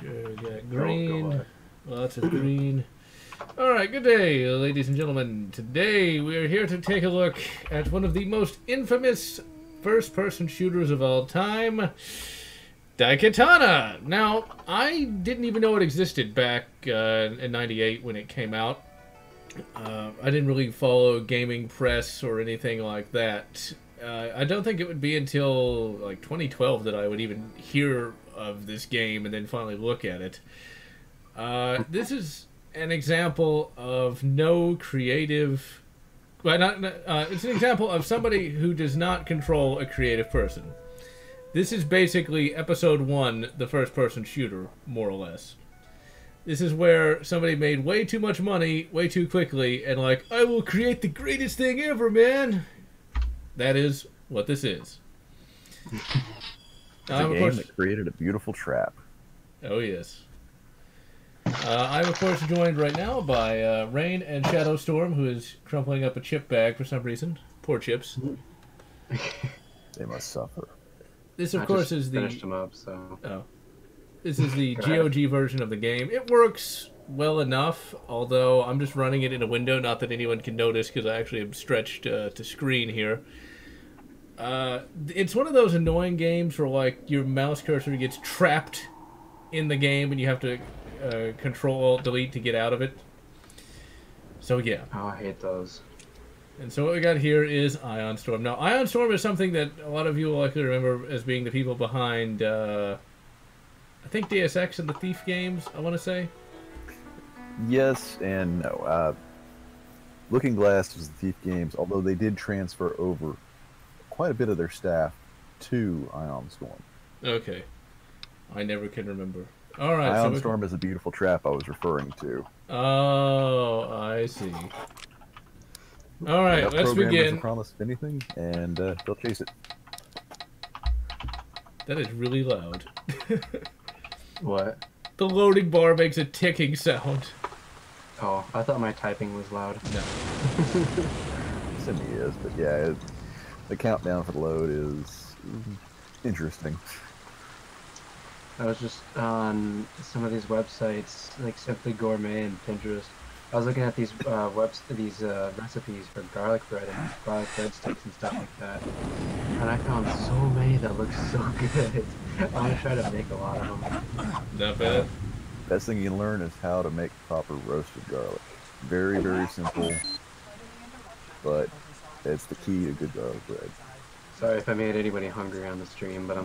Sure, got green. Lots of green. Alright, good day, ladies and gentlemen. Today we are here to take a look at one of the most infamous first-person shooters of all time, Daikatana. Now, I didn't even know it existed back in '98 when it came out. I didn't really follow gaming press or anything like that. I don't think it would be until like 2012 that I would even hear of this game and then finally look at it. This is an example of no creative... Well, it's an example of somebody who does not control a creative person. This is basically episode 1, the first-person shooter, more or less. This is where somebody made way too much money, way too quickly, and like, I will create the greatest thing ever, man! That is what this is. It's a game that created a beautiful trap. Oh, yes. I'm, of course, joined right now by Rain and Shadowstorm, who is crumpling up a chip bag for some reason. Poor chips. They must suffer. This, of course, is the... finished them up, so... Oh. This is the GOG version of the game. It works well enough, although I'm just running it in a window, not that anyone can notice, because I actually am stretched to screen here. It's one of those annoying games where, like, your mouse cursor gets trapped in the game and you have to Control-Alt-Delete to get out of it. So, yeah. Oh, I hate those. And so what we got here is Ion Storm. Now, Ion Storm is something that a lot of you will likely remember as being the people behind, I think Deus Ex and the Thief games, I want to say. Yes and no. Looking Glass was the Thief games, although they did transfer over quite a bit of their staff to Ion Storm. Okay. I never can remember. All right. Ion Storm is a beautiful trap I was referring to. Oh, I see. All right, let's begin. Promise of anything, and they'll chase it. That is really loud. What? The loading bar makes a ticking sound. Oh, I thought my typing was loud. No. Simi is, but yeah, the countdown for the load is interesting. I was just on some of these websites, like Simply Gourmet and Pinterest. I was looking at these recipes for garlic bread and garlic breadsticks and stuff like that, and I found so many that look so good. I want to try to make a lot of them. Not bad. Best thing you can learn is how to make proper roasted garlic. Very, very simple, but it's the key to good garlic bread. Sorry if I made anybody hungry on the stream, but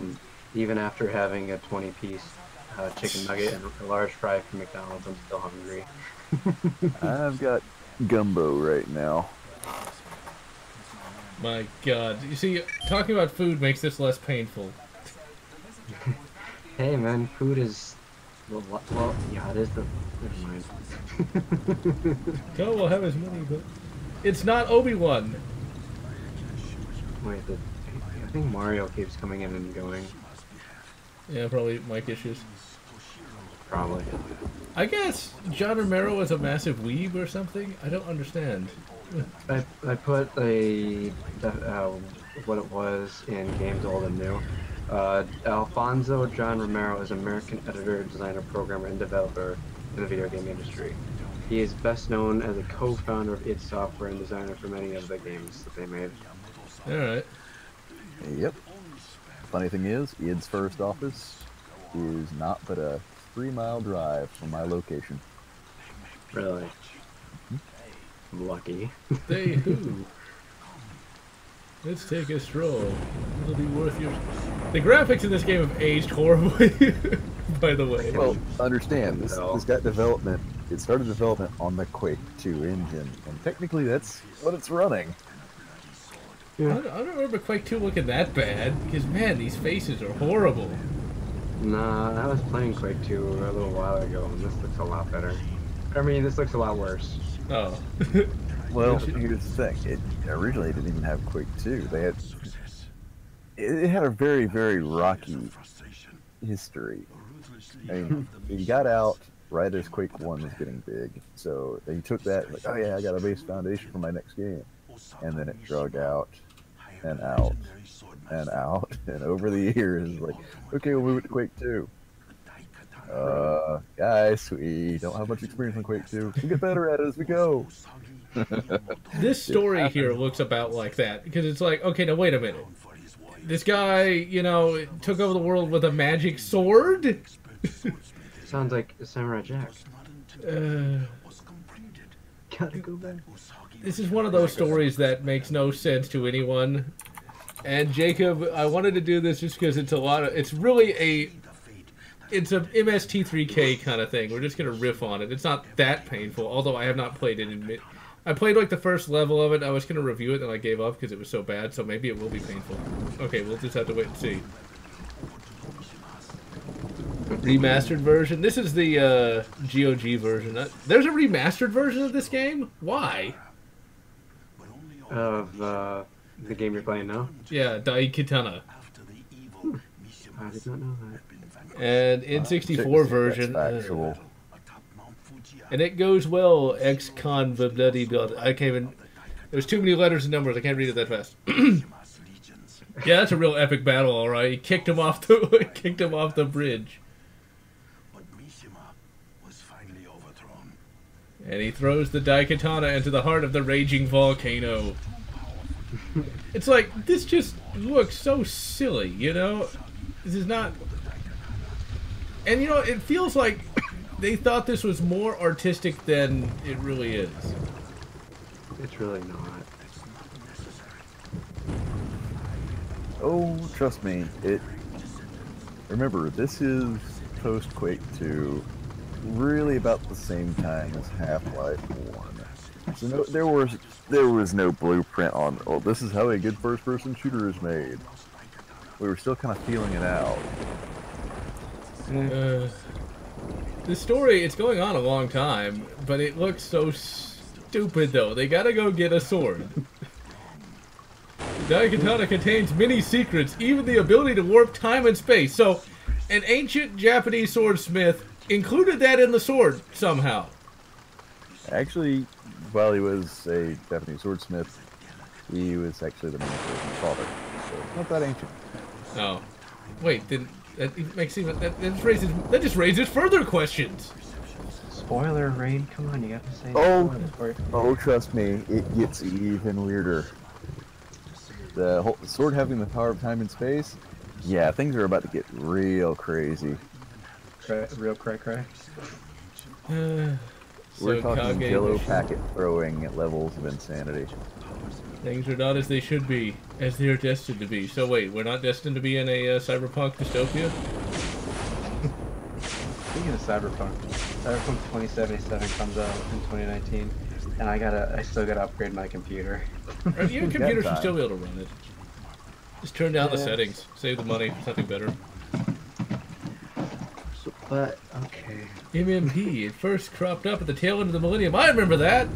even after having a 20-piece chicken nugget and a large fry from McDonald's, I'm still hungry. I've got gumbo right now. My God. You see, talking about food makes this less painful. Hey man, food is... Well, yeah, it is the... Never mind. Kel will have his money, but... It's not Obi-Wan! Wait, I think Mario keeps coming in and going. Yeah, probably mic issues. Probably. I guess John Romero is a massive weeb or something? I don't understand. I put what it was in Games Old and New. Alfonso John Romero is an American editor, designer, programmer, and developer in the video game industry. He is best known as a co-founder of id Software and designer for many of the games that they made. Alright. Yep. Funny thing is, id's first office is not but a 3-mile drive from my location. Really? Lucky. They who? Let's take a stroll. It'll be worth your... The graphics in this game have aged horribly, by the way. Well, understand, this got development, it started development on the Quake 2 engine, and technically that's what it's running. Yeah. I don't remember Quake 2 looking that bad, because man, these faces are horrible. Nah, I was playing Quake 2 a little while ago, and this looks a lot better. I mean, this looks a lot worse. Oh. Well, here's the thing. It originally didn't even have Quake 2. It had a very, very rocky history. I mean, it got out right as Quake 1 was getting big. So they took that, like, oh yeah, I got a base foundation for my next game. And then it drug out and out and out. And over the years, like, okay, we'll move it to Quake 2. Guys, we don't have much experience on Quake 2. We'll get better at it as we go. This story here looks about like that, because it's like, okay, now wait a minute. This guy, you know, took over the world with a magic sword? Sounds like Samurai Jack. Gotta go back. This is one of those stories that makes no sense to anyone. And Jacob, I wanted to do this just because it's a lot of, it's really a, it's a MST3K kind of thing. We're just going to riff on it. It's not that painful, although I have not played it. I played like the first level of it. I was going to review it and I gave up because it was so bad, so maybe it will be painful. Okay, we'll just have to wait and see. Remastered version. This is the GOG version. There's a remastered version of this game? Why? Of the game you're playing now? Yeah, Daikatana. I did not know that. And N64 version. Actual. And it goes well. Ex-con bloody. I can't even. There's too many letters and numbers. I can't read it that fast. Yeah, that's a real epic battle. All right, he kicked him off the kicked him off the bridge. And he throws the Daikatana into the heart of the raging volcano. It's like, this just looks so silly, you know? This is not... And, you know, it feels like they thought this was more artistic than it really is. It's really not. Oh, trust me, it... Remember, this is post-Quake 2, really about the same time as Half-Life 1. So no, there was no blueprint on, oh, this is how a good first-person shooter is made. We were still kind of feeling it out. The story, it's going on a long time, but it looks so stupid, though. They gotta go get a sword. The Daikatana contains many secrets, even the ability to warp time and space. So, an ancient Japanese swordsmith included that in the sword, somehow. Actually, while he was a Japanese swordsmith, he was actually the man's father. So it's not that ancient. Oh. Wait, then that makes even that just raises further questions. Spoiler, Rain, come on, you have to say Oh, trust me, it gets even weirder. The whole sword having the power of time and space, yeah, things are about to get real crazy. Real cray. We're talking Jello packet throwing at levels of insanity. Things are not as they should be, as they are destined to be. So wait, we're not destined to be in a cyberpunk dystopia? Speaking of Cyberpunk 2077 comes out in 2019, and I still gotta upgrade my computer. Your computer should still be able to run it. Just turn down the settings, save the money, something better. But okay. MMP, it first cropped up at the tail end of the millennium. I remember that.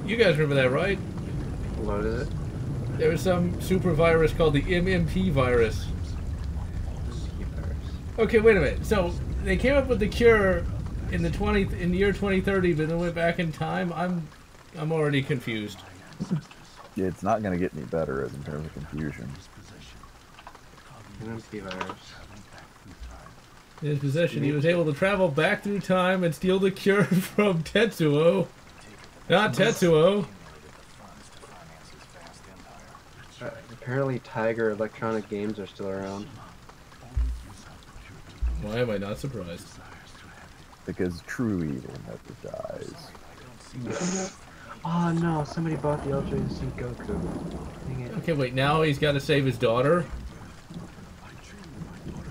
You guys remember that, right? What is it? There was some super virus called the MMP virus. Okay, wait a minute. So they came up with the cure in the year 2030, but then went back in time. I'm already confused. Yeah, it's not going to get any better in terms of confusion. MMP virus. In his possession, he was able to travel back through time and steal the cure from Tetsuo. Not Tetsuo. Apparently Tiger Electronic Games are still around. Why am I not surprised? Because true evil never dies. Oh no, somebody bought the Ultra Instinct Goku. Dang it. Okay, wait, now he's got to save his daughter?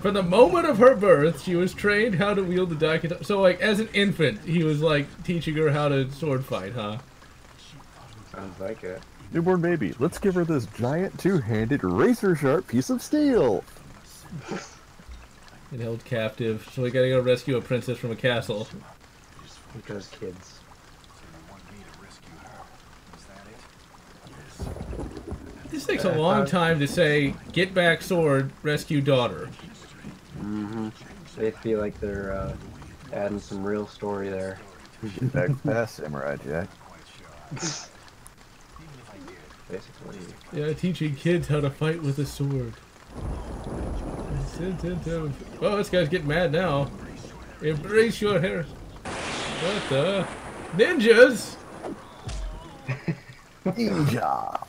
From the moment of her birth, she was trained how to wield the Daikatana. So, like, as an infant, he was, like, teaching her how to sword fight, huh? Sounds like it. Newborn baby, let's give her this giant two-handed razor-sharp piece of steel. And held captive, so we gotta go rescue a princess from a castle. Because kids. This takes a long time to say, get back sword, rescue daughter. Mm-hmm. They feel like they're adding some real story there. Get back fast, Samurai Jack. Basically. Yeah, teaching kids how to fight with a sword. Oh, this guy's getting mad now. Embrace your hair. What the? Ninjas! Ninja!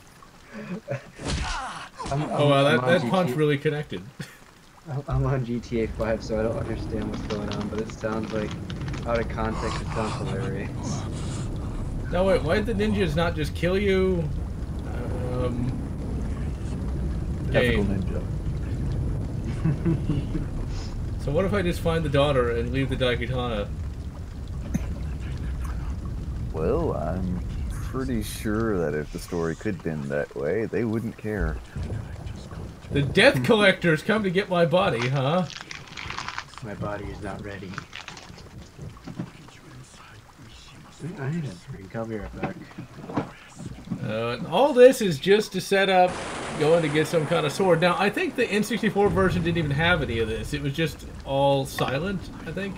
Oh wow, that punch really connected. I'm on GTA 5, so I don't understand what's going on, but it sounds like, out of context, it sounds hilarious. No, wait, why did the ninjas not just kill you? Ethical Game. ninja. So what if I just find the daughter and leave the Daikatana? Well, I'm pretty sure that if the story could bend that way, they wouldn't care. The death collectors come to get my body, huh? My body is not ready. I need a drink. I'll be right back. All this is just to set up going to get some kind of sword. Now, I think the N64 version didn't even have any of this. It was just all silent, I think.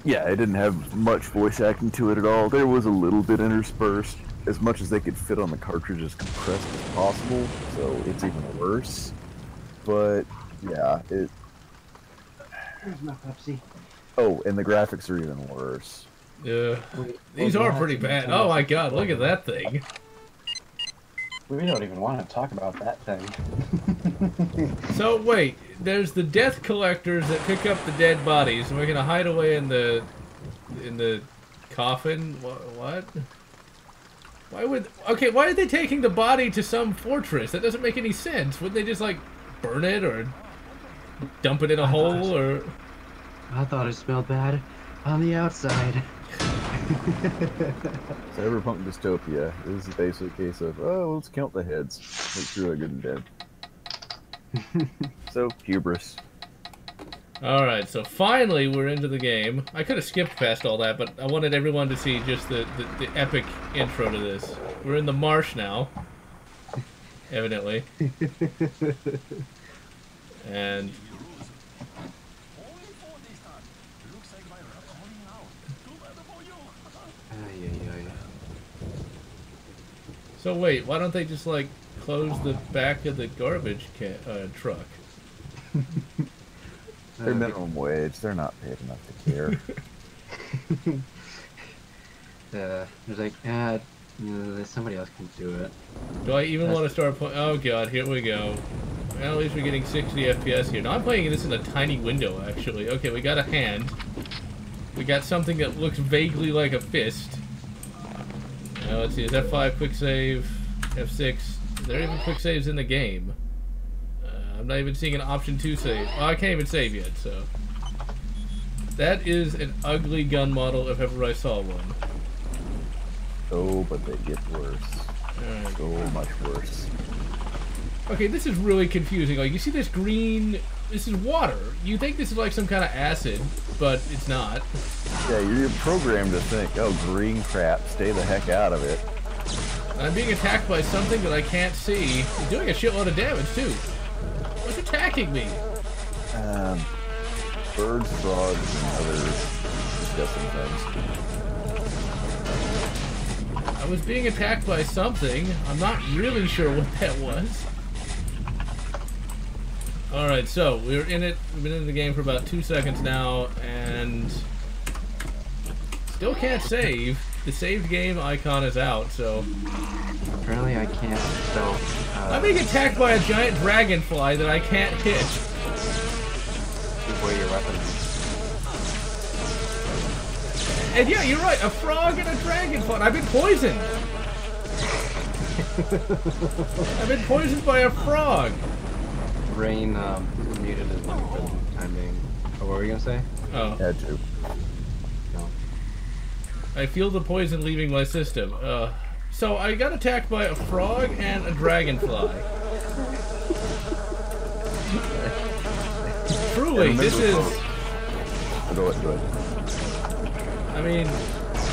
Yeah, it didn't have much voice acting to it at all. There was a little bit interspersed, as much as they could fit on the cartridge as compressed as possible, so it's even worse. But, yeah, it... Where's my Pepsi? Oh, and the graphics are even worse. Yeah. Wait, These are pretty bad. Oh my god, look at that thing. We don't even want to talk about that thing. So, wait, there's the death collectors that pick up the dead bodies, and we're gonna hide away in the coffin? What? Why would... Okay, why are they taking the body to some fortress? That doesn't make any sense. Wouldn't they just, like, burn it, or dump it in a hole, or... I thought it smelled bad on the outside. Cyberpunk dystopia is the basic case of, oh, let's count the heads. Make sure they're good and dead. So, hubris. Alright, so finally we're into the game. I could have skipped past all that, but I wanted everyone to see just the epic intro to this. We're in the marsh now. Evidently. And... So wait, why don't they just, like, close the back of the garbage truck? They're minimum wage. They're not paid enough to care. There's like, somebody else can do it. Do I even want to start playing? Oh god, here we go. Well, at least we're getting 60 FPS here. Now I'm playing this in a tiny window, actually. Okay, we got a hand. We got something that looks vaguely like a fist. Let's see, is F5 quick save? F6? Is there even quick saves in the game? I'm not even seeing an option to save. Oh, I can't even save yet, so. That is an ugly gun model if ever I saw one. Oh, but they get worse. Alright. So much worse. Okay, this is really confusing. Like, you see this green... This is water. You think this is like some kind of acid, but it's not. Yeah, you're programmed to think, oh, green crap, stay the heck out of it. I'm being attacked by something that I can't see. It's doing a shitload of damage, too. What's attacking me? Birds, frogs, and other disgusting things. I was being attacked by something. I'm not really sure what that was. Alright, so we're in it. We've been in the game for about 2 seconds now, and still can't save. The saved game icon is out, so... Apparently I can't, so... I'm being attacked by a giant dragonfly that I can't hit. Where your weapon is. And yeah, you're right, a frog and a dragonfly. I've been poisoned. I've been poisoned by a frog. Rain muted his mic for the time being. Oh, what were you gonna say? Oh. Had to. No. I feel the poison leaving my system. So I got attacked by a frog and a dragonfly. Truly, this is... Go ahead. I mean,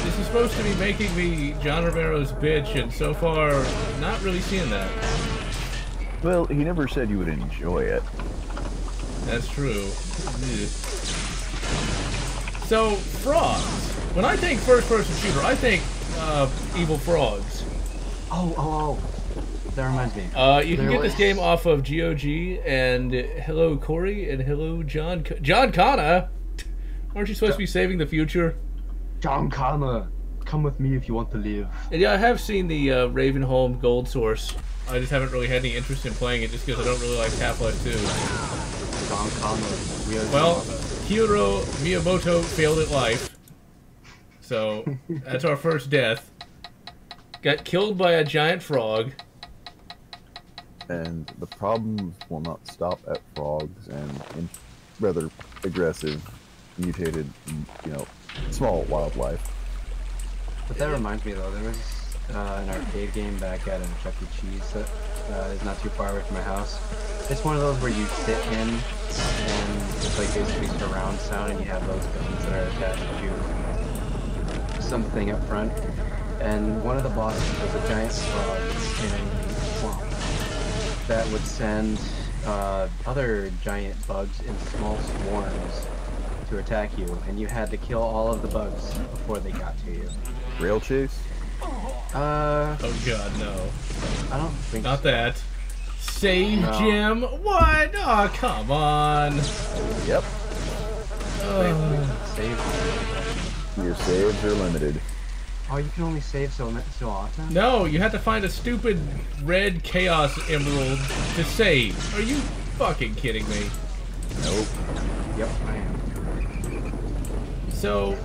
this is supposed to be making me John Romero's bitch, and so far, not really seeing that. Well, he never said you would enjoy it. That's true. So, frogs. When I think first-person shooter, I think evil frogs. Oh. That reminds me. You can get this game off of GOG, and hello Corey, and hello John Connor. Aren't you supposed to be saving the future? John Connor, come with me if you want to live. And yeah, I have seen the Ravenholm Gold Source. I just haven't really had any interest in playing it just because I don't really like Half-Life 2. John Connor, well, Hiro Miyamoto failed at life. So, that's our first death. Got killed by a giant frog. And the problems will not stop at frogs and rather aggressive, mutated, small wildlife. But that reminds me though, there was an arcade game back at Chuck E. Cheese that is not too far away from my house. It's one of those where you sit in and it's like basically surround sound and you have those guns that are attached to something up front. And one of the bosses was a giant frog in a swamp that would send other giant bugs in small swarms to attack you, and you had to kill all of the bugs before they got to you. Rail chase? Oh god, no. I don't think Not so. that. Save No. Jim? What? Oh, come on. Yep. Save. Your saves are limited. Oh, you can only save so often? No, you have to find a stupid red Chaos Emerald to save. Are you fucking kidding me? Nope. Yep, I am. So,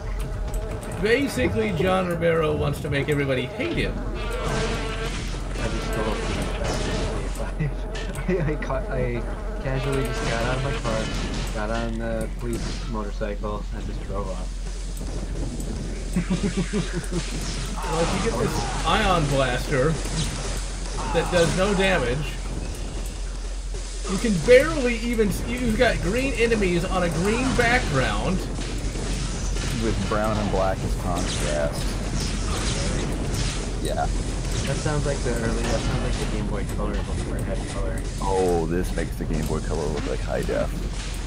basically, John Romero wants to make everybody hate him. I just stole I casually just got out of my car, got on the police motorcycle, and just drove off. Well, if you get this ion blaster that does no damage, you can barely even... You've got green enemies on a green background. With brown and black as contrast. Yeah. That sounds like the Game Boy Color before it had color. Oh, this makes the Game Boy Color look like high def.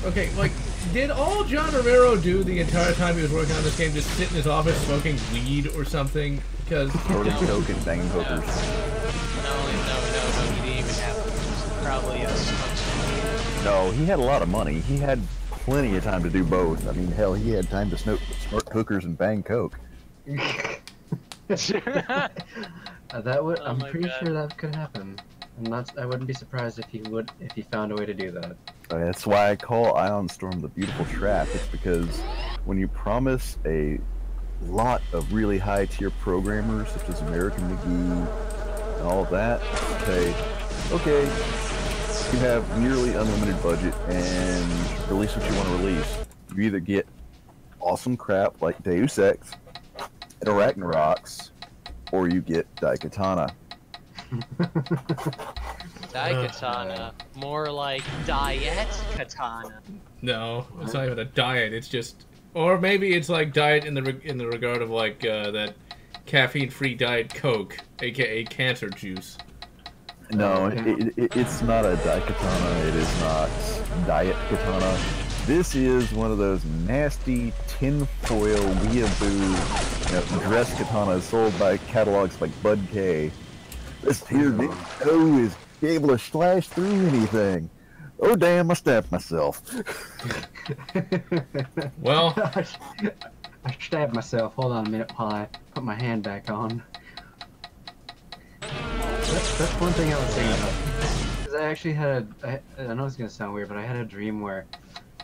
Okay, like, did all John Romero do the entire time he was working on this game just sit in his office smoking weed or something? Because... Rolling coke and banging hookers. No, he didn't even have probably a smoke. No, he had a lot of money. He had plenty of time to do both. I mean, hell, he had time to smoke hookers and bang coke. That would. Oh I'm my pretty God. sure that could happen. I wouldn't be surprised if he found a way to do that. That's why I call Ion Storm the beautiful trap. It's because when you promise a lot of really high tier programmers, such as American McGee and all of that, say, okay, you have nearly unlimited budget and release what you want to release. You either get awesome crap like Deus Ex and Arachnarox, or you get Daikatana. Daikatana. More like Diet Katana. No, it's not even a diet, it's just... Or maybe it's like diet in the regard of like that caffeine-free Diet Coke, aka cancer juice. No, it's not a Daikatana, it is not Diet Katana. This is one of those nasty tinfoil weeaboo dress katanas sold by catalogs like Bud K. This here video is able to slash through anything. Oh damn, I stabbed myself. Well, I stabbed myself. Hold on a minute while I put my hand back on. That's one thing I was thinking about. Because I actually had I know it's gonna sound weird, but I had a dream where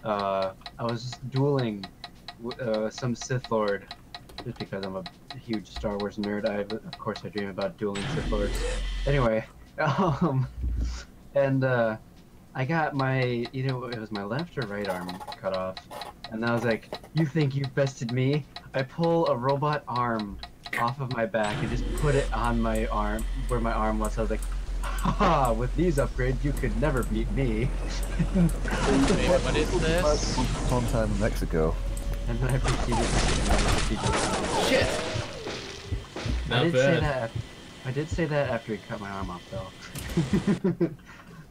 I was just dueling some Sith Lord. Just because I'm a huge Star Wars nerd, of course I dream about dueling Sith Lords. Anyway, and I got either it was my left or right arm cut off, and I was like, "You think you've bested me?" I pull a robot arm off of my back and just put it on my arm where my arm was. I was like, "Ha! With these upgrades, you could never beat me." Wait, what is this? Sometime in Mexico. And then I proceeded. shit. Not bad. I did say that after he cut my arm off, though.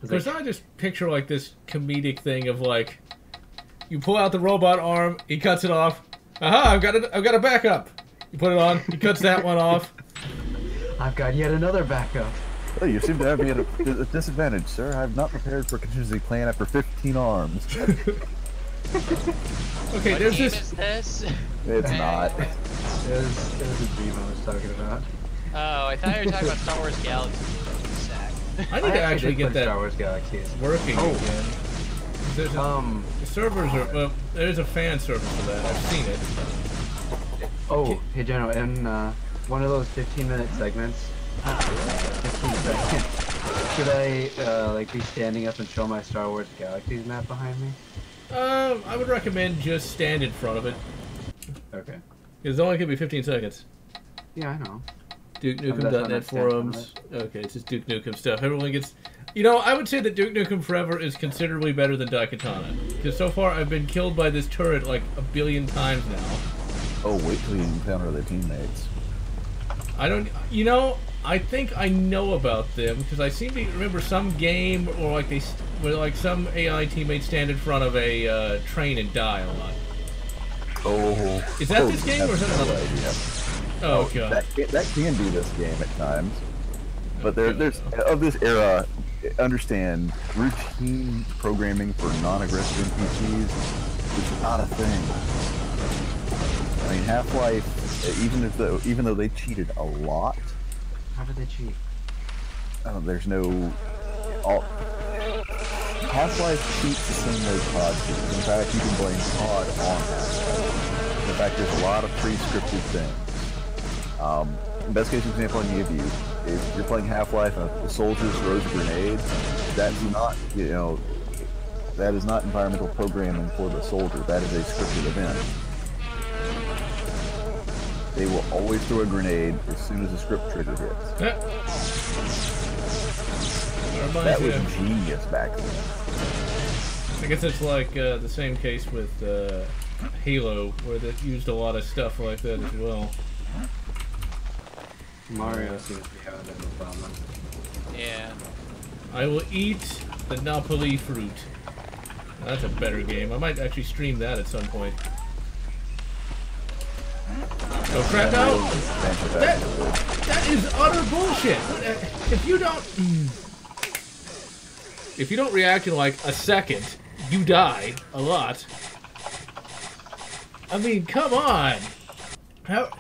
There's not just picture like this comedic thing of like, you pull out the robot arm, he cuts it off. Aha! I've got a backup. You put it on, he cuts that one off. I've got yet another backup. Oh, you seem to have me at a disadvantage, sir. I have not prepared for a contingency plan after 15 arms. Okay, What there's game this. is this? It's not. It was a dream I was talking about. Oh, I thought you were talking about Star Wars Galaxy. Sack. I need to actually did get play Star that Wars Galaxies. working Oh. again. There's a, the servers are well. There's a fan server for that. I've seen it. Oh, hey General, in one of those 15-minute segments, 15 seconds, should I like be standing up and show my Star Wars Galaxies map behind me? I would recommend just stand in front of it. Okay. It's only gonna be 15 seconds. Yeah, I know. DukeNukem.net forums. Okay, it's just Duke Nukem stuff. Everyone gets. You know, I would say that Duke Nukem Forever is considerably better than Daikatana. Because so far I've been killed by this turret like a billion times now. Oh, wait till you encounter their teammates. I don't. You know, I think I know about them because I seem to remember some game or like where like some AI teammates stand in front of a train and die a lot. Oh. Is that this game or is that that's another? idea. Oh god. That can be this game at times. But there's of this era, understand routine programming for non-aggressive NPCs is not a thing. I mean, Half-Life, even though they cheated a lot, How did they cheat? there's no. Half-Life cheats the same way COD cheats. In fact, you can blame COD on Half-Life. In fact, there's a lot of pre-scripted things. Best case example I can give you, if you're playing Half-Life and the soldier throws a grenade, that's not, that is not environmental programming for the soldier. That is a scripted event. They will always throw a grenade as soon as the script trigger hits. That was genius back then. I guess it's like the same case with Halo, where they used a lot of stuff like that as well. Mario seems to be having a bit of a problem. Yeah. I will eat the Napoli fruit. Now, that's a better game. I might actually stream that at some point. Oh crap! No, that is utter bullshit. If you don't react in like a second, you die a lot. I mean, come on. How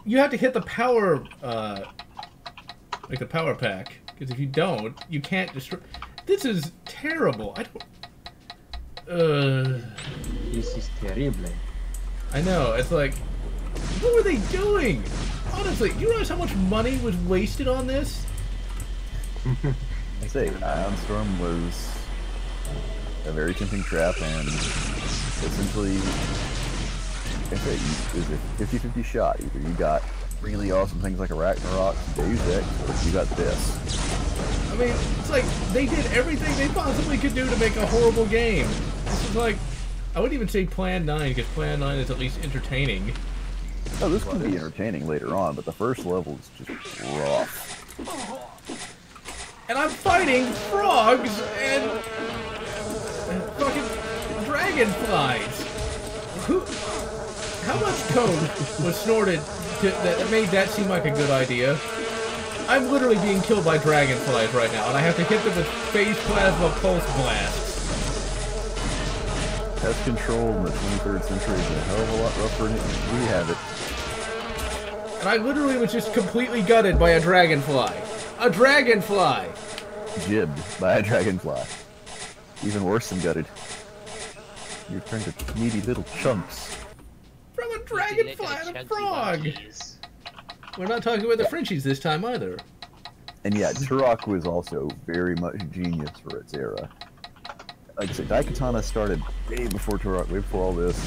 you have to hit the power, like the power pack, because if you don't, you can't destroy. This is terrible. I don't. This is terrible. I know. It's like. What were they doing? Honestly, you realize how much money was wasted on this? I say, Ion Storm was a very tempting trap, and essentially, I say, it was a 50-50 shot. Either you got really awesome things like a Ragnarok, Deus Ex, or you got this. I mean, it's like they did everything they possibly could do to make a horrible game. This is like, I wouldn't even say Plan 9, because Plan 9 is at least entertaining. Oh, this can be entertaining later on, but the first level is just rough. And I'm fighting frogs and fucking dragonflies. How much code was snorted that made that seem like a good idea? I'm literally being killed by dragonflies right now, and I have to hit them with phase plasma pulse blasts. Pest control in the 23rd century is a hell of a lot rougher than we have it. And I literally was just completely gutted by a dragonfly. A dragonfly! Jibbed by a dragonfly. Even worse than gutted. You're turned to meaty little chunks. From a dragonfly and a frog! We're not talking about the Frenchies this time either. And yeah, Turok was also very much genius for its era. Like I said, Daikatana started way before Turok, way before all this,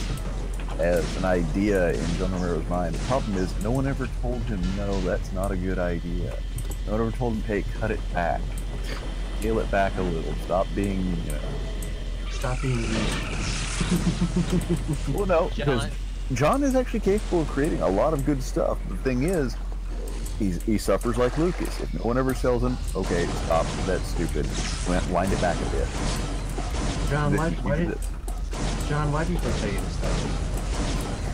as an idea in John Romero's mind. The problem is, no one ever told him, no, that's not a good idea. No one ever told him, hey, cut it back. Scale it back a little. Stop being, Stop being Well, no, because John is actually capable of creating a lot of good stuff. The thing is, he suffers like Lucas. If no one ever tells him, okay, stop, that's stupid, wind it back a bit. John, why do you tell you to stop?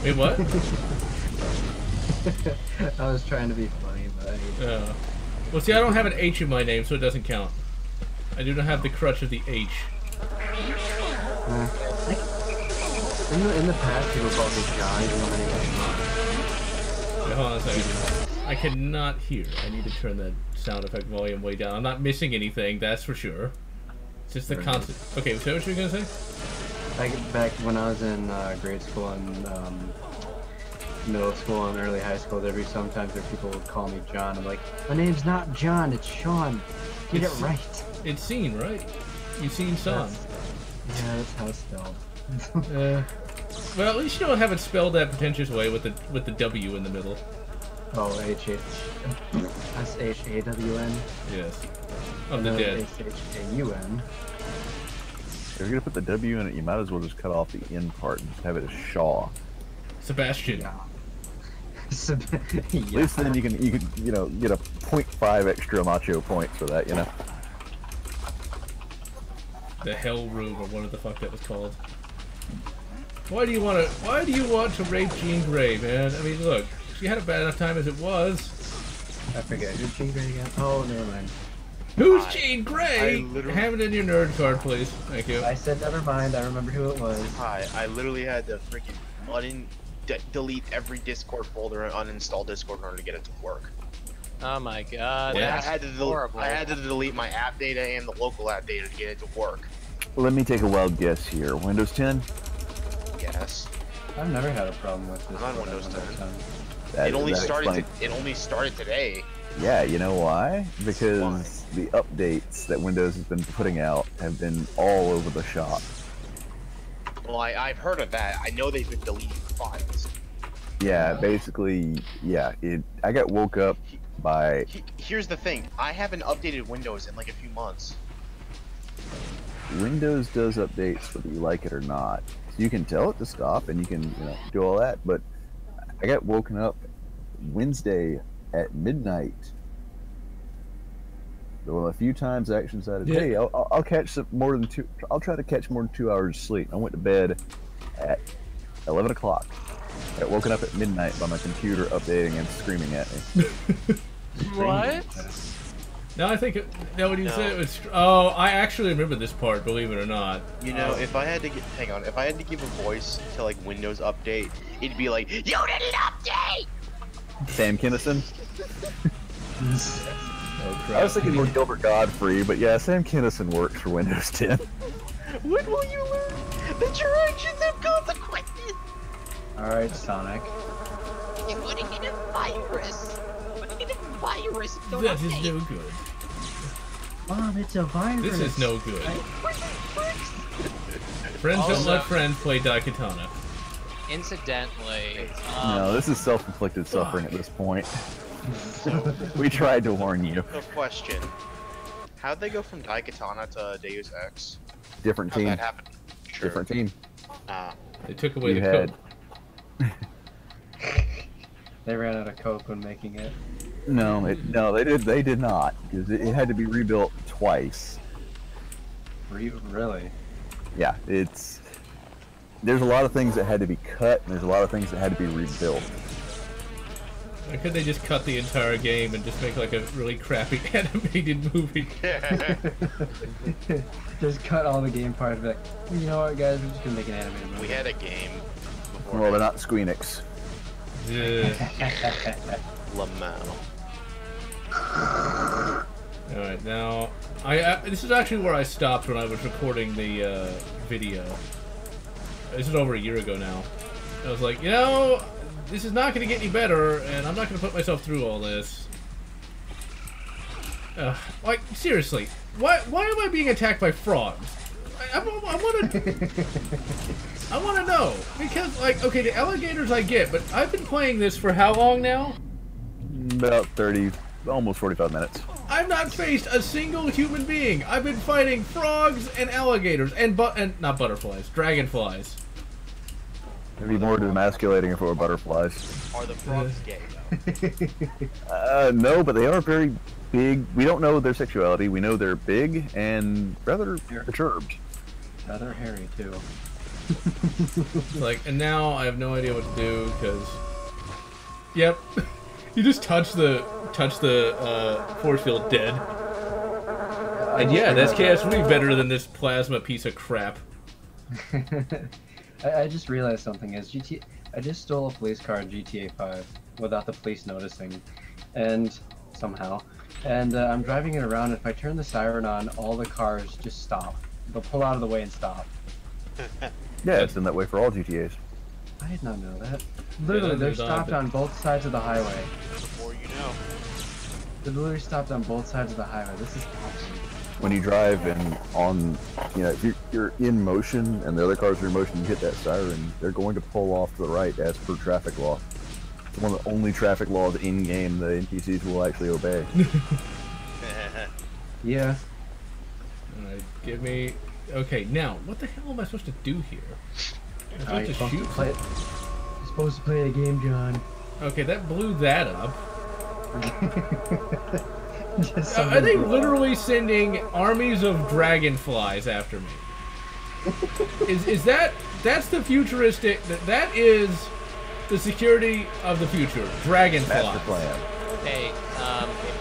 Wait, what? I was trying to be funny, but well, see, I don't have an H in my name, so it doesn't count. I do not have the crutch of the H. In the past, people called me John, even though my name was Sean. Wait, hold on a second. I cannot hear. I need to turn the sound effect volume way down. I'm not missing anything, that's for sure. It's just the constant. Okay, so what were you gonna say? Back when I was in grade school and middle school and early high school, there'd be sometimes where people would call me John. I'm like, my name's not John, it's Sean. Get it right. It's seen, right? You've seen Sean. Yeah, that's how it's spelled. Well, at least you don't have it spelled that pretentious way with the W in the middle. Oh, S-H-A-W-N? Yes. Of the dead. S-H-A-U-N. If you're gonna put the W in it, you might as well just cut off the end part and just have it as Shaw. Sebastian. Yeah. At least then you can get a 0.5 extra macho points for that, you know. The Hell Room, or whatever the fuck that was called. Why do you want to rape Jean Grey, man? I mean, look, she had a bad enough time as it was. I forget. Who's Jean Grey again? Oh, never mind. Who's Jean Grey? Have it in your nerd card, please. Thank you. I said never mind. I remember who it was. Hi, I literally had to freaking delete every Discord folder and uninstall Discord in order to get it to work. Oh my god, Yeah. that's horrible. I had to delete my app data and the local app data to get it to work. Let me take a wild guess here. Windows 10? Yes. I've never had a problem with this. I'm on Windows 10. That It only explains- started today. Yeah, you know why? Because the updates that Windows has been putting out have been all over the shop. Well, I've heard of that. I know they've been deleting files. Yeah, basically, yeah. I got woke up by... Here's the thing. I haven't updated Windows in like a few months. Windows does updates whether you like it or not. So you can tell it to stop and you can do all that, but I got woken up Wednesday at midnight. Well, a few times I actually decided, hey, I'll catch I'll try to catch more than 2 hours of sleep. I went to bed at 11 o'clock. I got woken up at midnight by my computer updating and screaming at me. What? No, I think what you said it was. Oh, I actually remember this part. Believe it or not. You know, if I had to if I had to give a voice to like Windows Update, it'd be like, "You didn't update." Sam Kinison. Oh, crap. I was thinking more Gilbert Godfrey, but yeah, Sam Kinison works for Windows 10. When will you learn that your actions have consequences? Alright, Sonic. You're gonna get a virus. Don't That is no good. Mom, it's a virus. This is no good. Friends don't let friends play Daikatana. Incidentally, No, this is self-inflicted suffering at this point. We tried to warn you. No question. How'd they go from Daikatana to Deus Ex? Different How'd team. that happen? Sure. Different team. They took away You the had- code. They ran out of coke when making it. No, they did not, because it had to be rebuilt twice. Really? Yeah, there's a lot of things that had to be cut, and there's a lot of things that had to be rebuilt. Why couldn't they just cut the entire game and just make like a really crappy animated movie? Just cut all the game parts. Like, you know what, guys? We're just gonna make an animated movie. We had a game before. Well, they're not Squeenix. Lamau. Alright, now, this is actually where I stopped when I was recording the video. This is over a year ago now. I was like, this is not going to get any better, and I'm not going to put myself through all this. Like, seriously, why am I being attacked by frogs? I want to know, because, like, okay, the alligators I get, but I've been playing this for how long now? About 30, almost 45 minutes. I've not faced a single human being. I've been fighting frogs and alligators and not butterflies, dragonflies. It'd be more demasculating if it were butterflies. Are the frogs gay though? No, but they are very big. We don't know their sexuality. We know they're big and rather perturbed. They're hairy too. Like, and now I have no idea what to do because, yep, you just touch the force field dead. And yeah, that's chaos really better than this plasma piece of crap. I just realized something. I just stole a police car in GTA 5 without the police noticing, and somehow, and I'm driving it around. If I turn the siren on, all the cars just stop. They'll pull out of the way and stop. Yeah, it's been that way for all GTAs. I did not know that. Literally, they're stopped on both sides of the highway. Before you know. They're literally stopped on both sides of the highway. This is awesome. When you drive and if you're in motion and the other cars are in motion, you hit that siren, they're going to pull off to the right as per traffic law. It's one of the only traffic laws in-game the NPCs will actually obey. Yeah. Alright, give me... Okay, now, what the hell am I supposed to do here? I'm You're supposed to shoot? You're supposed to play a game, John. Okay, that blew that up. Just Are they literally sending armies of dragonflies after me? Is that's the futuristic, that is the security of the future, dragonflies. Master plan. Hey,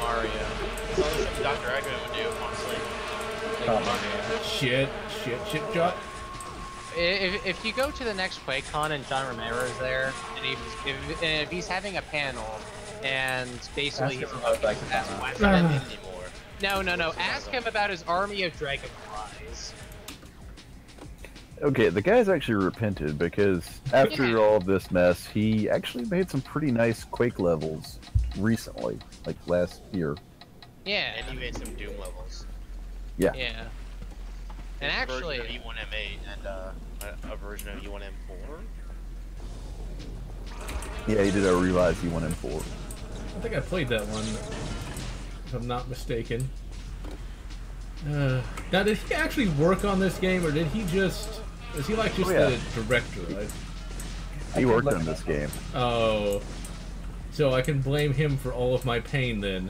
Mario. That's all this Dr. Eggman would do, honestly. Shit, John. If you go to the next QuakeCon and John Romero is there, and if he's having a panel, and basically he's about that's anymore. No. Ask him about his army of dragonflies. Okay, the guy's actually repented because after all of this mess, he actually made some pretty nice Quake levels recently, like last year. Yeah. And he made some Doom levels. Yeah. Yeah. And actually, a version of E1M8 and a version of E1M4. Yeah, he did a revised E1M4. I think I played that one, if I'm not mistaken. Now, did he actually work on this game, or did he just... Is he like just the director, right? He worked on this game. Oh. So I can blame him for all of my pain, then.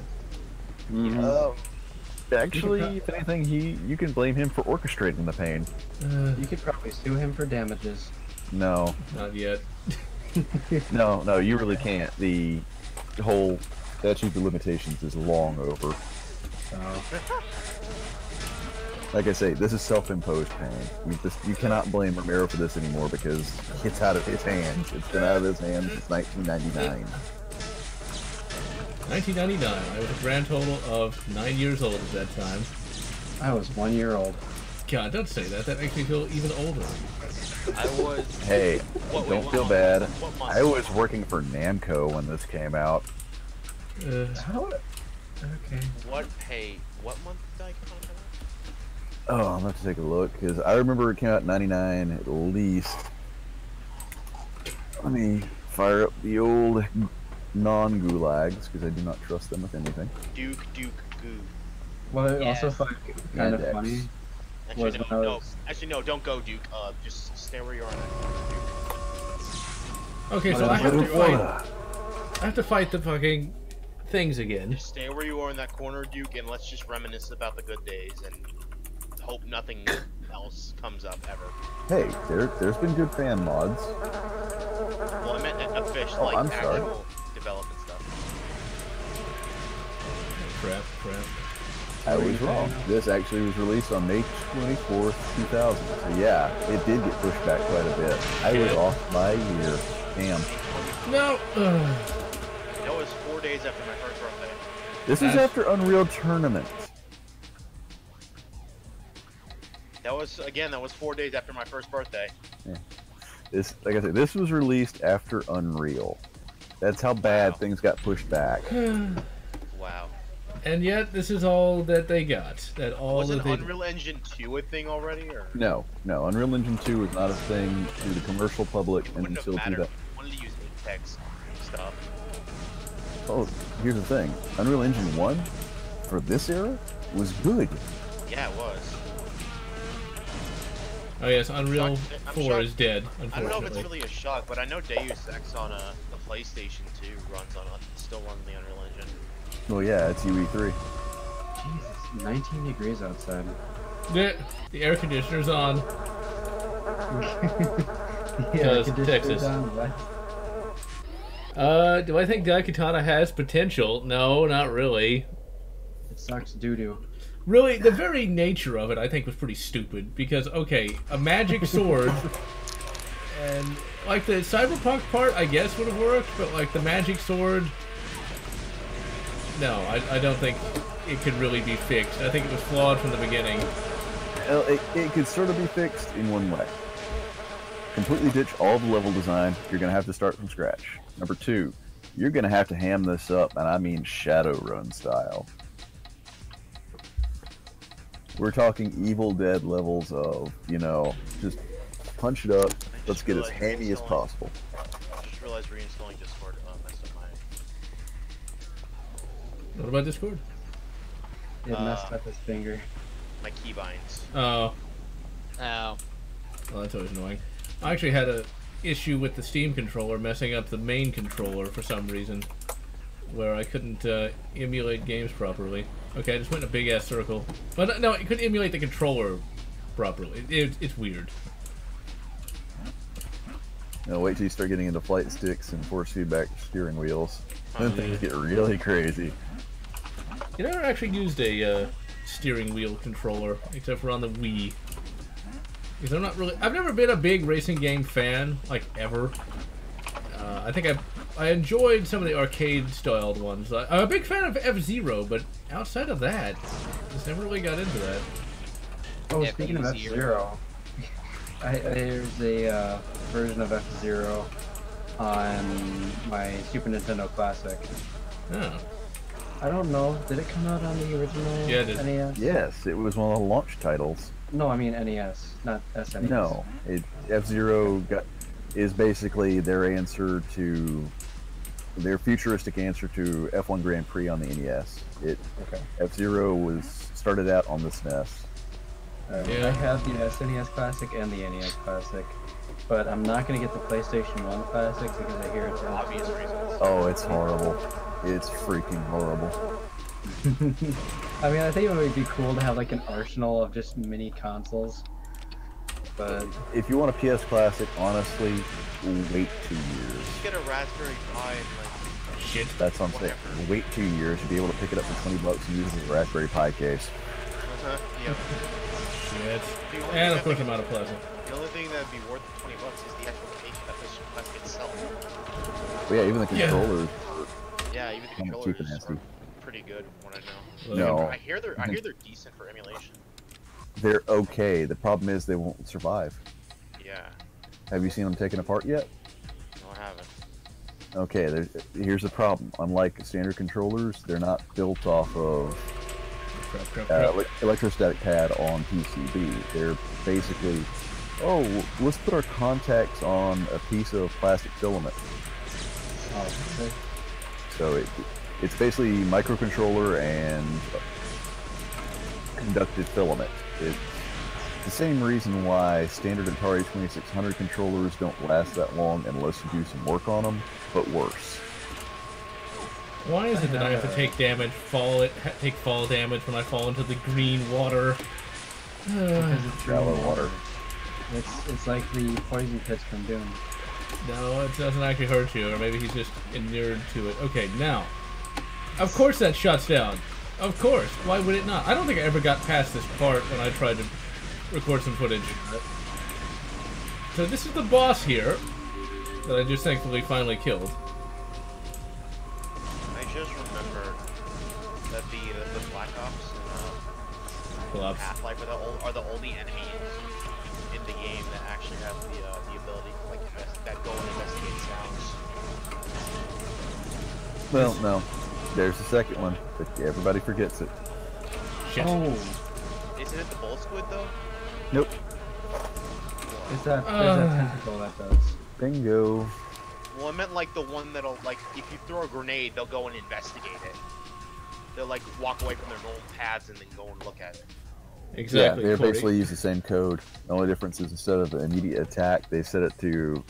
Actually, if anything, you can blame him for orchestrating the pain. You could probably sue him for damages. No. Not yet. No, you really can't. The whole statute of limitations is long over. Like I say, this is self-imposed pain. I mean, you cannot blame Romero for this anymore because it's out of his hands. It's been out of his hands since 1999. 1999. I was a grand total of 9 years old at that time. I was 1 year old. God, don't say that. That makes me feel even older. I was... Hey, don't feel bad. What month? I was working for Namco when this came out. Okay. What month did I come out? Oh, I'm gonna have to take a look because I remember it came out in '99 at least. Let me fire up the old non-gulags because I do not trust them with anything. Duke, Goo. Well, it Yeah. also kind of Index. funny. Actually, no, don't go, Duke. Just stay where you are. Okay, so I have to fight the fucking things again. Just stay where you are in that corner, Duke, and let's just reminisce about the good days and hope nothing else comes up ever. Hey, there's been good fan mods. Well, I meant official, I'm sorry. actual development stuff. Crap. I was wrong. This actually was released on May 24th, 2000. So yeah, it did get pushed back quite a bit. I was off by a year. Damn. No. That was 4 days after my first birthday. This is after Unreal Tournament. That was 4 days after my first birthday. This, like I said, this was released after Unreal. That's how bad things got pushed back. Wow. And yet, this is all that they got. Wasn't Unreal Engine 2 a thing already, or? No, Unreal Engine 2 was not a thing to the commercial public Wouldn't have until mattered. 2000. I wanted to use Apex stuff. Oh, here's the thing. Unreal Engine 1, for this era, was good. Yeah, it was. Oh yes, Unreal I'm 4 shocked. is dead, I don't know if unfortunately. it's really a shock, but I know Deus Ex on the PlayStation 2 still runs the Unreal Engine. Well, yeah, it's UE3. Jesus, 19 degrees outside. The air conditioner's on. Yeah, Texas. Do I think Daikatana has potential? No, not really. It sucks doo-doo. Really, the very nature of it, I think, was pretty stupid. Because, okay, a magic sword And like the cyberpunk part, I guess would have worked, but like the magic sword, no, I don't think it could really be fixed. I think it was flawed from the beginning. Well, it could sort of be fixed in one way. Completely ditch all the level design. You're going to have to start from scratch. Number 2, you're going to have to ham this up, and I mean Shadowrun style. We're talking Evil Dead levels of, you know, just punch it up. Let's get as hammy as possible. I just realized reinstalling Discord messed up my... What about Discord? It messed up his finger. My keybinds. Oh. Oh. Well, that's always annoying. I actually had a issue with the Steam controller messing up the main controller for some reason, where I couldn't emulate games properly. Okay, I just went in a big ass circle. But no, it couldn't emulate the controller properly. It's weird. Now wait till you start getting into flight sticks and force feedback steering wheels. Then things get really crazy. You never actually used a steering wheel controller, except for on the Wii. Because I'm not really... I've never been a big racing game fan, like, ever. I think I enjoyed some of the arcade-styled ones. I'm a big fan of F-Zero, but outside of that, just never really got into that. Oh, Yeah, speaking of F-Zero, there's a version of F-Zero on my Super Nintendo Classic. Oh. I don't know, did it come out on the original Yeah, it did. NES? Yes, it was one of the launch titles. No, I mean NES, not SNES. No, F-Zero is basically their answer to... their futuristic answer to F1 Grand Prix on the NES. Okay. F-Zero started out on the SNES. Yeah. I have the SNES Classic and the NES Classic, but I'm not going to get the PlayStation 1 Classic because I hear it's For obvious reasons. Oh, it's horrible. It's freaking horrible. I mean, I think it would be cool to have like an arsenal of just mini consoles, but If you want a PS Classic, honestly, wait 2 years. Just get a Raspberry Pi and like... Shit. That's what I'm saying. Wait 2 years, you'll be able to pick it up for $20 and use it as a Raspberry Pi case. Yep. Shit. The only And of thing course that I'm out of plasma. The only thing that'd be worth the $20 is the actual case that this plastic itself. But yeah, even the Yeah. controllers. Yeah, even the Kinda cheap controllers and nasty. are pretty good from what I know. No. I hear they're decent for emulation. They're okay. The problem is they won't survive. Yeah. Have you seen them taken apart yet? No, I haven't. Okay, here's the problem. Unlike standard controllers, they're not built off of electrostatic pad on PCB. They're basically, oh, let's put our contacts on a piece of plastic filament. okay. So it's basically microcontroller and conductive filament. It's the same reason why standard Atari 2600 controllers don't last that long unless you do some work on them, but worse. Why is it that I have to take damage, take fall damage when I fall into the green water? Because it's Shallow green water. It's like the poison pits from Doom. No, it doesn't actually hurt you, or maybe he's just inured to it. Okay, now, of course that shuts down. Of course. Why would it not? I don't think I ever got past this part when I tried to record some footage. So this is the boss here that I just thankfully finally killed. I just remembered that the Black Ops and Collapse. Half-Life are the only enemies in the game that actually have the ability to like that go and investigate sounds. Well, no. There's the second one, but everybody forgets it. Shit. Oh, Isn't it the Bull Squid though? Nope. there's that tentacle that does. Bingo. Well, I meant like the one that'll like if you throw a grenade, they'll go and investigate it. They'll like walk away from their normal paths and then go and look at it. Exactly. Yeah, they Corey. basically use the same code. The only difference is instead of an immediate attack, they set it to,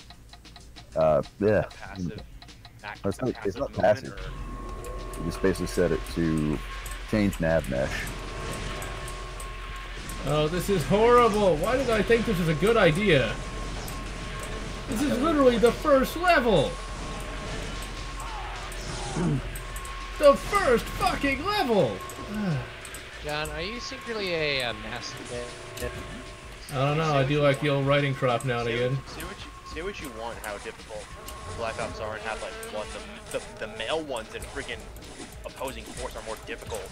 A passive. It's not passive. You just basically set it to change nav mesh. Oh, this is horrible. Why did I think this was a good idea? This is literally the first level. The first fucking level. John, are you secretly a masochist? I don't know. I do like the old writing crop now and again. See say what you want how difficult Black Ops are and have like what the male ones in freaking opposing force are more difficult.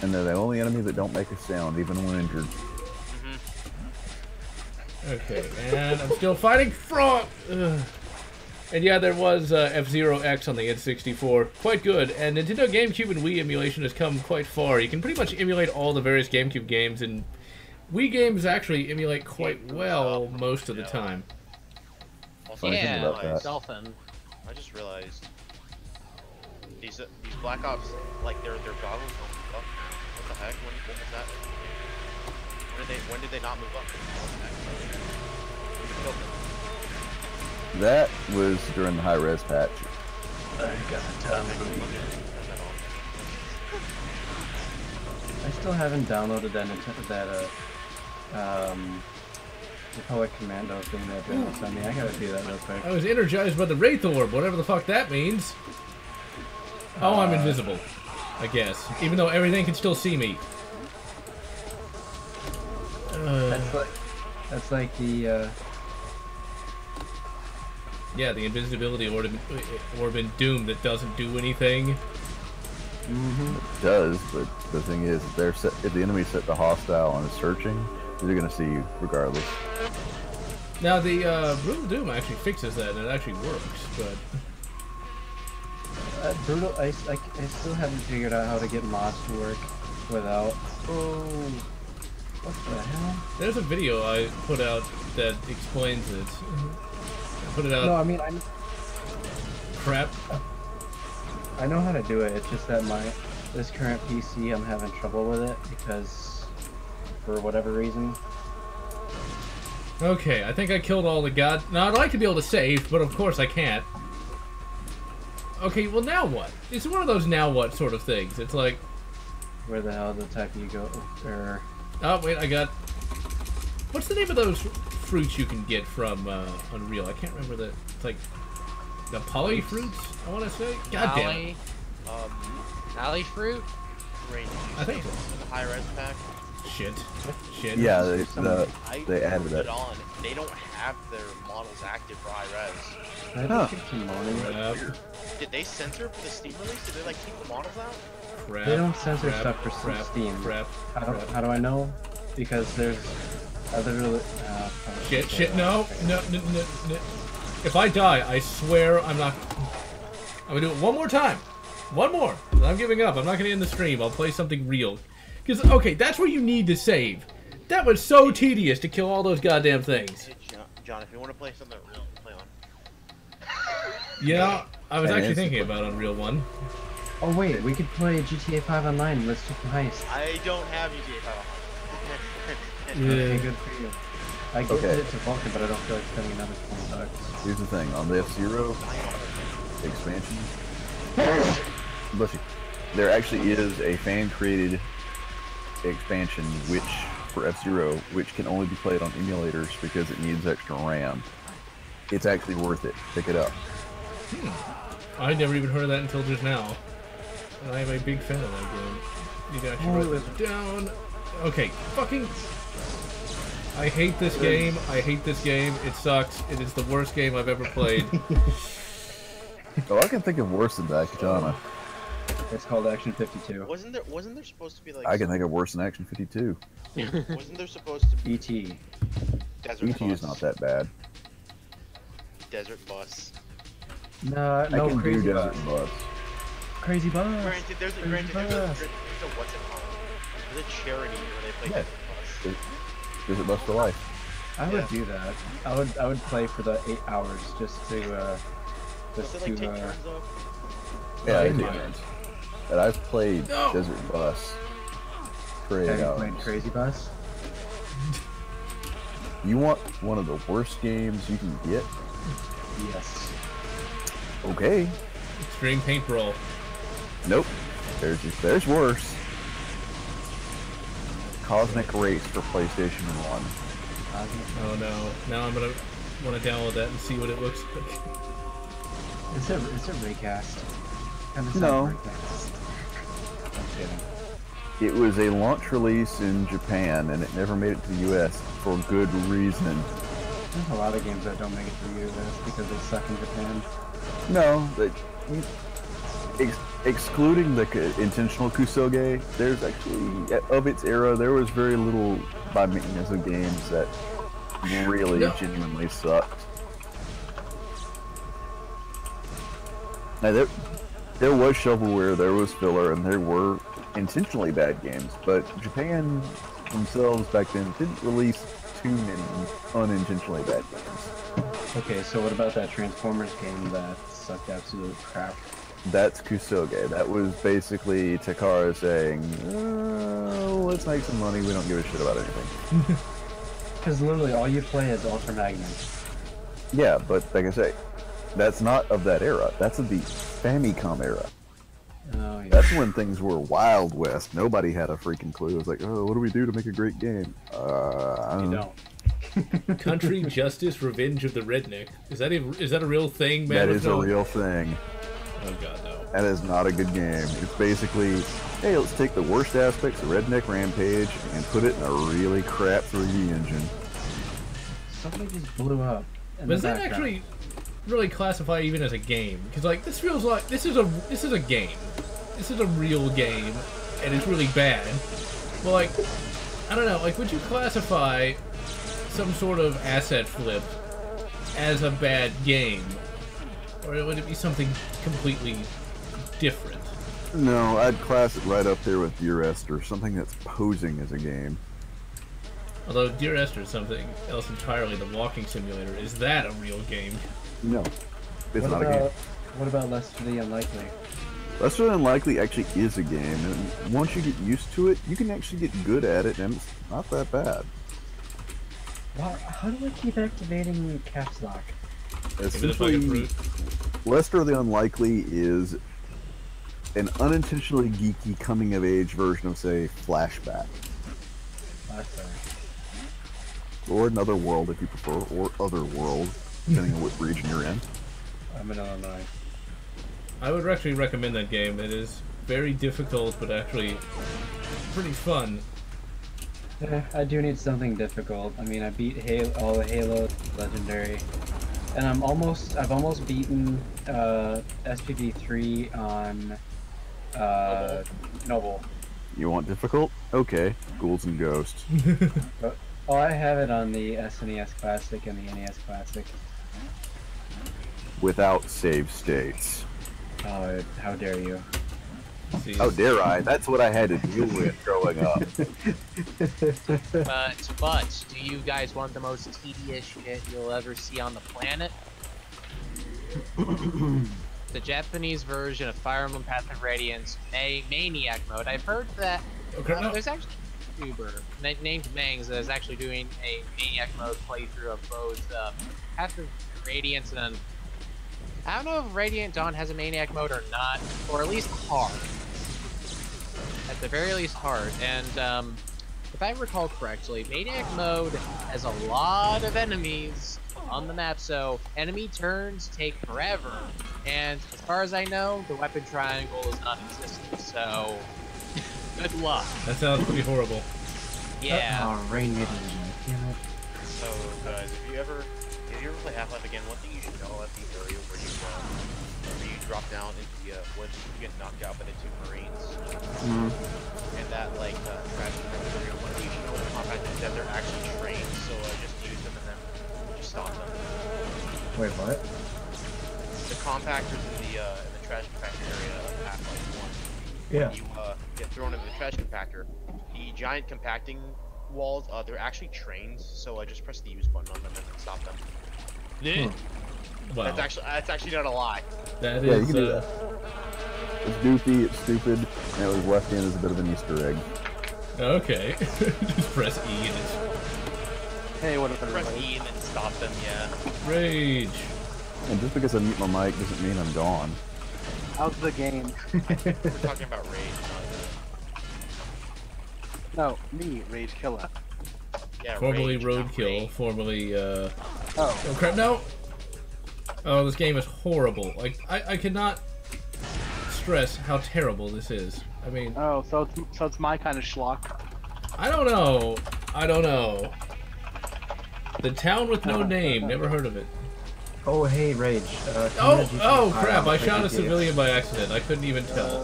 And they're the only enemy that don't make a sound, even when injured. Okay, and I'm still fighting Frog. Ugh. And yeah, there was F-Zero X on the N64. Quite good. And Nintendo GameCube and Wii emulation has come quite far. You can pretty much emulate all the various GameCube games, and Wii games actually emulate quite well most of the time. Also, Yeah, Dolphin. I just realized these Black Ops, like their goggles don't move up. What the heck? When was that? When did they not move up? That was during the high-res patch. I still haven't downloaded that Republic Commando thing that they sent me. I gotta do that real quick. I was energized by the Wraith Orb, whatever the fuck that means. Oh, I'm invisible, I guess. Even though everything can still see me. That's like the Yeah, the invisibility orb in Doom that doesn't do anything. It does, but the thing is, if the enemy's set to hostile and is searching, they're gonna see you regardless. Now the Room of Doom actually fixes that, and it actually works. But brutal. I still haven't figured out how to get mods to work without. Oh, what the hell? There's a video I put out that explains it. Put it out. No, I mean Crap. I know how to do it. It's just that this current PC, I'm having trouble with it because for whatever reason. Okay, I think I killed all the god. Now I'd like to be able to save, but of course I can't. Okay, well now what? It's one of those now what sort of things. It's like, where the hell the type you go? Or oh wait, I got. What's the name of those fruits you can get from Unreal? I can't remember the. It's like the poly fruits. I want to say. God damn it. Alley fruit. I think so. The high res pack. Shit. Yeah, they added it that. on. They don't have their models active for high res. Did they censor for the Steam release? Did they like keep the models out? Crap, they don't censor stuff for Steam. How do I know? Because there's other. Shit! No! If I die, I swear I'm not. I'm gonna do it one more time. One more. I'm giving up. I'm not gonna end the stream. I'll play something real. Because, okay, that's where you need to save. That was so tedious to kill all those goddamn things. Hey, John, if you want to play something real, play on. Yeah, I was actually thinking about Unreal 1. Oh wait, we could play GTA 5 online. Let's do some heist. I don't have GTA 5 online. Okay, good for you. I get that it's a Vulcan, but I don't feel like spending another $20. Here's the thing, on the F-Zero expansion, there actually is a fan-created expansion for F-Zero, which can only be played on emulators because it needs extra RAM. It's actually worth it. Pick it up. I never even heard of that until just now. And I am a big fan of that game. You can actually write this down. Okay, fucking... I hate this game. I hate this game. It sucks. It is the worst game I've ever played. Oh, I can think of worse than Daikatana. It's called Action 52. Wasn't there supposed to be like... I can think of worse than Action 52. Wasn't there supposed to be... E.T. Desert E.T. is not that bad. Desert Bus. No, I can Crazy do Bus. Desert Bus. Crazy Bus. Granted, there's a what's it called? There's a charity where they play Desert Bus. Desert Bus for life. I would do that. I would play for the 8 hours just to take turns though? Yeah, I do. And I've played Desert Bus for 8 Have you hours. played Crazy Bus? You want one of the worst games you can get? Yes. Okay. Extreme Paintball. Nope. There's worse. Cosmic Race for PlayStation 1. Oh no. Now I'm gonna want to download that and see what it looks like. It's a recast. No. Recast. I'm kidding. It was a launch release in Japan, and it never made it to the US for good reason. There's a lot of games that don't make it through US because they suck in Japan. No, excluding the intentional kusoge, there's actually, of its era, there was very little by maintenance of games that really genuinely sucked. Now, there was shovelware, there was filler, and there were intentionally bad games, but Japan themselves back then didn't release too many unintentionally bad games. Okay, so what about that Transformers game that sucked absolute crap? That's kusoge. That was basically Takara saying, let's make some money, we don't give a shit about anything. Because literally all you play is Ultra Magnum. Yeah, but like I say, that's not of that era. That's of the Famicom era. Oh, yeah. That's when things were Wild West. Nobody had a freaking clue. It was like, oh, what do we do to make a great game? I don't know. Country Justice Revenge of the Redneck. Is that a real thing, man? That is a real thing. Oh god, no. That is not a good game. It's basically, hey, let's take the worst aspects of Redneck Rampage and put it in a really crap 3D engine. Something just blew up. But does that actually really classify even as a game? Because like this feels like this is a game. This is a real game, and it's really bad. Well, like I don't know. Like, would you classify some sort of asset flip as a bad game, or would it be something completely different? No, I'd class it right up there with Dear Esther, something that's posing as a game. Although Dear Esther is something else entirely, the walking simulator. Is that a real game? No, it's not a game. What about Less to the Unlikely? Less Than Unlikely actually is a game, and once you get used to it, you can actually get good at it, and it's not that bad. Wow, how do I keep activating caps lock? Essentially, Lester the Unlikely is an unintentionally geeky coming-of-age version of, say, Flashback. Or Another World, if you prefer, or Other World, depending on what region you're in. I'm in Illinois. I would actually recommend that game. It is very difficult, but actually pretty fun. I do need something difficult. I mean, I beat all the Halo Legendary, and I've almost beaten SPV 3 on Noble. You want difficult? Okay, Ghouls and Ghosts. Oh, I have it on the SNES Classic and the NES Classic. Without save states. Oh, how dare you. How dare I? That's what I had to deal with growing up. But do you guys want the most tedious shit you'll ever see on the planet? The Japanese version of Fire Emblem Path of Radiance, Maniac mode. I've heard that there's actually a YouTuber named Mangs that is actually doing a Maniac mode playthrough of both Path of Radiance and then I don't know if Radiant Dawn has a Maniac mode or not, or at least hard. At the very least hard, and if I recall correctly, Maniac mode has a lot of enemies on the map, so enemy turns take forever, and as far as I know, the weapon triangle is non-existent, so good luck. That sounds pretty horrible. Yeah. Oh, Rain Maiden, damn it. So guys, if you ever play Half-Life again, one thing you should know at the area where you drop down into the when you get knocked out by the two Marines, and that like trash area, one thing you should know with combat is that they're actually trained, so just use them and then just stop them. Wait, what? The compactors in the trash compactor area of Half-Life 1. Yeah. When you get thrown into the trash compactor, the giant compacting walls, they're actually trains, so just press the use button on them and then stop them. Wow. That's actually not a lie. That Yeah, is, you can do that. It's goofy, it's stupid, and it was left in as a bit of an Easter egg. Okay. Just press E and it's... Hey, what if I Press E and then stop them, yeah. Rage! And just because I mute my mic doesn't mean I'm gone. How's the game? We're talking about rage, No, me, Rage Killer. yeah, Formerly rage, not Roadkill, rage. formerly, Oh. Oh crap, no! Oh, this game is horrible. Like, I cannot stress how terrible this is. I mean... Oh, so it's my kind of schlock. I don't know. I don't know. The Town with No Name. Never heard of it. Oh, hey, Rage. Oh, crap. I shot a civilian by accident. I couldn't even tell.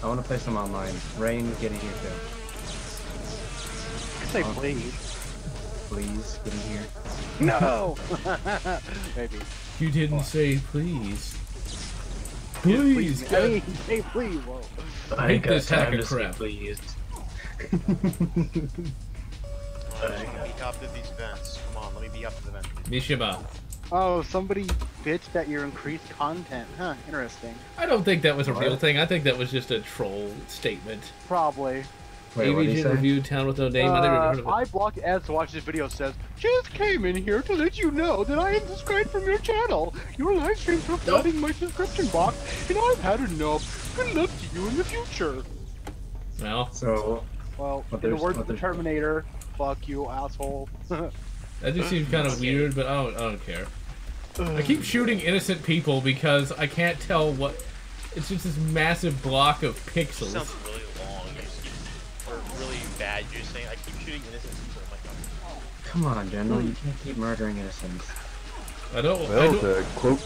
I want to play some online. Rain, get in here, too. Say please. Please, get in here. No! Maybe. You didn't say please. Please, Please, I mean, say please. Whoa. I hate this hack of crap. Please. Let me be up to these vents. Come on, let me be up to the vents. Mishima. Oh, somebody bitched at your increased content. Huh, interesting. I don't think that was a real thing. I think that was just a troll statement. Probably. Wait, what did he AVG say? reviewed Town with No Name. I never even heard of it. I blocked ads to watch this video says, just came in here to let you know that I am subscribed from your channel. Your live streams are flooding my subscription box, and I've had enough. Good luck to you in the future. Well, So, Well, But in the there's- words but of the there's- Terminator, fuck you, asshole. that just seems kind of weird, but I don't care. I keep shooting innocent people because I can't tell what... It's just this massive block of It pixels. sounds really long. You just keep, or really bad. You're just saying, I keep shooting innocent people. I'm like, oh. come on, General. You can't keep murdering innocents. I don't... Well, to quote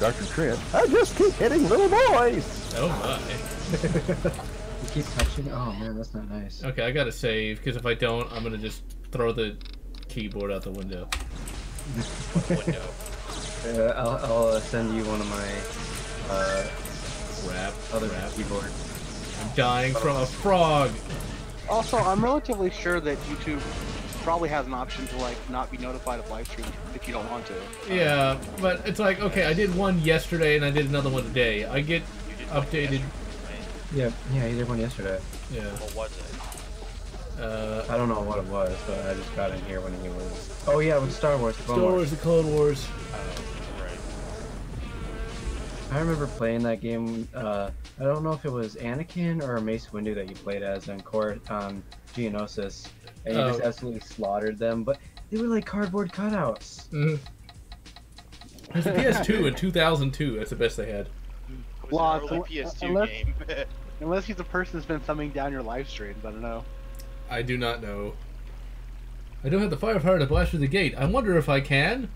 Dr. Trent, I just keep hitting little boys. Oh my. You keep touching. Oh man, that's not nice. Okay, I gotta save, because if I don't, I'm gonna just throw the keyboard out the window. Window. I'll send you one of my other keyboard. I'm dying from a frog. Also, I'm relatively sure that YouTube probably has an option to like not be notified of live streams if you don't want to. Yeah, but it's like, okay, I did one yesterday and I did another one today. I get updated. Yeah, he did one yesterday. Yeah. What was it? I don't know what it was, but I just got in here when he was. Oh yeah, it was Star Wars. Star Wars: The Clone Wars. Right. I remember playing that game. I don't know if it was Anakin or Mace Windu that you played as on Geonosis, and you just absolutely slaughtered them. But they were like cardboard cutouts. Mm-hmm. It was a PS2 in 2002. That's the best they had. It was Lotz, an early PS2 unless- game. Unless he's the person that's been thumbing down your live streams, I don't know. I do not know. I don't have the firepower to blast through the gate. I wonder if I can.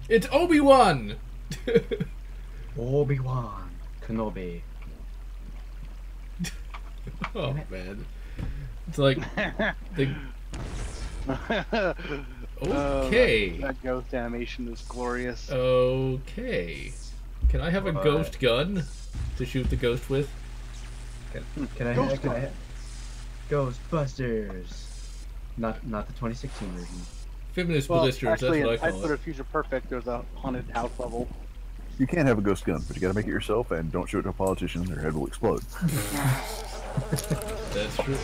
It's Obi-Wan! Obi-Wan Kenobi. Oh, man. It's like... the... Okay. That ghost animation is glorious. Okay. Can I have a ghost gun to shoot the ghost with? Can I have Ghostbusters? Not the 2016 version. Feminist Well, blisters, actually, that's in what I I'd call put it. a Future Perfect, there's a haunted house level. You can't have a ghost gun, but you gotta make it yourself, and don't show it to a politician, their head will explode. That's true.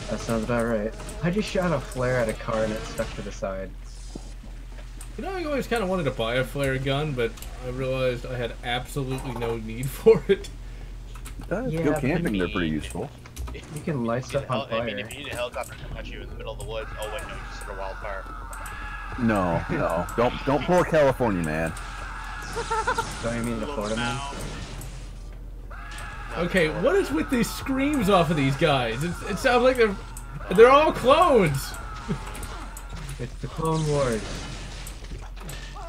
That sounds about right. I just shot a flare at a car and it stuck to the side. You know, I always kind of wanted to buy a flare gun, but I realized I had absolutely no need for it. Yeah, Go but camping, they're pretty useful. You can light stuff on I mean, fire. if you need a helicopter to catch you in the middle of the woods, oh wait, no, you just hit a wildfire. No, don't pull a California man. Don't you mean the Florida man? Okay, what is with these screams off of these guys? It sounds like they're all clones! It's the Clone Wars.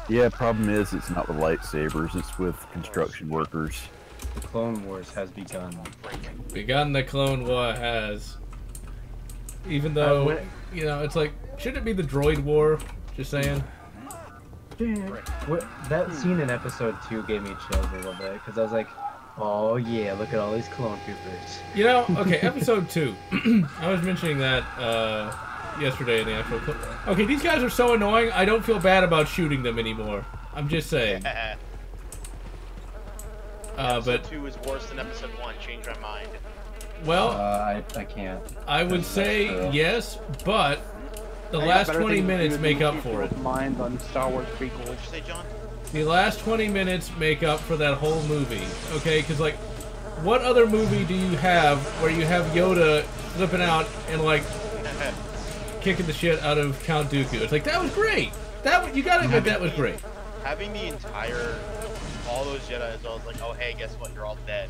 Yeah, problem is it's not with lightsabers, it's with construction workers. The Clone Wars has begun. Begun the Clone War has. Even though, you know, it's like, shouldn't it be the Droid War? Just saying. That scene in episode 2 gave me chills a little bit, because I was like, oh yeah, look at all these clone troopers. You know, okay, episode 2. I was mentioning that yesterday in the actual clip. Okay, these guys are so annoying, I don't feel bad about shooting them anymore. I'm just saying. Episode But 2 is worse than episode 1. Change my mind. well, I can't. I would say true. yes, but the I got last better 20 things to minutes do make than up keep for it. people's minds on Star Wars What'd prequels. you say, John? The last 20 minutes make up for that whole movie, okay? Because, like, what other movie do you have where you have Yoda flipping out and, like, kicking the shit out of Count Dooku? It's like, that was great! You gotta admit that was great. Having the entire, all those Jedi, I was like, oh hey, guess what? You're all dead.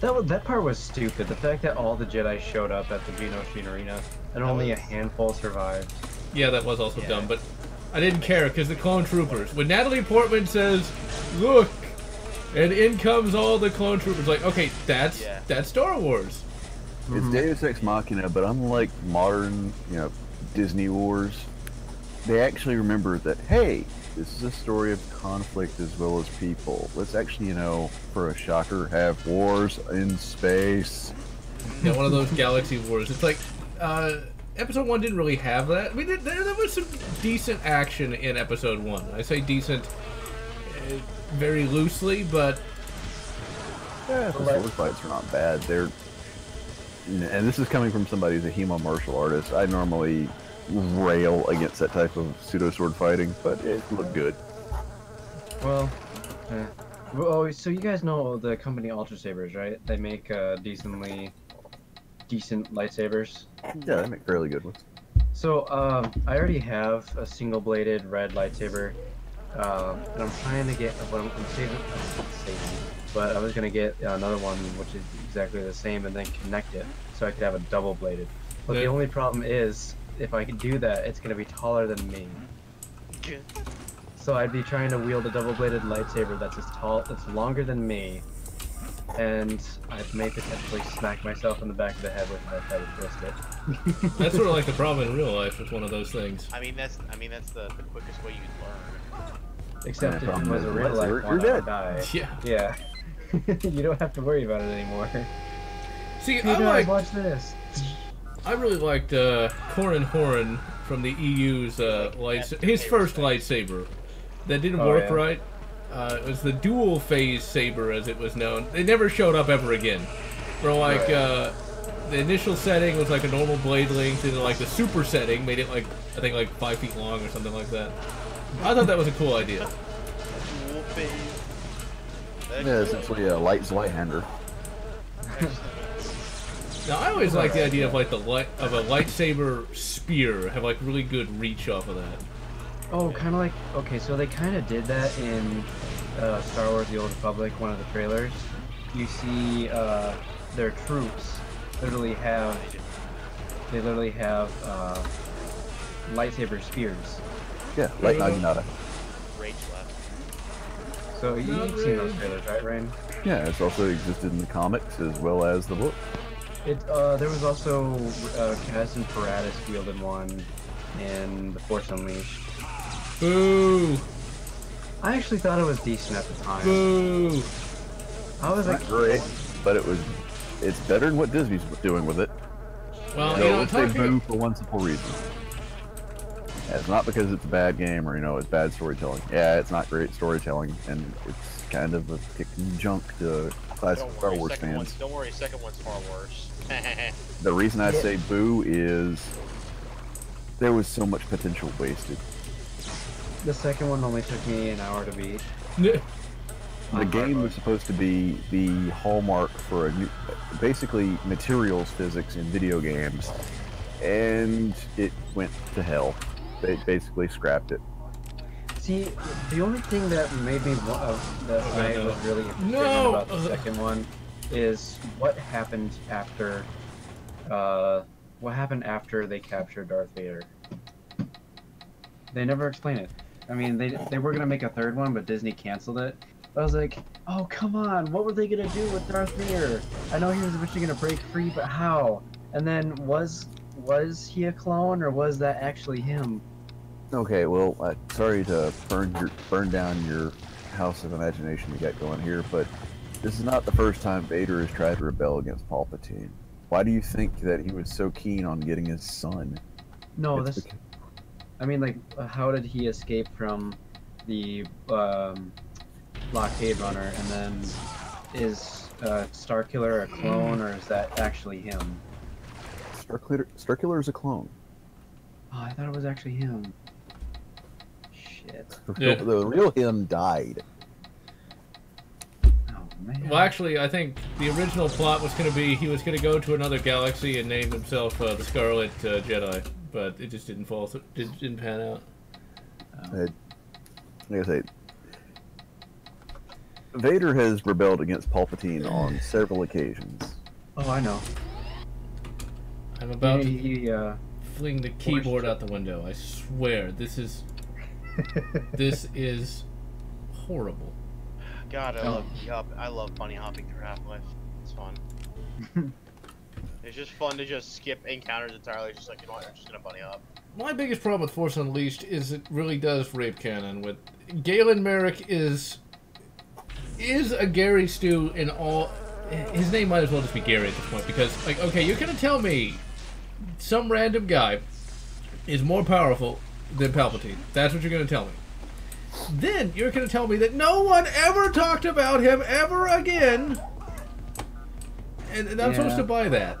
That part was stupid. The fact that all the Jedi showed up at the Geonosis Arena and only a handful survived. Yeah, that was also dumb, but I didn't care because the clone troopers. When Natalie Portman says, "Look," and in comes all the clone troopers, like, okay, that's Star Wars. It's Deus Ex Machina, but unlike modern, Disney Wars, they actually remember that, hey, this is a story of conflict as well as people. Let's actually, for a shocker, have wars in space. Yeah, one of those galaxy wars. It's like, Episode 1 didn't really have that. I mean, there was some decent action in Episode 1. I say decent very loosely, but... Yeah, the sword fights are not bad. They're... And this is coming from somebody who's a Hemo martial artist. I normally rail against that type of pseudo-sword fighting, but it looked good. Well, oh, so you guys know the company Ultra Sabers, right? They make decent lightsabers. Yeah, they make fairly good ones. So, I already have a single-bladed red lightsaber, and I'm trying to get, I'm saving, but I was going to get another one which is exactly the same and then connect it so I could have a double-bladed. But the only problem is, if I could do that, it's going to be taller than me. So I'd be trying to wield a double-bladed lightsaber that's longer than me, and I may potentially smack myself in the back of the head with it if I would twist it. That's sort of like the problem in real life with one of those things. I mean, that's the quickest way you'd learn. Except if it was a real life one, I would die. Yeah. You don't have to worry about it anymore. See, hey, watch this. I really liked Corran Horn from the EU's his first lightsaber. That didn't work right. It was the dual phase saber, as it was known. It never showed up ever again. Where like the initial setting was like a normal blade length, and like the super setting made it like I think like 5 feet long or something like that. I thought that was a cool idea. Dual phase. Yeah, essentially a light-hander. Now I always like the idea of like a lightsaber spear have like really good reach off of that. Oh, kind of like, okay, so they kind of did that in Star Wars The Old Republic, one of the trailers. You see their troops literally have lightsaber spears. Yeah, like Naginata. Rage left. So you've seen those trailers, right, Rain? Yeah, it's also existed in the comics as well as the book. There was also Kaz and Paratus wielded one in The Force Unleashed. Boo! I actually thought it was decent at the time. Boo! I was like, not great, but it's better than what Disney's doing with it. Well, let's say boo for one simple reason. Yeah, it's not because it's a bad game or it's bad storytelling. Yeah, it's not great storytelling, and it's kind of a kicking junk to classic Star Wars fans. Don't worry, second one's far worse. The reason I say boo is there was so much potential wasted. the second one only took me an hour to beat. The game was supposed to be the hallmark for a new, basically materials physics in video games, and it went to hell. They basically scrapped it. See, the only thing that made me that I was really interested in about the second one is what happened after they captured Darth Vader. They never explain it. I mean, they were gonna make a third one, but Disney canceled it. I was like, oh come on, what were they gonna do with Darth Vader? I know he was eventually gonna break free, but how? And then was he a clone, or was that actually him? Okay, well, sorry to burn down your house of imagination you got going here, but this is not the first time Vader has tried to rebel against Palpatine. Why do you think that he was so keen on getting his son? No, I mean, like, how did he escape from the blockade runner, and then is Starkiller a clone, or is that actually him? Starkiller is a clone. Oh, I thought it was actually him. Shit. Yeah. The real him died. Oh, man. Well, actually, I think the original plot was going to be he was going to go to another galaxy and name himself the Scarlet Jedi, but it just didn't fall. It didn't pan out. Like I say, Vader has rebelled against Palpatine on several occasions. Oh, I know. I'm about to fling the keyboard out the window. I swear, this is horrible. God, I love bunny hopping through Half-Life. It's fun. It's just fun to just skip encounters entirely. It's just like, you know what, I'm just gonna bunny hop. My biggest problem with Force Unleashed is it really does rape canon. With Galen Merrick is a Gary Stu in all. His name might as well just be Gary at this point, because, like, okay, you're gonna tell me some random guy is more powerful than Palpatine. That's what you're gonna tell me. Then you're gonna tell me that no one ever talked about him ever again, and I'm supposed to buy that.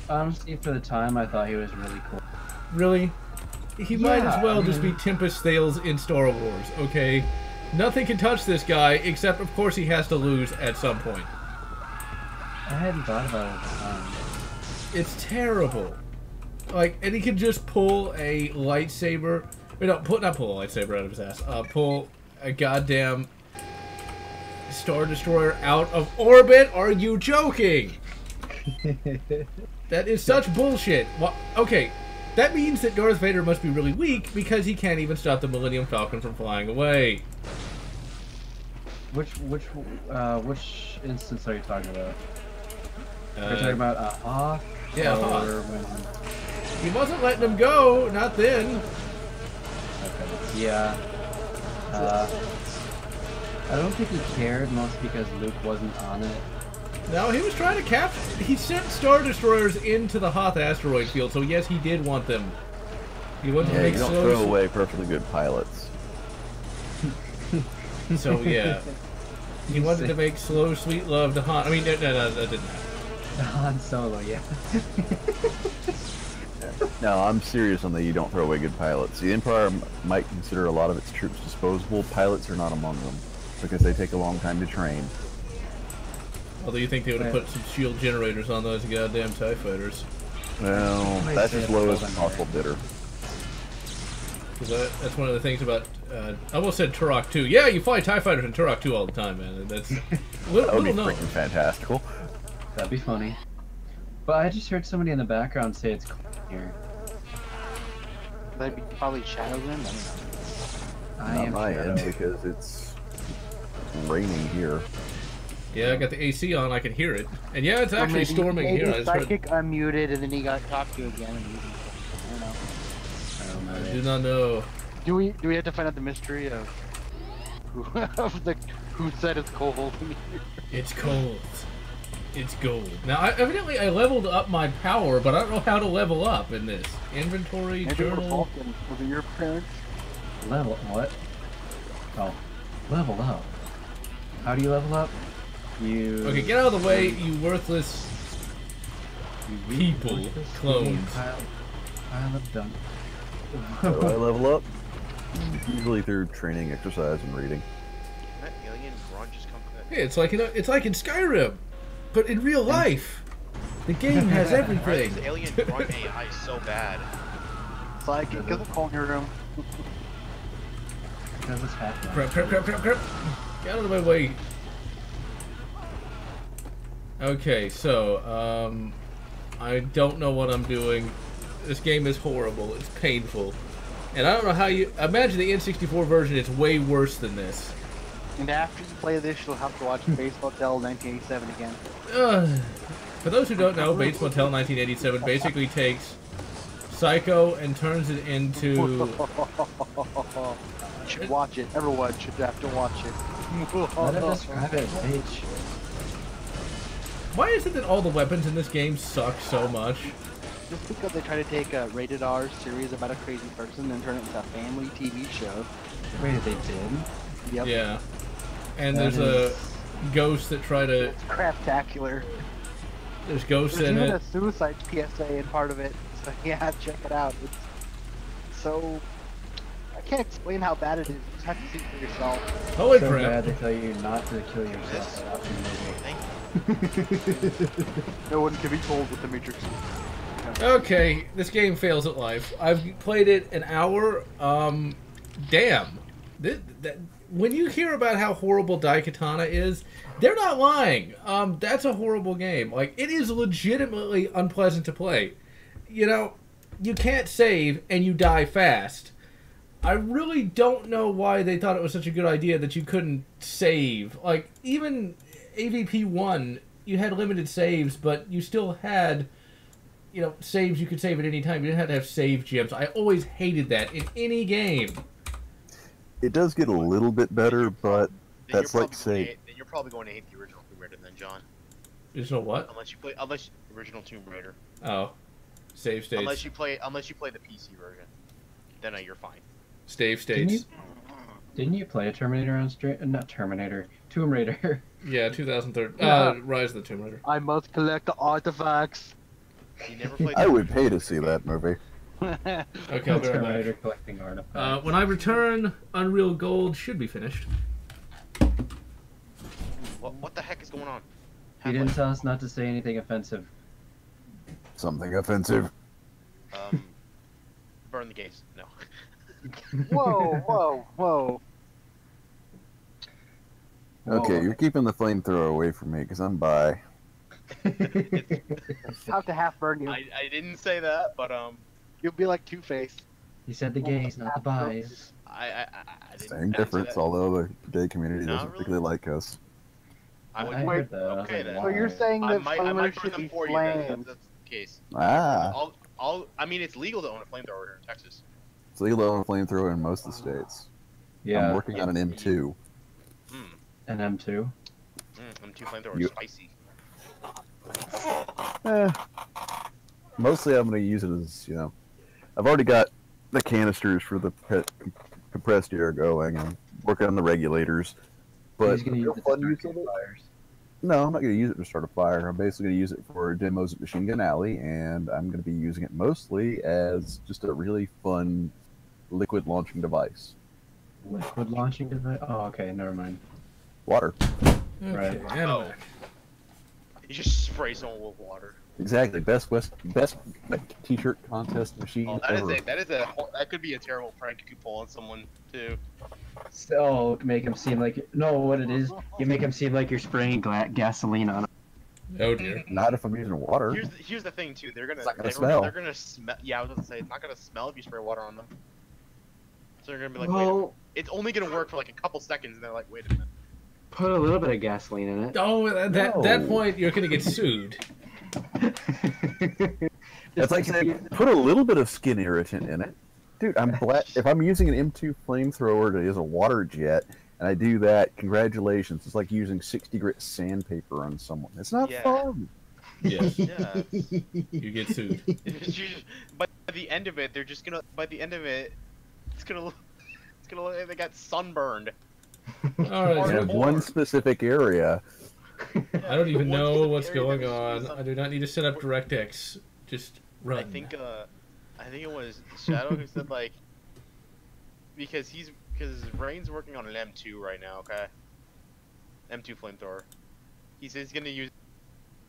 Honestly, for the time, I thought he was really cool. Really? He might as well just be Tempest Thales in Star Wars, okay? Nothing can touch this guy, except, of course, he has to lose at some point. I hadn't thought about it at the time. It's terrible. Like, and he can just pull a lightsaber. Wait, no, not pull a lightsaber out of his ass. Pull a goddamn Star Destroyer out of orbit? Are you joking? That is such bullshit. Well, okay, that means that Darth Vader must be really weak because he can't even stop the Millennium Falcon from flying away. Which instance are you talking about? Are you talking about Hoth? Yeah, Hoth. He wasn't letting him go, not then. Okay. Yeah. I don't think he cared, mostly because Luke wasn't on it. No, he was trying to capture. He sent Star Destroyers into the Hoth asteroid field, so yes, he did want them. He wanted to make you don't throw away perfectly good pilots. So yeah, he wanted to make slow, sweet love to Han. I mean, no, that didn't happen. Han Solo, yeah. No, I'm serious on that. You don't throw away good pilots. The Empire might consider a lot of its troops disposable. Pilots are not among them because they take a long time to train. Although you think they would have put some shield generators on those goddamn TIE fighters. Well, that's as low as possible bidder. Because that's one of the things about, I almost said Turok 2. Yeah, you fly TIE fighters in Turok 2 all the time, man. That's that would be known. freaking fantastical. That'd be funny. But I just heard somebody in the background say it's cold here. That'd be probably Shadowland. Not my end because it's raining here. Yeah, I got the AC on. I can hear it, and yeah, it's actually storming here. I Psychic unmuted, and then he got talked to again. And I don't know. I do not know. Do we have to find out the mystery of who said it's cold? It's cold. It's gold. Now, evidently, I leveled up my power, but I don't know how to level up in this inventory journal. Was it your parents? Level what? Oh, level up. How do you level up? Okay, get out of the way, you worthless people, clones. Pile of dunk. How do I level up? Usually through training, exercise, and reading. That alien grunt just come from that. Yeah, it's like, you know, it's like in Skyrim, but in real life. The game has everything. This alien grunt AI is so bad. It's like, get the cold in your room. Because it's happening. Crap. Get out of my way. Okay, so, I don't know what I'm doing. This game is horrible. It's painful. And I don't know how you... Imagine the N64 version is way worse than this. And after you play this, you'll have to watch Bates Motel 1987 again. For those who don't know, Bates Motel 1987 basically takes Psycho and turns it into... You should watch it. Everyone should have to watch it. Let it describe it, bitch. Why is it that all the weapons in this game suck so much? Just because they try to take a rated R series about a crazy person and turn it into a family TV show. Wait, they did? Yep. Yeah. And there's a ghost that try to... It's craptacular. There's ghosts There's in even it. a suicide PSA in part of it. So yeah, check it out. It's so... I can't explain how bad it is. You just have to see it for yourself. Holy so crap. bad they tell you not to kill yourself by watching the movie. Thank you. No one can be told with the Matrix. Okay, this game fails at life. I've played it an hour. Damn. when you hear about how horrible Daikatana is, they're not lying. That's a horrible game. Like, it is legitimately unpleasant to play. You know, you can't save and you die fast. I really don't know why they thought it was such a good idea that you couldn't save. Like, even AVP 1, you had limited saves, but you still had, you know, saves you could save at any time. You didn't have to have save gems. I always hated that in any game. It does get a little bit better, but that's like say. Then you're probably going to hate the original Tomb Raider, then, John. Original what? Unless you original Tomb Raider. Oh, save states. Unless you play the PC version, then you're fine. Save states. Didn't you play a Terminator on not Terminator, Tomb Raider? Yeah, 2003. Rise of the Tomb Raider. I must collect the artifacts. You never played. I would pay to see that movie. Okay, I'll be right back. Collecting artifacts. When I return, Unreal Gold should be finished. What the heck is going on? You didn't tell us not to say anything offensive. Something offensive. Burn the gates. No. Whoa, whoa, whoa. Okay, you're keeping the flamethrower away from me because I'm bi. Have to half burn you. I didn't say that, but You'll be like Two-Face. He said the gays, not the bis. I didn't. Same difference, although the gay community Not doesn't really. particularly like us. I would. I heard that. I was Okay, like, then. So you're why? saying I that might flamers burn should them be for you. Then, if flamed? that's the case. Ah, I mean, it's legal to own a flamethrower here in Texas. it's legal to own a flamethrower in most of the states. Yeah. I'm working on an M2. An M2. M2 flamethrower You- is spicy. Mostly I'm going to use it as, you know, I've already got the canisters for the compressed air going and working on the regulators. But He's gonna the use real it to fun start use of it- fires. No, I'm not going to use it to start a fire. I'm basically going to use it for demos at Machine Gun Alley, and I'm going to be using it mostly as just a really fun liquid launching device. Liquid launching device? Oh, okay, never mind. Water. Right. Okay, and I'm back. You just spray someone with water. Exactly. Best t-shirt contest machine Oh, ever. that could be a terrible prank you could pull on someone too. So make him seem like what it is. You make him seem like you're spraying gasoline on him. Oh dear. Not if I'm using water. Here's the thing too. They're gonna It's not gonna smell. They're gonna smell. Yeah, I was gonna say it's not gonna smell if you spray water on them. So they're gonna be like, wait a minute. It's only gonna work for like a couple seconds, and they're like, wait a minute. Put a little bit of gasoline in it. Oh, at that No. point, you're going to get sued. That's like saying, put a little bit of skin irritant in it. Dude, I'm glad if I'm using an M2 flamethrower to use a water jet, and I do that, congratulations. It's like using 60 grit sandpaper on someone. It's not Yeah. fun. Yes, Yeah. you get sued. By the end of it, they're just gonna. By the end of it, it's gonna look like they got sunburned. All right, In so one specific area. I don't even One know specific what's area going that on. was- I do not need to set up DirectX. Just run. I think it was Shadow who said like because Rain's working on an M2 right now, okay? M2 flamethrower. He says he's gonna use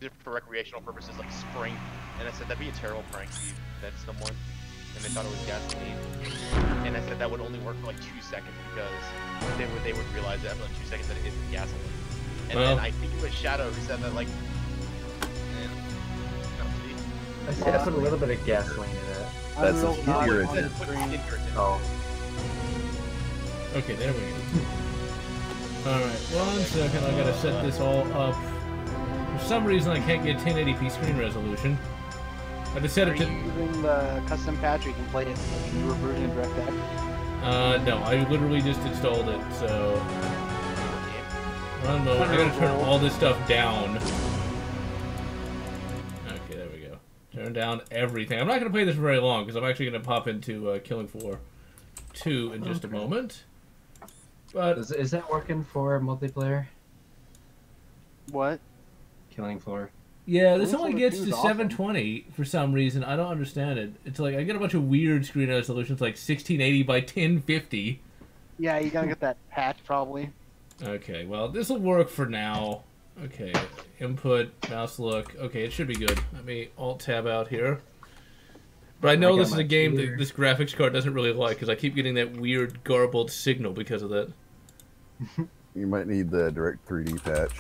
it for recreational purposes like spraying, and I said that'd be a terrible prank if you fed someone and they thought it was gasoline. And I said that would only work for like 2 seconds because they would realize that after like 2 seconds that it isn't gasoline. And Well- then I think it was Shadow who said that like I said I put a little bit of gasoline in it. That's a Unreal skin Gold irritant. on the screen. Oh. Okay, there we go. Alright, 1 second, I gotta set this all up. For some reason, I can't get 1080p screen resolution. I just set Are it you to. using the custom patch? You can play it like you were rooting in DirectX. No, I literally just installed it, so. One moment, I gotta turn all this stuff down. Okay, there we go. Turn down everything. I'm not gonna play this for very long, because I'm actually gonna pop into Killing Floor 2 in just a moment. But. Is that working for multiplayer? What? Killing Floor. Yeah, this Killing only Floor gets 2 to is awesome. 720 for some reason. I don't understand it. It's like I get a bunch of weird screen resolutions, like 1680 by 1050. Yeah, you gotta get that patch probably. Okay, well, this will work for now. Okay, input, mouse look. Okay, it should be good. Let me alt-tab out here. But I know got this is my a game computer. that this graphics card doesn't really like, because I keep getting that weird garbled signal because of that. You might need the Direct 3D patch.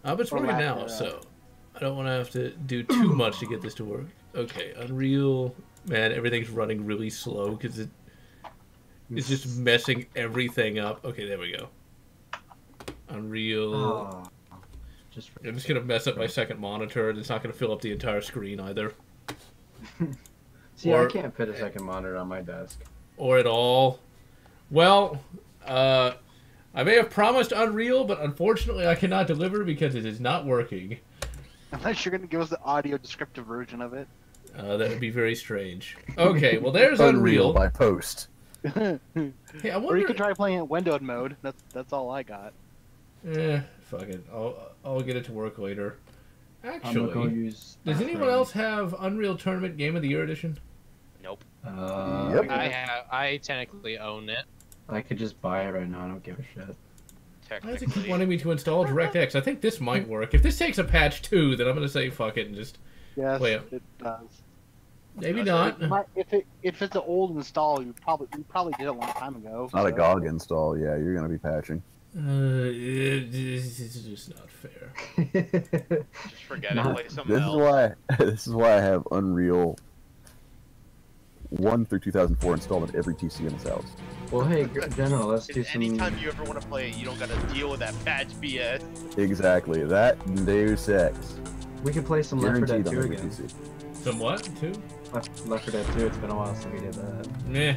It's working now, so I don't want to have to do too much to get this to work. Okay, Unreal. Man, everything's running really slow because it's just messing everything up. Okay, there we go. Unreal. Oh, I'm just going to mess up my second monitor, and it's not going to fill up the entire screen either. See, I can't fit a second monitor on my desk. Or at all. Well, I may have promised Unreal, but unfortunately I cannot deliver because it is not working. Unless you're going to give us the audio descriptive version of it. That would be very strange. Okay, well there's Unreal Unreal. by post. Hey, I wonder... Or you could try playing it windowed mode. That's all I got. Fuck it. I'll get it to work later. Actually, does anyone Livestream. else have Unreal Tournament Game of the Year edition? Nope. Yep. I technically own it. I could just buy it right now. I don't give a shit. Why does it keep Technically. wanting me to install DirectX? I think this might work. If this takes a patch 2, then I'm going to say fuck it and just... Yes, Wait. it does. Maybe not. If it's an old install, we probably did it a long time ago. Not a GOG install. Yeah, you're gonna be patching. It's just not fair. Just forget it. Play something This is else. why. This is why I have Unreal 1 through 2004 installed in every PC in this house. Well, hey, General, let's do some... Anytime you ever want to play it, you don't gotta deal with that patch BS. Exactly. That and Deus Ex. We can play some Left 4 Dead Guaranteed on 2 every again. PC. Some what? 2? Left 4 Dead 2, it's been a while since we did that. Meh.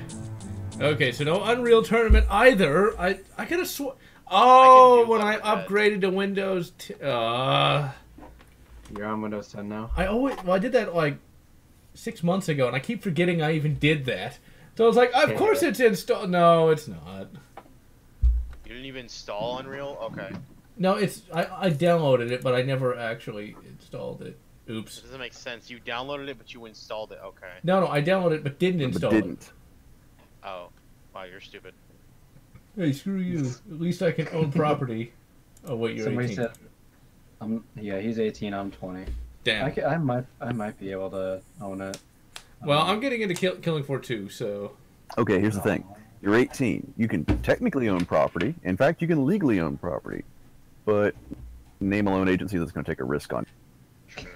Okay, so no Unreal Tournament either. I could have sworn... Oh, when I upgraded to Windows... You're on Windows 10 now? I did that like 6 months ago, and I keep forgetting I even did that. So I was like, of course it's installed. No, it's not. You didn't even install Unreal? Okay. No, it's I downloaded it, but I never actually installed it. Oops. It doesn't make sense. You downloaded it, but you installed it. Okay. No, I downloaded it, but didn't install it. Oh. Wow, you're stupid. Hey, screw you. At least I can own property. Oh, wait, you're Somebody 18. said, yeah, he's 18, I'm 20. Damn. I might be able to own it. Well, I'm getting into Killing Floor 2, so... Okay, here's the thing. You're 18. You can technically own property. In fact, you can legally own property. But name a loan agency that's going to take a risk on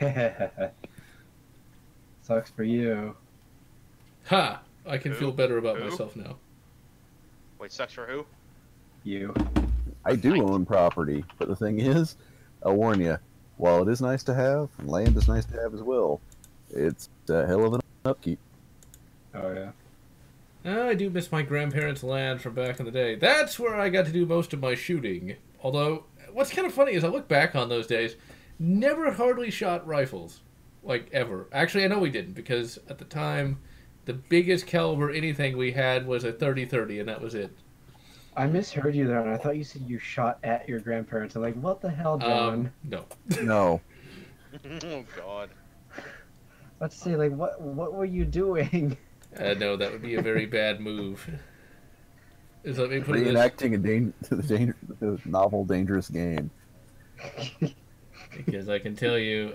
you. Sucks for you. Ha! I can Who? feel better about Who? myself now. Wait, sucks for who? You. I do own property, but the thing is, I'll warn you, while it is nice to have, and land is nice to have as well, it's a hell of an upkeep. Oh, yeah. I do miss my grandparents' land from back in the day. That's where I got to do most of my shooting. Although, what's kind of funny is I look back on those days, never hardly shot rifles. Like, ever. Actually, I know we didn't, because at the time, the biggest caliber anything we had was a 30-30, and that was it. I misheard you there, and I thought you said you shot at your grandparents. I'm like, what the hell, John? No. No. Oh, God. Let's say, like, what were you doing? No, that would be a very bad move. Is let me put this, Reenacting the novel, dangerous game. because I can tell you,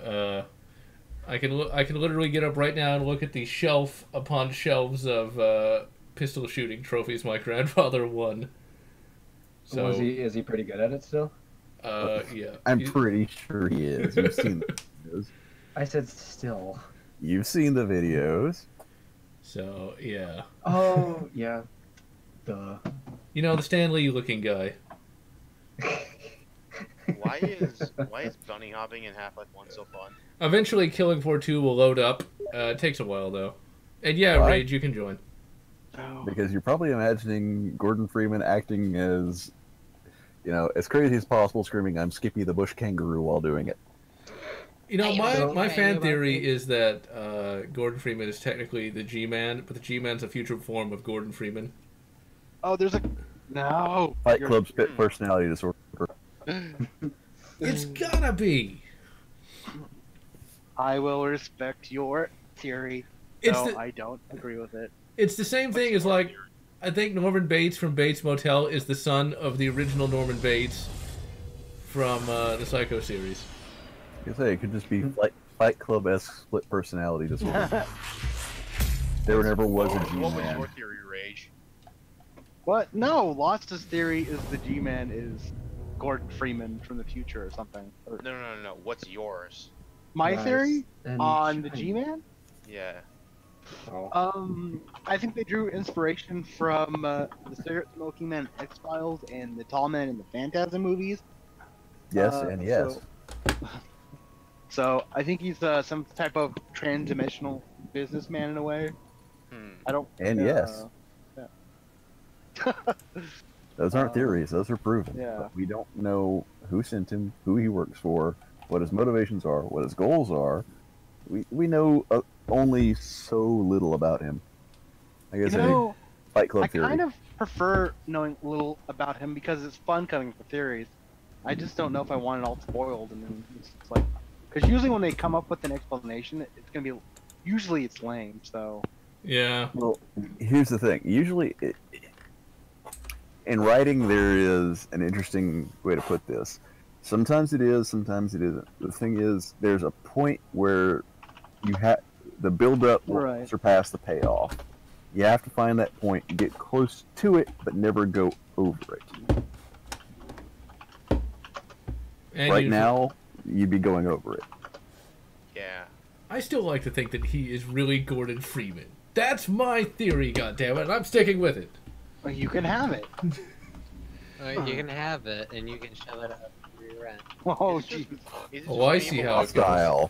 I can literally get up right now and look at the shelf upon shelves of pistol shooting trophies my grandfather won. So Is he pretty good at it still? yeah. I'm pretty sure he is. You've seen the videos. I said still. You've seen the videos. So yeah. Oh, yeah. Duh. You know, the Stan Lee looking guy. Why is bunny hopping in Half-Life 1 so fun? Eventually, Killing Floor 2 will load up. It takes a while though. And yeah, Why? Rage, you can join. Because you're probably imagining Gordon Freeman acting as, as crazy as possible, screaming, "I'm Skippy the Bush Kangaroo" while doing it. You know, my fan theory is that Gordon Freeman is technically the G-Man, but the G-Man's a future form of Gordon Freeman. Oh, there's a... No! Fight Club spit personality disorder. It's gotta be! I will respect your theory, though I don't agree with it. It's the same thing as, like, I think Norman Bates from Bates Motel is the son of the original Norman Bates from the Psycho series. You say it could just be Fight Club-esque split personality disorder. There never was a What was G-Man. your theory, Rage? What? No, Lotz's theory is the G-Man is Gordon Freeman from the future or something. Or... No. What's yours? My Nice. theory And on the shine. G-Man? Yeah. I think they drew inspiration from the cigarette smoking man in X-Files and the tall man in the Phantasm movies. Yes, and yes. So I think he's some type of trans-dimensional businessman in a way. I don't. And yes. Yeah. Those aren't theories. Those are proven. Yeah. But we don't know who sent him, who he works for, what his motivations are, what his goals are. We know only so little about him. I guess Fight Club theory. I kind of prefer knowing a little about him because it's fun coming for theories. I just don't know if I want it all spoiled, and then it's like, because usually when they come up with an explanation, it's gonna be, usually it's lame. So. Yeah. Well, here's the thing. Usually, in writing, there is an interesting way to put this. Sometimes it is, sometimes it isn't. The thing is, there's a point where you have the build-up will surpass the payoff. You have to find that point, get close to it, but never go over it. And right now, you'd be going over it. Yeah. I still like to think that he is really Gordon Freeman. That's my theory, goddammit, and I'm sticking with it. Well, you can have it. You can have it, and you can shove it up your end. Oh, jeez. Oh, I see how it goes.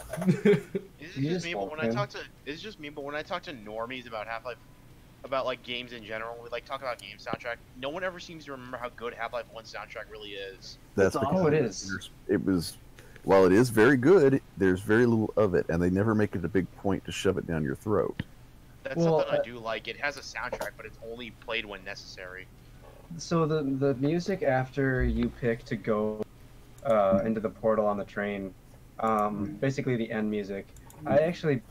Is it just me? But when I talk to, it's just me. But when I talk to normies about Half-Life, about like games in general, we like talk about game soundtrack. No one ever seems to remember how good Half-Life 1 soundtrack really is. That's because it is. It was, while it is very good, there's very little of it, and they never make it a big point to shove it down your throat. That's something I do like. It has a soundtrack, but it's only played when necessary. So the music after you pick to go into the portal on the train, basically the end music. I actually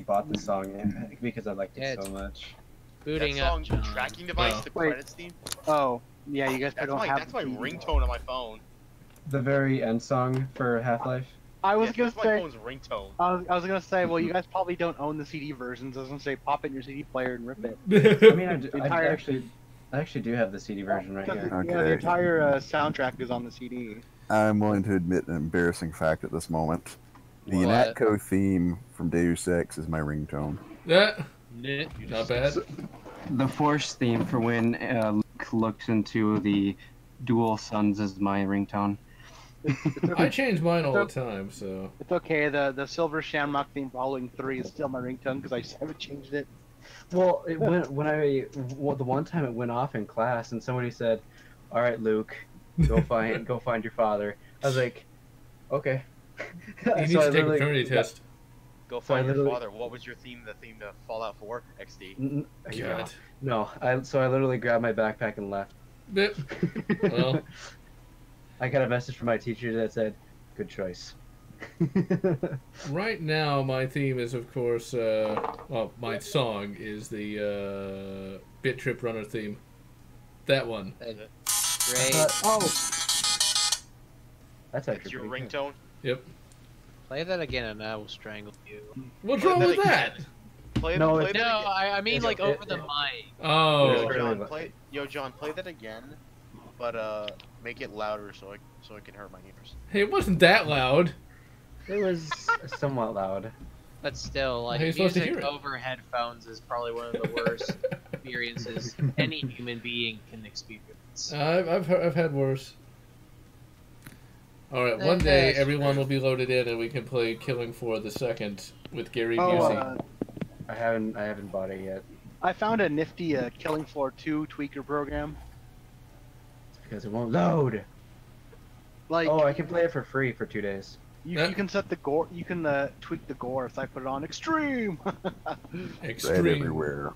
bought the song because I liked it so much. Booting that song, up, tracking device, the credits theme. Oh, yeah, you guys That's don't my, have. That's my ringtone on my phone. The very end song for Half-Life. I was gonna that's say. my phone's ringtone. I was gonna say, well, you guys probably don't own the CD versions. I was gonna say, pop it in your CD player and rip it. I mean, I actually do have the CD version right here. Okay. Yeah, the entire soundtrack is on the CD. I'm willing to admit an embarrassing fact at this moment. The What? Natco theme from Deus Ex is my ringtone. Yeah. Not bad. The Force theme for when Luke looks into the dual suns is my ringtone. I change mine all the time, so. It's okay. The Silver Shamrock theme following 3 is still my ringtone because I just haven't changed it. Well, it went the one time it went off in class and somebody said, "All right, Luke, go find your father." I was like, "Okay." You need to take a paternity test. Go find your father. What was your theme? The theme to Fallout 4 XD. God. No, I literally grabbed my backpack and left. Bip. Well. I got a message from my teacher that said, "Good choice." Right now, my theme is, of course, well, my song is the Bit Trip Runner theme. That one. Great. That's actually your pretty good. ringtone. Yep. Play that again, and I will strangle you. What's wrong with that? I mean like over the mic. Oh. John, play that again, but make it louder so it can hurt my ears. Hey, it wasn't that loud. It was somewhat loud. But still, like, How are you supposed to hear music it? over headphones is probably one of the worst experiences any human being can experience. I've had worse. All right, one day everyone will be loaded in and we can play Killing Floor the Second with Gary Busey. I haven't bought it yet. I found a nifty Killing Floor 2 tweaker program. It's because it won't load. Like, I can play it for free for 2 days. You can set the gore. You can tweak the gore. So I put it on extreme. Extreme. Right everywhere.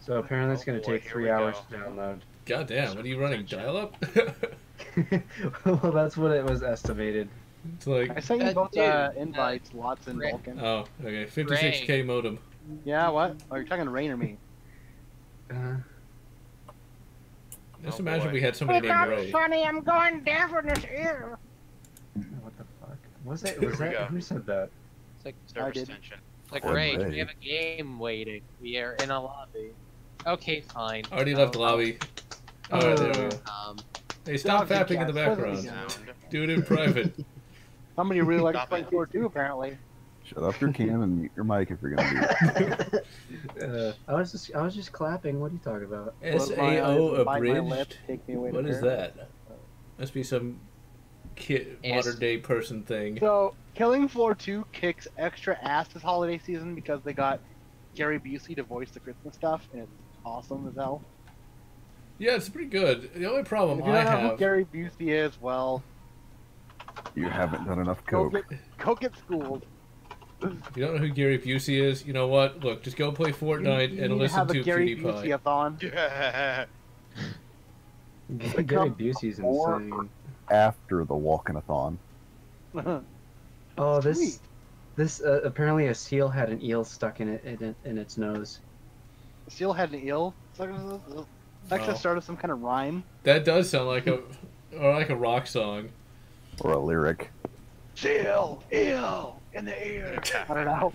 So apparently it's going to take 3 hours to download. God damn, what are you running? Dial-up? Well, that's what it was estimated. It's like... I sent you both invites, Lotz and Vulcan. Oh, okay. 56K modem. Yeah, what? Oh, you're talking to Rain or me? Just imagine we had somebody named Ray. Sonny, I'm going deaf in this ear. What the fuck? Was that who said that? It's like Service tension. It's like, Ray, we have a game waiting. We are in a lobby. Okay, fine. Already left the lobby. Oh, there we go. Hey, stop Dogs and fapping in the cats, background. Sound. Do it in private. Somebody really likes Stop playing it. Thor 2, apparently. Shut off your cam and mute your mic if you're gonna do that. I was just clapping. What are you talking about? Close my eyes SAO and bite my lip, abridged? take me away to What is paradise. that? Must be some Yes. modern day person thing. So, Killing Floor 2 kicks extra ass this holiday season because they got Gary Busey to voice the Christmas stuff, and it's awesome as hell. Yeah, it's pretty good. The only problem If you I don't know who have... Gary Busey is, well, You haven't done enough go coke. get schooled. You don't know who Gary Busey is? You know what? Look, just go play Fortnite You and need listen have to a Gary PewDiePie. Busey-a-thon. Gary Busey's insane. After the walking-a-thon. Oh, Sweet. this apparently a seal had an eel stuck in its nose. Seal had an eel. It's actually the start of some kind of rhyme. That does sound like a rock song. Or a lyric. Seal, eel, in the ear. I don't know.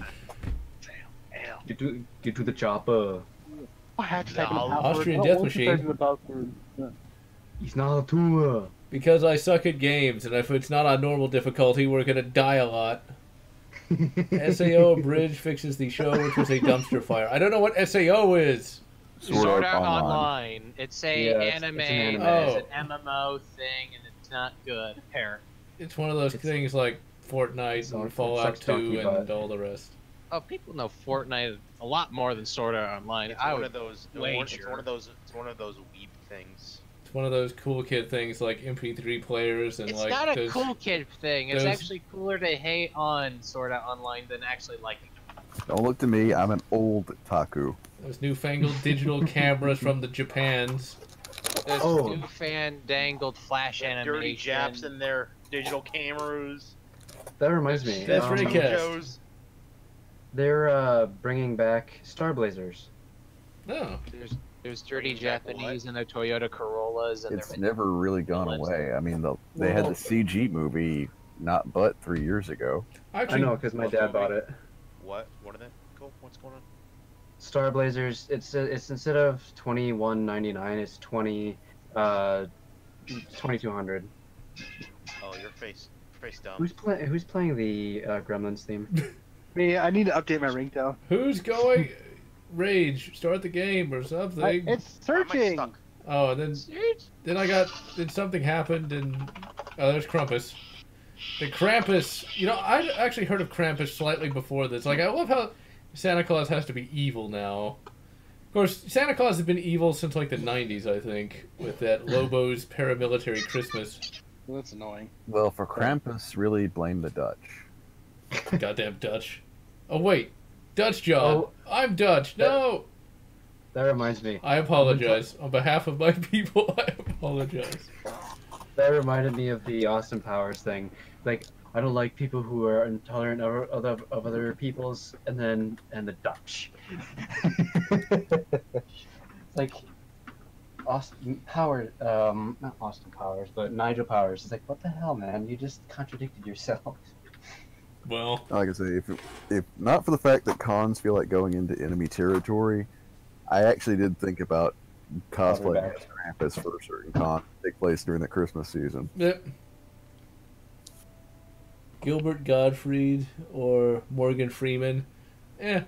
Get to the chopper. Oh, hashtag No, Austrian Death Machine. He's not a tumor. Because I suck at games, and if it's not on normal difficulty, we're gonna die a lot. SAO Abridged fixes the show, which was a dumpster fire. I don't know what SAO is. Sword Art Online. It's a Yeah, anime. it's an anime. It's an MMO thing, and it's not good. Apparently. It's one of those things like Fortnite and Fallout 2 and all the rest. Oh, people know Fortnite a lot more than Sword Art Online. It's I one would of those. wager. It's one of those. It's one of those weeb things. It's one of those cool kid things like MP3 players and It's like not a those, cool kid thing. It's those- actually cooler to hate on Sword Art Online than actually liking it. Don't look to me, I'm an old taku. those newfangled digital cameras from the Japans. There's Oh. new fan-dangled flash animation. Dirty Japs and their digital cameras. That reminds me. That's pretty good. Mojos. They're bringing back Star Blazers. Oh, There's dirty Jack Japanese and their Toyota Corollas and It's their never really gone Lives. away. I mean, they had Well- the CG movie not but 3 years ago. I actually, know because my dad bought it. What? What are they? Cool. What's going on? Star Blazers. It's instead of $21.99, it's 2200. Oh, your face dumb. Who's playing the Gremlins theme? Me, I need to update my ringtone. who's going? Rage, start the game or something. It's Why am I searching. stuck? Oh, and then something happened, and oh, there's Krampus. The Krampus, I'd actually heard of Krampus slightly before this. Like, I love how Santa Claus has to be evil now. Of course, Santa Claus has been evil since like the 90s, I think, with that Lobo's paramilitary Christmas. Well, that's annoying. Well, for Krampus, really blame the Dutch. Goddamn Dutch. Oh wait, Dutch John. Oh. I'm Dutch. No, That reminds me. I apologize on behalf of my people. I apologize. That reminded me of the Austin Powers thing. Like, I don't like people who are intolerant of other peoples, and the Dutch. Like Austin Powers, not Austin Powers, but Nigel Powers. It's like, what the hell, man? You just contradicted yourself. Well, Like I say, if not for the fact that cons feel like going into enemy territory, I actually did think about cosplaying as Krampus for a certain con to take place during the Christmas season. yep. Gilbert Gottfried or Morgan Freeman. They're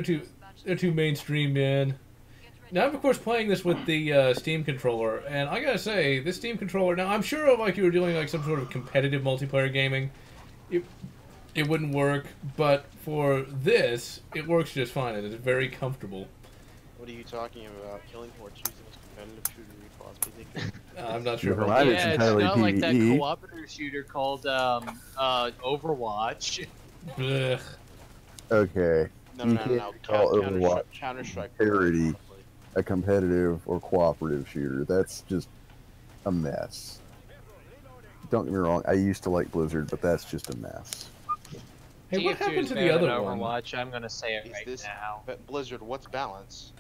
too mainstream, man. Now I'm of course playing this with the Steam controller, and I gotta say, this Steam controller. Now I'm sure like you were doing like some sort of competitive multiplayer gaming, it wouldn't work. But for this, it works just fine, and it's very comfortable. What are you talking about? Killing Floor 2 is the most competitive shooter we possibly think. I'm not sure. Never about mind, that. it's Yeah, it's entirely not like that PvE. cooperative shooter called Overwatch. Blech. Okay, No, You no, no, can't no. call Counter-Strike. Overwatch Counter-Strike. parody. A competitive or cooperative shooter. That's just a mess. Don't get me wrong, I used to like Blizzard, but that's just a mess. Hey, what TF2 happened is to better the than other one? Overwatch. I'm gonna say it Is right this- now. But Blizzard, what's balance?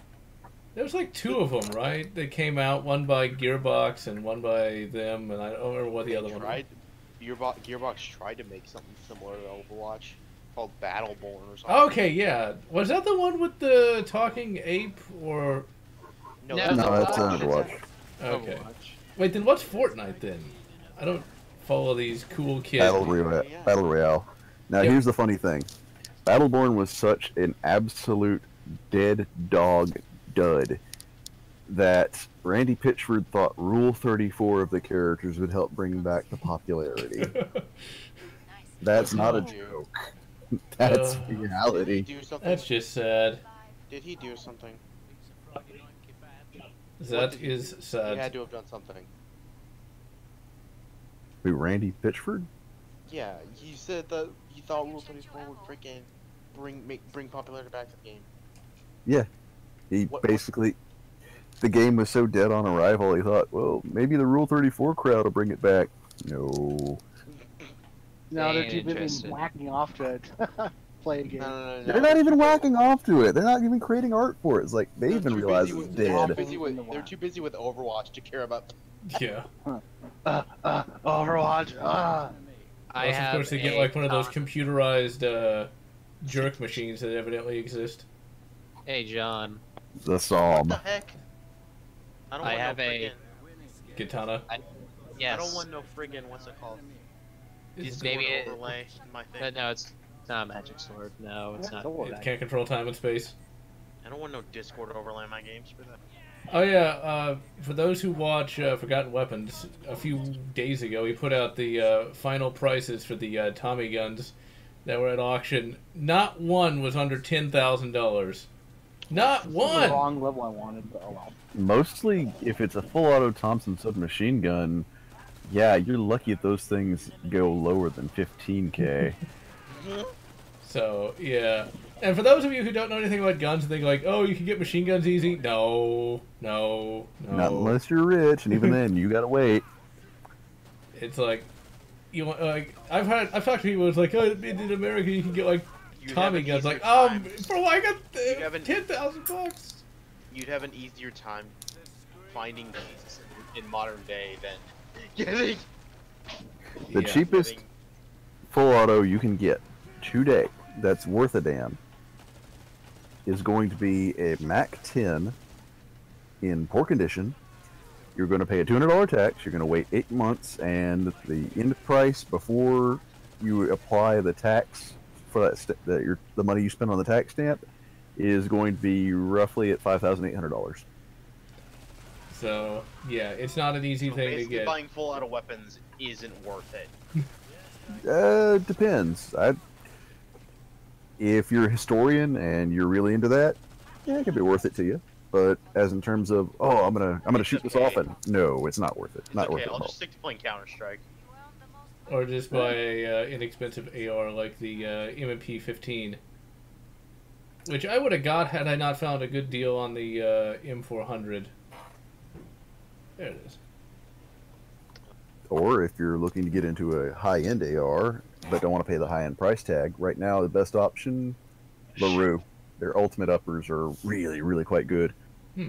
There's like two of them, right? They came out, one by Gearbox and one by them, and I don't remember what the other one was. Gearbox tried to make something similar to Overwatch called Battleborn or something. Okay, yeah. Was that the one with the talking ape, or... No, No, that's Overwatch. Overwatch. Okay. Overwatch. Wait, then what's Fortnite then? I don't follow these cool kids. Battle Royale. Now, Yep. here's the funny thing. Battleborn was such an absolute dead dog dud that Randy Pitchford thought Rule 34 of the characters would help bring back the popularity. That's not a joke. That's reality. Did he do something? That's just sad. Did he do something? That is sad. He had to have done something. Who, Randy Pitchford? Yeah, he said that he thought Rule 34 would freaking bring popularity back to the game. Yeah. He basically... The game was so dead on arrival, he thought, well, maybe the Rule 34 crowd will bring it back. No. No, they're Ain't too busy interested. whacking off to it. Play a game. No. They're not even whacking off to it. They're not even creating art for it. It's like, they They're even too realize busy it's with- dead. They're too busy with Overwatch to care about. Yeah. Overwatch. I Unless, have of course, they get a like one of those con- computerized jerk machines that evidently exist. Hey, John. The What Psalm. the heck? I don't I want have no a- friggin'. Katana. Yes. I don't want no friggin' what's it called? It's, Maybe Discord it- overlay in my thing. But no, it's not a magic sword. No, it's not. it can't control time and space. I don't want no Discord overlay in my games for that. Oh yeah, for those who watch Forgotten Weapons, a few days ago he put out the final prices for the Tommy guns that were at auction. Not one was under $10,000. Not The one! wrong level I wanted, but oh well. Mostly, if it's a full auto Thompson submachine gun, yeah, you're lucky if those things go lower than 15K. So, yeah. And for those of you who don't know anything about guns and think like, oh, you can get machine guns easy, no. Not unless you're rich, and even then, you gotta wait. It's like, you want, like, I've talked to people who's like, oh, in America you can get like You'd Tommy have an guns, easier like, time. for like have an- $10,000. You'd have an easier time finding these in modern day than getting. The Yeah. cheapest full auto you can get today that's worth a damn is going to be a Mac 10 in poor condition. You're going to pay a $200 tax. You're going to wait 8 months, and the end price before you apply the tax for that the money you spend on the tax stamp is going to be roughly at $5,800. So, yeah, it's not an easy So thing to basically, get. buying full auto weapons isn't worth it. Depends. If you're a historian and you're really into that, yeah, it can be worth it to you. But as in terms of, oh, I'm gonna shoot this often, no, it's not worth it. It's Not okay, worth it at I'll all. just stick to playing Counter Strike. Or just buy a inexpensive AR like the M&P 15. Which I would have got had I not found a good deal on the M400. There it is. Or if you're looking to get into a high-end AR but don't want to pay the high-end price tag, right now the best option, LaRue. Their ultimate uppers are really, really quite good. I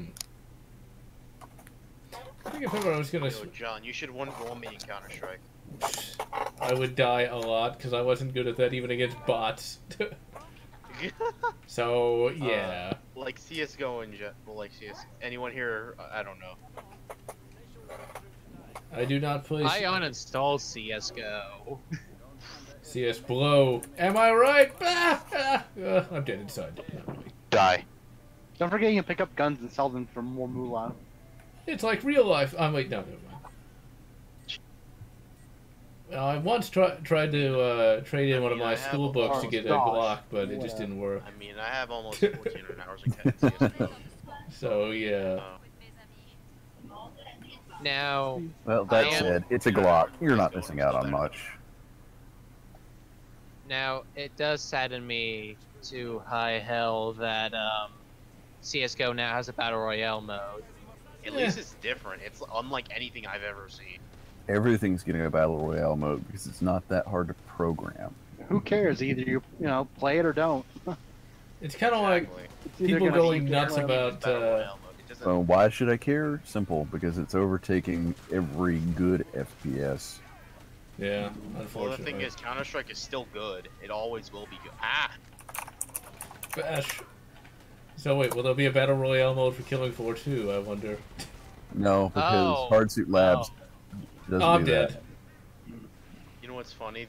think if ever I was gonna, Yo, John, you should roll me in Counter Strike. I would die a lot because I wasn't good at that even against bots. So yeah. Like CS:GO and like CS. Anyone here? I don't know. I do not play I uninstalled CS:GO. CS Blow. Am I right? I'm dead inside. Not really. Die. Don't forget you can pick up guns and sell them for more moolah. It's like real life. Wait, no, never mind. I once tried to trade in one of my I have school a- books to get a gosh. Glock, but it just didn't work. I mean, I have almost 1,400 hours in CS:GO. So yeah. Now, Well, that I am- said, it's a Glock. You're not missing out on much. now it does sadden me to high hell that CS:GO now has a battle royale mode. At least it's different. It's unlike anything I've ever seen. Everything's getting a battle royale mode because it's not that hard to program. Who cares? Either you play it or don't. It's kind of like Exactly. It's either people gonna going keep it nuts or- about. Battle Royale mode. It doesn't. Why should I care? Simple, because it's overtaking every good FPS. Yeah, Well, the unfortunately. thing is, Counter Strike is still good. It always will be good. Ah, Bash. So wait, will there be a battle royale mode for Killing Floor 2? I wonder. No, because Oh. Hardsuit Labs doesn't I'm do dead. that. You know what's funny?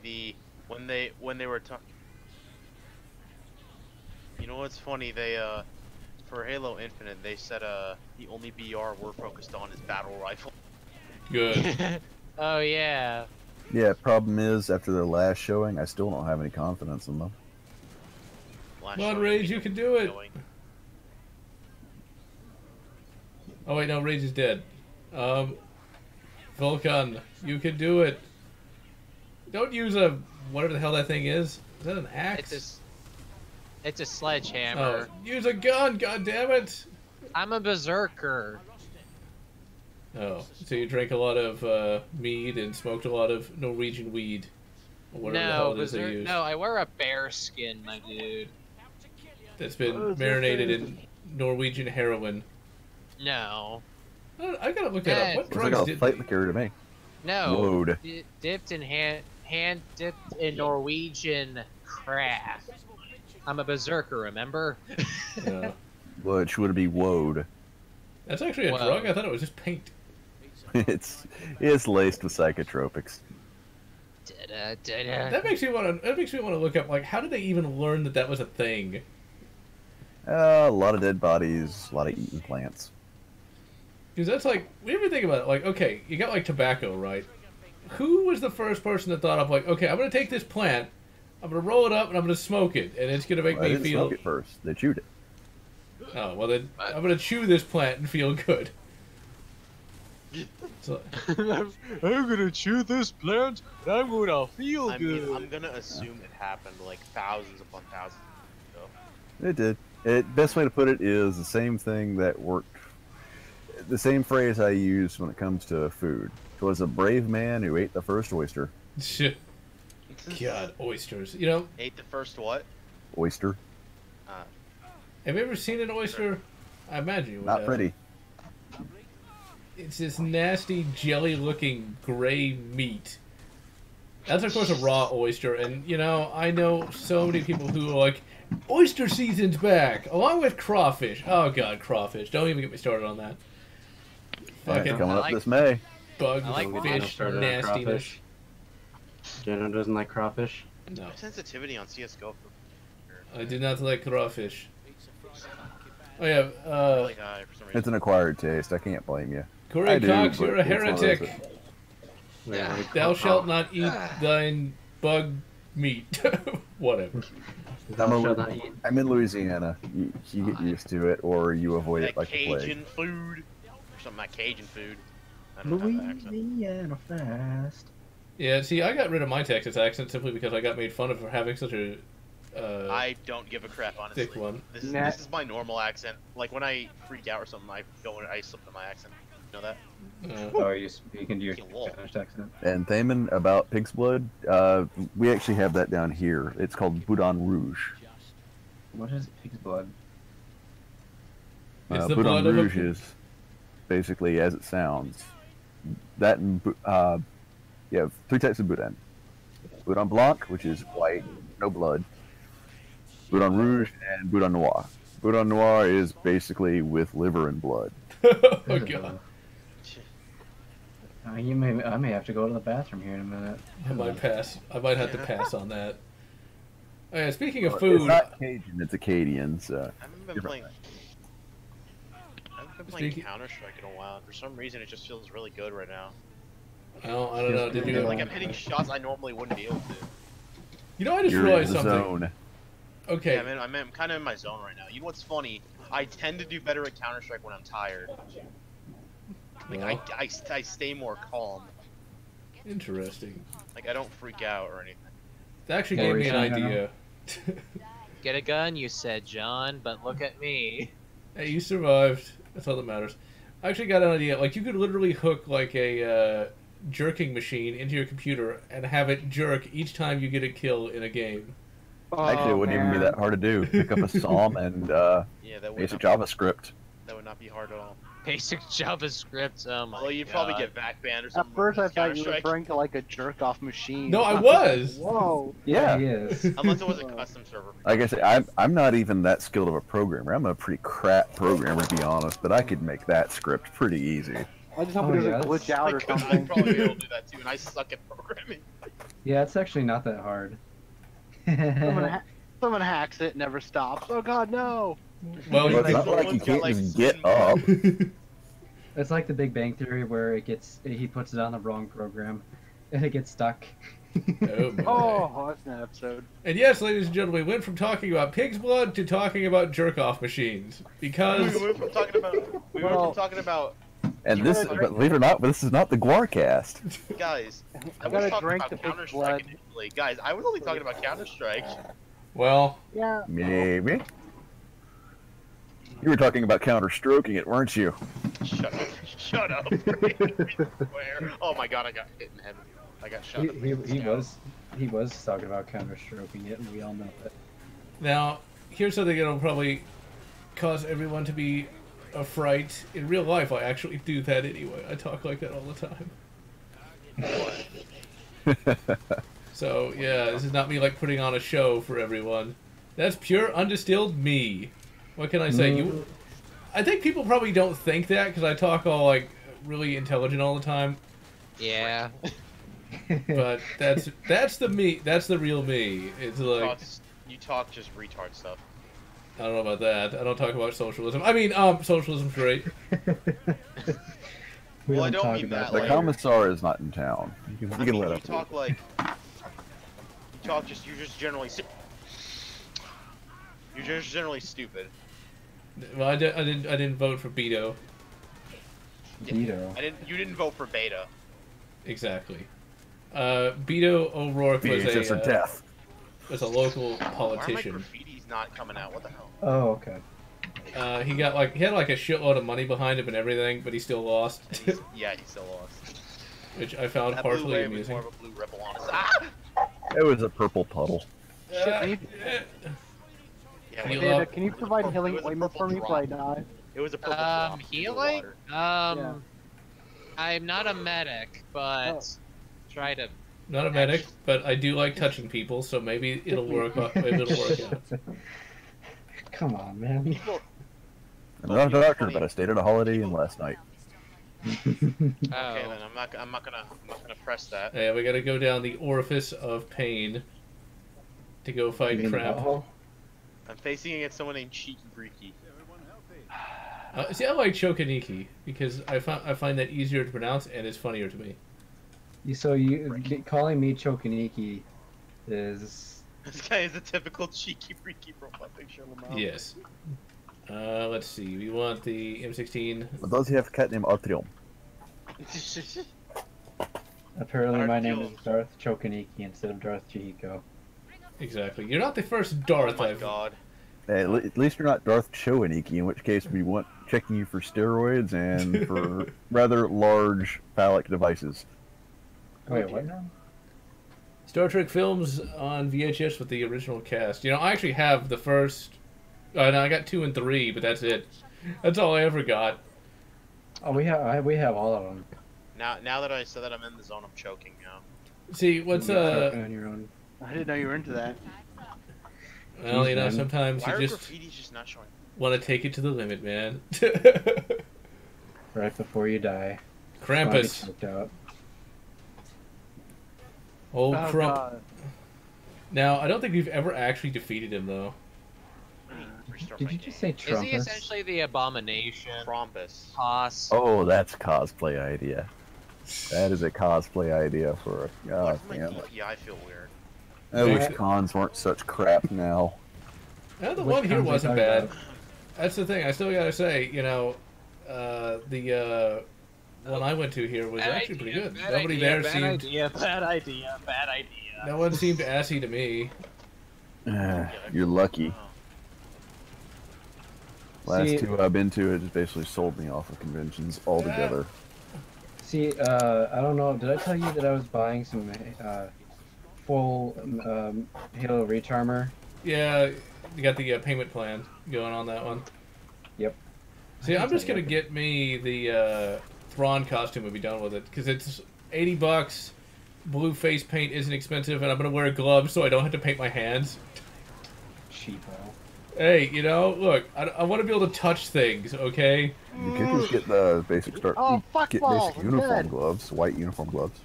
When they were talking. You know what's funny? They for Halo Infinite they said the only BR we're focused on is battle rifle. Good. Oh yeah. Yeah, problem is, after their last showing, I still don't have any confidence in them. Last Come on, showing, Rage, you can do it. showing. Oh wait, no, Rage is dead. Vulcan, you can do it. Don't use a whatever the hell that thing is. Is that an axe? It's a sledgehammer. Oh, use a gun, god damn it! I'm a berserker. Oh, so you drank a lot of mead and smoked a lot of Norwegian weed, or whatever the hell it is they use. No, I wear a bear skin, my dude. That's been marinated in Norwegian heroin. No. I gotta look that up. What Looks like drugs a did fight they... liquor to me. No. Load. Dipped in hand dipped in Norwegian craft. I'm a berserker, remember? Which would be woad. That's actually a Whoa. drug? I thought it was just paint. It's laced with psychotropics. That makes me want to look up, like, how did they even learn that was a thing? A lot of dead bodies, a lot of eaten plants. Because that's like, we ever think about it, like, okay, you got like tobacco, right? Who was the first person that thought of, like, okay, I'm going to take this plant, I'm going to roll it up, and I'm going to smoke it, and it's going to make I me didn't feel... smoke it first. They chewed it. Oh, well then, I'm going to chew this plant and feel good. So... I'm gonna chew this plant and I'm gonna feel I good. mean, I'm gonna assume it happened like thousands upon thousands ago. It did. Best way to put it is the same thing that worked. The same phrase I use when it comes to food. "'Twas a brave man who ate the first oyster." Shit. God, oysters. You know, Ate the first what? Oyster. have you ever seen an oyster? I imagine you would Not have. pretty. It's this nasty, jelly-looking gray meat. That's, of course, a raw oyster, and, you know, I know so many people who are like, oyster season's back, along with crawfish. Oh, God, crawfish. Don't even get me started on that. Fucking Coming up this May. bug, I like fish, started on nastiness. crawfish. Jenna doesn't like crawfish. No, Sensitivity on CS:GO. I do not like crawfish. Oh, yeah, Really high for some reason. It's an acquired taste. I can't blame you. Corey I do, Cox, but you're a it's one of those heretic. Thou shalt not eat thine bug meat. Whatever. Thou shalt not eat. I'm in Louisiana. You get used to it, or you avoid it That like the plague. Cajun food. Or something like Cajun food. I don't have that accent. Louisiana fast. Yeah, see, I got rid of my Texas accent simply because I got made fun of for having such a I don't give a crap, honestly. thick one. This Nah. is my normal accent. Like when I freak out or something, I slip in my accent. You know that? Oh, you can do your Fucking wolf. Spanish accent. And Thaman, about pig's blood, we actually have that down here. It's called Boudin Rouge. What is pig's blood? It's the Boudin blood of a Rouge pig. is basically as it sounds. That and you have three types of Boudin. Boudin Blanc, which is white, no blood. Boudin Rouge and Boudin Noir. Boudin Noir is basically with liver and blood. Oh, God. I may have to go to the bathroom here in a minute. I might pass. I might have to pass on that. Oh, yeah, speaking of It's food, not Cajun, it's Acadian, so. I haven't been Different. playing. I haven't been playing Speaking- Counter Strike in a while. For some reason, it just feels really good right now. well, I don't know. Did you? Like I'm hitting shots I normally wouldn't be able to. You know, I just You're in realized the something. zone. Okay. Yeah, I'm kind of in my zone right now. You know what's funny? I tend to do better at Counter Strike when I'm tired. Like Well, I stay more calm. interesting. Like I don't freak out or anything. That actually What gave were me you an saying, idea. Get a gun, you said, John, but look at me. Hey, you survived. That's all that matters. I actually got an idea. Like, you could literally hook, like, a jerking machine into your computer and have it jerk each time you get a kill in a game. Actually, it wouldn't even be that hard to do. Pick up a psalm and Yeah, that would basic not, JavaScript. that would not be hard at all. Basic JavaScript. Oh my Well, you'd God. probably get back banned or At something. first, I thought you were Counter-Strike. referring to like a jerk-off machine. No, I was. Whoa. Yeah. he is. Unless it was a custom server. Like I said, I'm not even that skilled of a programmer. I'm a pretty crap programmer, to be honest, but I could make that script pretty easy. I just hope Oh, it doesn't yeah, glitch that's- out or I'd something. probably be able to do that too, and I suck at programming. Yeah, it's actually not that hard. Someone hacks it, never stops. Oh God, no! Well, Well, it's you not like you Someone's got, can't like, just get spin- up. It's like the Big Bang Theory where he puts it on the wrong program, and it gets stuck. oh, boy. Oh, that's an episode. And yes, ladies and gentlemen, we went from talking about pig's blood to talking about jerk-off machines because We went from talking about And You this, wanna but believe it or not, but this is not the Guarcast. guys. I gotta was talking drink about the pig's Counter blood. Strike initially. Guys, I was only talking about Counter Strike. well, Yeah. Maybe. You were talking about counter-stroking it, weren't you? Shut up! Shut up! Where? Oh my God, I got hit in the head. I got shot. He was talking about counter-stroking it, and we all know that. now here's something that'll probably cause everyone to be a fright. In real life, I actually do that anyway. I talk like that all the time. So yeah, this is not me like putting on a show for everyone. That's pure undistilled me. What can I say? I think people probably don't think that because I talk all like really intelligent all the time. Yeah. But that's the me. That's the real me. It's like You talk just retard stuff. I don't know about that. I don't talk about socialism. I mean, socialism's great. We Well, I don't talk mean about that, The like- commissar is not in town. You can let You him. talk like. You're just generally. You're just generally stupid. Well, I didn't vote for Beto. Vito. You didn't vote for Beta. Exactly. Beto O'Rourke was It's a death. was a local Why are my politician. graffiti's not coming out? What the hell? Oh, okay. He had like a shitload of money behind him and everything, but he still lost, Yeah, he still lost. which I found That blue partially wave was amusing. more of a blue ripple on his. Ah! It was a purple puddle. Yeah, You it Data, love- can you provide healing ointment for me before I die? was a purple drop in the Healing? water. I'm not a medic, but try to. Not a medic, but I do like touching people, so maybe it'll work. Maybe it'll work out. Come on, man. People, I'm not a doctor, but I stayed at a Holiday Inn last night. okay, Oh. then I'm not gonna press that. Yeah, we gotta go down the orifice of pain to go You fight mean the crap. butthole? I'm facing against someone named Cheeky Freaky. See, I like Chokaniki because I find that easier to pronounce and it's funnier to me. Calling me Chokaniki is... This guy is a typical Cheeky Freaky profile picture. Lamau. Yes. Let's see. We want the M16. But does he have a cat named Artyom? Apparently my name is Artyom. Darth Chokaniki instead of Darth Chihiko. Exactly. You're not the first Oh Darth my I've. God. At least you're not Darth Choaniki, in which case we want checking you for steroids and for rather large phallic devices. Wait, what now? Star Trek films on VHS with the original cast. You know, I actually have the first. No, I got 2 and 3, but that's it. That's all I ever got. Oh, we have all of them. Now that I said that I'm in the zone, I'm choking now. See, what's On your own. I didn't know you were into that. well, you know, man. sometimes Why you are just graffiti's just not showing? want to take it to the limit, man. Right before you die. Body Krampus. choked out. Old Oh, Crump. God. Now, I don't think we've ever actually defeated him, though. Restart Did my you game. just say Is Trumpus? he essentially the abomination? Krampus? Toss. Oh, that's a cosplay idea. That is a cosplay idea for a... Why God does my damn it. DPI feel weird? I wish Right. cons weren't such crap now. The Which one here cons are wasn't you bad. talking about? That's the thing. I still gotta say, you know, the one I went to here was actually pretty good. Nobody there seemed. Bad idea. No one seemed assy to me. You're lucky. Oh. Last See- 2 I've been to, it just basically sold me off of conventions altogether. See, I don't know. Did I tell you that I was buying some full Halo Reach armor? Yeah, you got the payment plan going on that one. See, I'm just gonna get me the Thrawn costume and be done with it, because it's $80. Blue face paint isn't expensive, and I'm gonna wear gloves so I don't have to paint my hands. Cheapo. Hey, you know, look, I want to be able to touch things, okay? You could just get the basic start. Oh, fuck get balls, basic I'm uniform dead. gloves, white uniform gloves.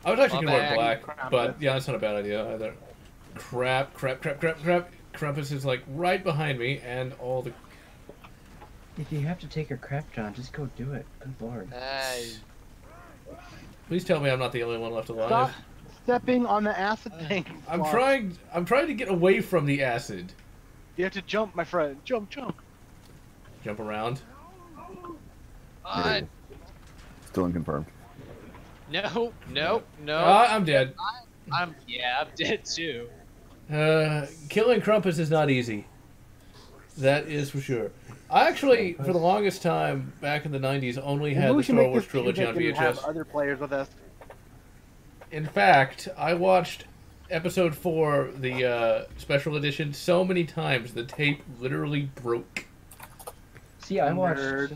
I was actually gonna wear Bag. black, but yeah, that's not a bad idea either. Crap. Krampus is like right behind me, and all the... If you have to take a crap, John, just go do it. Good lord. Please tell me I'm not the only one left alive. Stop stepping on the acid tank. I'm Lotz. trying to get away from the acid. You have to jump, my friend. Jump. Jump around. Still unconfirmed. No. I'm dead. I'm dead too. Killing Krampus is not easy. That is for sure. I actually, for the longest time, back in the 90s, only had the Star Wars trilogy on and have VHS. other players with us. In fact, I watched Episode 4, the special edition, so many times the tape literally broke. See, I watched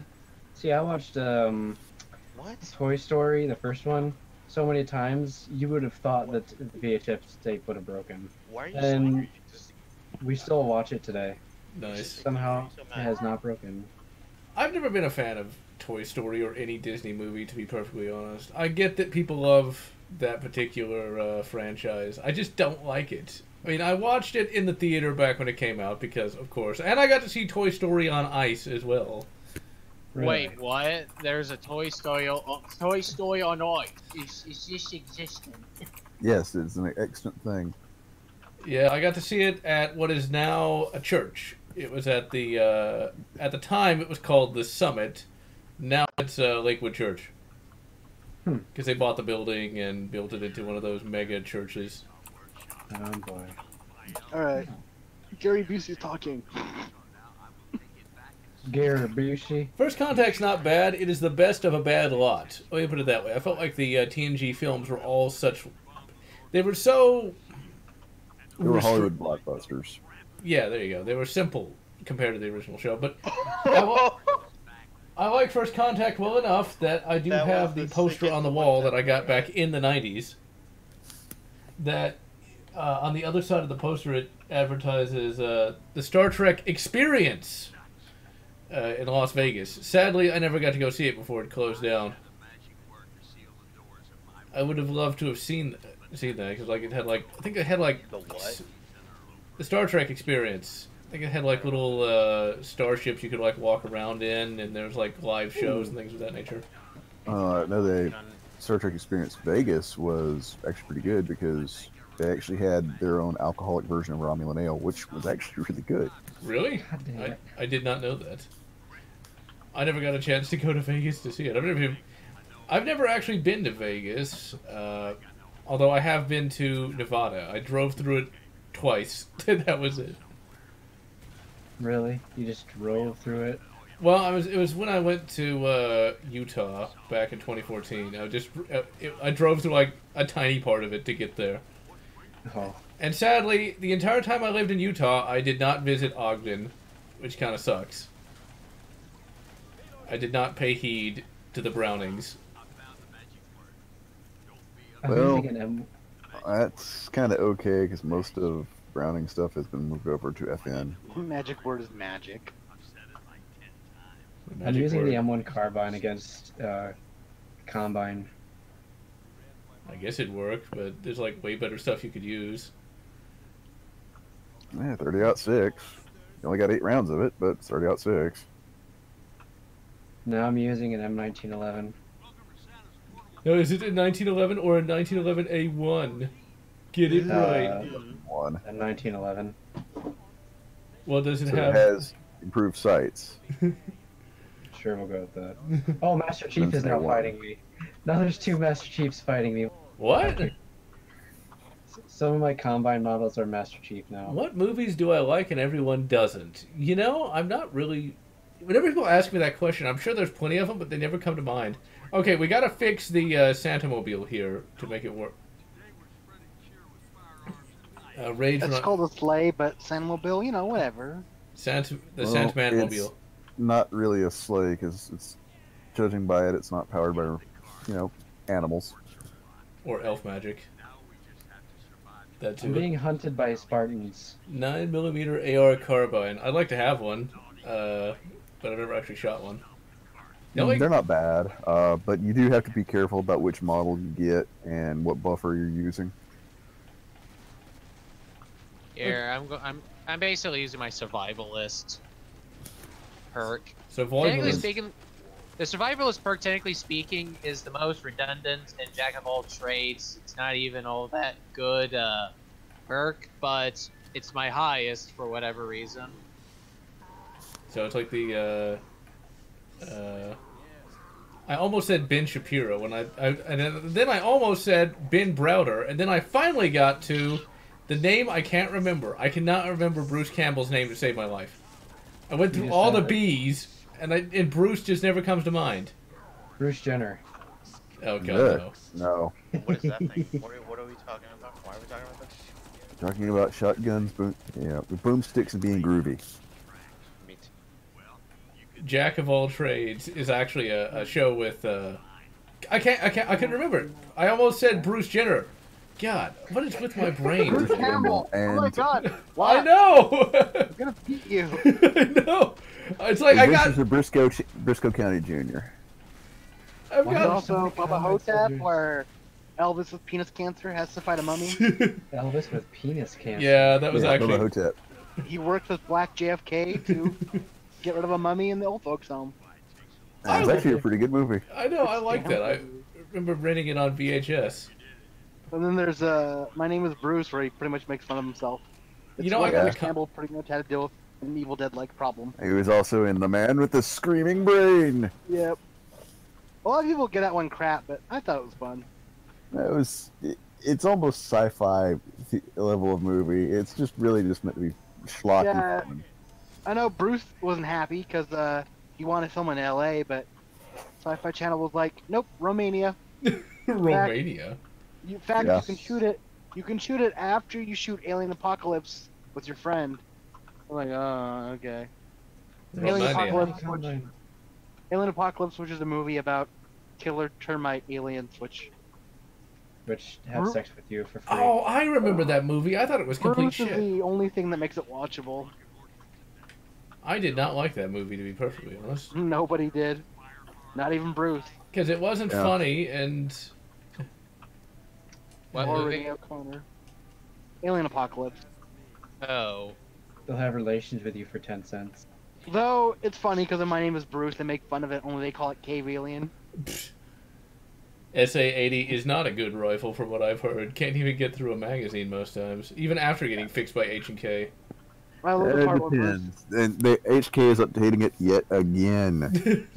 What? Toy Story, the first one, so many times you would have thought that the VHS tape would have broken. Why are you And so angry? we still watch it today. Nice. Somehow it has not broken. I've never been a fan of Toy Story or any Disney movie, to be perfectly honest. I get that people love that particular franchise. I just don't like it. I mean, I watched it in the theater back when it came out because, of course, and I got to see Toy Story on ice as well. Really. Wait, what? There's a Toy Story on ice. Is this existing? Yes, it's an excellent thing. Yeah, I got to see it at what is now a church. It was at the time it was called the Summit. Now it's Lakewood Church. Because they bought the building and built it into one of those mega churches. Oh boy. Alright. Gary Busey's talking. Gary Busey. First Contact's not bad. It is the best of a bad lot. Let me put it that way. I felt like the TNG films were all such... They were so... They were Hollywood blockbusters. Yeah, there you go. They were simple compared to the original show, but I like First Contact well enough that I do That have was the the poster on the sickest wall one that I got back in the 90s. That on the other side of the poster it advertises the Star Trek Experience in Las Vegas. Sadly, I never got to go see it before it closed down. I would have loved to have seen that because like it had like I think it had like The what? the Star Trek Experience. I think it had like little starships you could like walk around in, and there was like live shows and things of that nature. No, Star Trek Experience Vegas was actually pretty good because they actually had their own alcoholic version of Romulan Ale, which was actually really good. Really? God damn it. I did not know that. I never got a chance to go to Vegas to see it. I've never actually been to Vegas, although I have been to Nevada. I drove through it twice. That was it. Really? You just drove through it? Well, it was when I went to Utah back in 2014. I drove through like a tiny part of it to get there. Oh. And sadly, the entire time I lived in Utah, I did not visit Ogden, which kind of sucks. I did not pay heed to the Brownings. Well, that's kind of okay because most of Browning stuff has been moved over to FN. Magic word is magic. I'm using the M1 carbine against Combine. I guess it'd work, but there's like way better stuff you could use. Yeah, 30-06. You only got 8 rounds of it, but it's 30-06. Now I'm using an M1911. No, is it a 1911 or a 1911A1? Get it right. One. A 1911. What does it So have? it has improved sights. Sure, we'll go with that. Oh, Master Chief is now One. fighting me. Now there's 2 Master Chiefs fighting me. What? Some of my Combine models are Master Chief now. What movies do I like and everyone doesn't? You know, I'm not really... Whenever people ask me that question, I'm sure there's plenty of them, but they never come to mind. Okay, we gotta fix the Santa Mobile here to make it work. Rage It's Run... called a sleigh, but Sandmobile, you know, whatever. The Sandman it's- Mobile. not really a sleigh because it's, judging by it, it's not powered by, animals. Or elf magic. That too. I'm being hunted by Spartans. 9mm AR carbine. I'd like to have one, but I've never actually shot one. They're not bad, but you do have to be careful about which model you get and what buffer you're using. Here, I'm basically using my survivalist perk. Survivalist. Technically speaking, the survivalist perk, technically speaking, is the most redundant and jack of all trades. It's not even all that good perk, but it's my highest for whatever reason. So it's like the I almost said Ben Shapiro when and then I almost said Ben Browder, and then I finally got to the name I can't remember. I cannot remember Bruce Campbell's name to save my life. I went through all the B's, and Bruce just never comes to mind. Bruce Jenner. Oh god, no. What is that thing? What are we talking about? Why are we talking about this? Talking about shotguns, boomsticks and being groovy. Me too. Jack of all trades is actually a show with I couldn't remember it. I almost said Bruce Jenner. God, what is with my brain? Bruce Campbell. And Oh my God! I know. I'm gonna beat you. I know. It's like I got. This is a Briscoe County Jr. I've There's got. also Bubba Hotep, where Elvis with penis cancer has to fight a mummy. Elvis with penis cancer. Yeah, that was actually. Hotep. He worked with Black JFK to get rid of a mummy in the old folks' home. It's actually a pretty good movie. I know. I like that. I remember renting it on VHS. And then there's My Name is Bruce, where he pretty much makes fun of himself. It's You know, where I Bruce gotta Campbell pretty much had to deal with an Evil Dead-like problem. He was also in The Man with the Screaming Brain. Yep. A lot of people get that one crap, but I thought it was fun. It's almost sci-fi level of movie. It's just really just meant to be schlocky. Yeah. I know Bruce wasn't happy because he wanted to film in LA, but Sci-Fi Channel was like, nope, Romania. Romania. In fact, Yeah. you can shoot it. You can shoot it after you shoot Alien Apocalypse with your friend. I'm like, oh, okay. Romania. Alien Apocalypse, which is a movie about killer termite aliens, which have sex with you for free. Oh, I remember that movie. I thought it was complete Bruce shit. is the only thing that makes it watchable. I did not like that movie, to be perfectly honest. Nobody did. Not even Bruce. Because it wasn't funny, and... What Or movie? Radio Connor. Alien Apocalypse. Oh. They'll have relations with you for 10 cents. Though, it's funny because My Name is Bruce, they make fun of it, only they call it Cave Alien. SA-80 is not a good rifle, from what I've heard. Can't even get through a magazine most times, even after getting fixed by H&K. I love the part where Bruce, And the HK is updating it yet again.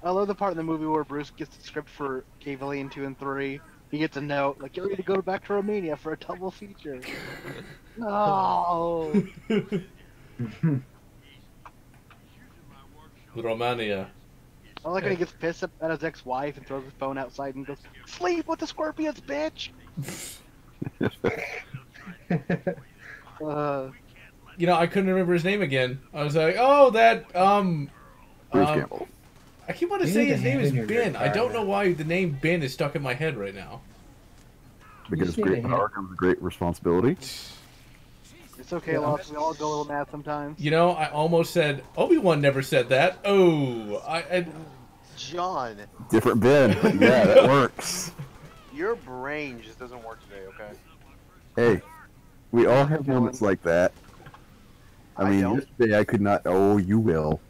I love the part in the movie where Bruce gets the script for Cave Alien 2 and 3. He gets a note, like, get ready to go back to Romania for a double feature. No! Romania. I like when he gets pissed at his ex-wife and throws his phone outside and goes, sleep with the scorpions, bitch! You know, I couldn't remember his name again. I was like, oh, that, Bruce Campbell. I keep wanting to say his name is Ben. I don't know why the name Ben is stuck in my head right now. Because great power comes great responsibility. It's okay, Lotz. We all go a little mad sometimes. You know, I almost said Obi-Wan never said that. Oh, John. Different Ben, but yeah, that works. Your brain just doesn't work today, okay? Hey, we all have moments like that. I mean, yesterday I could not. Oh, you will.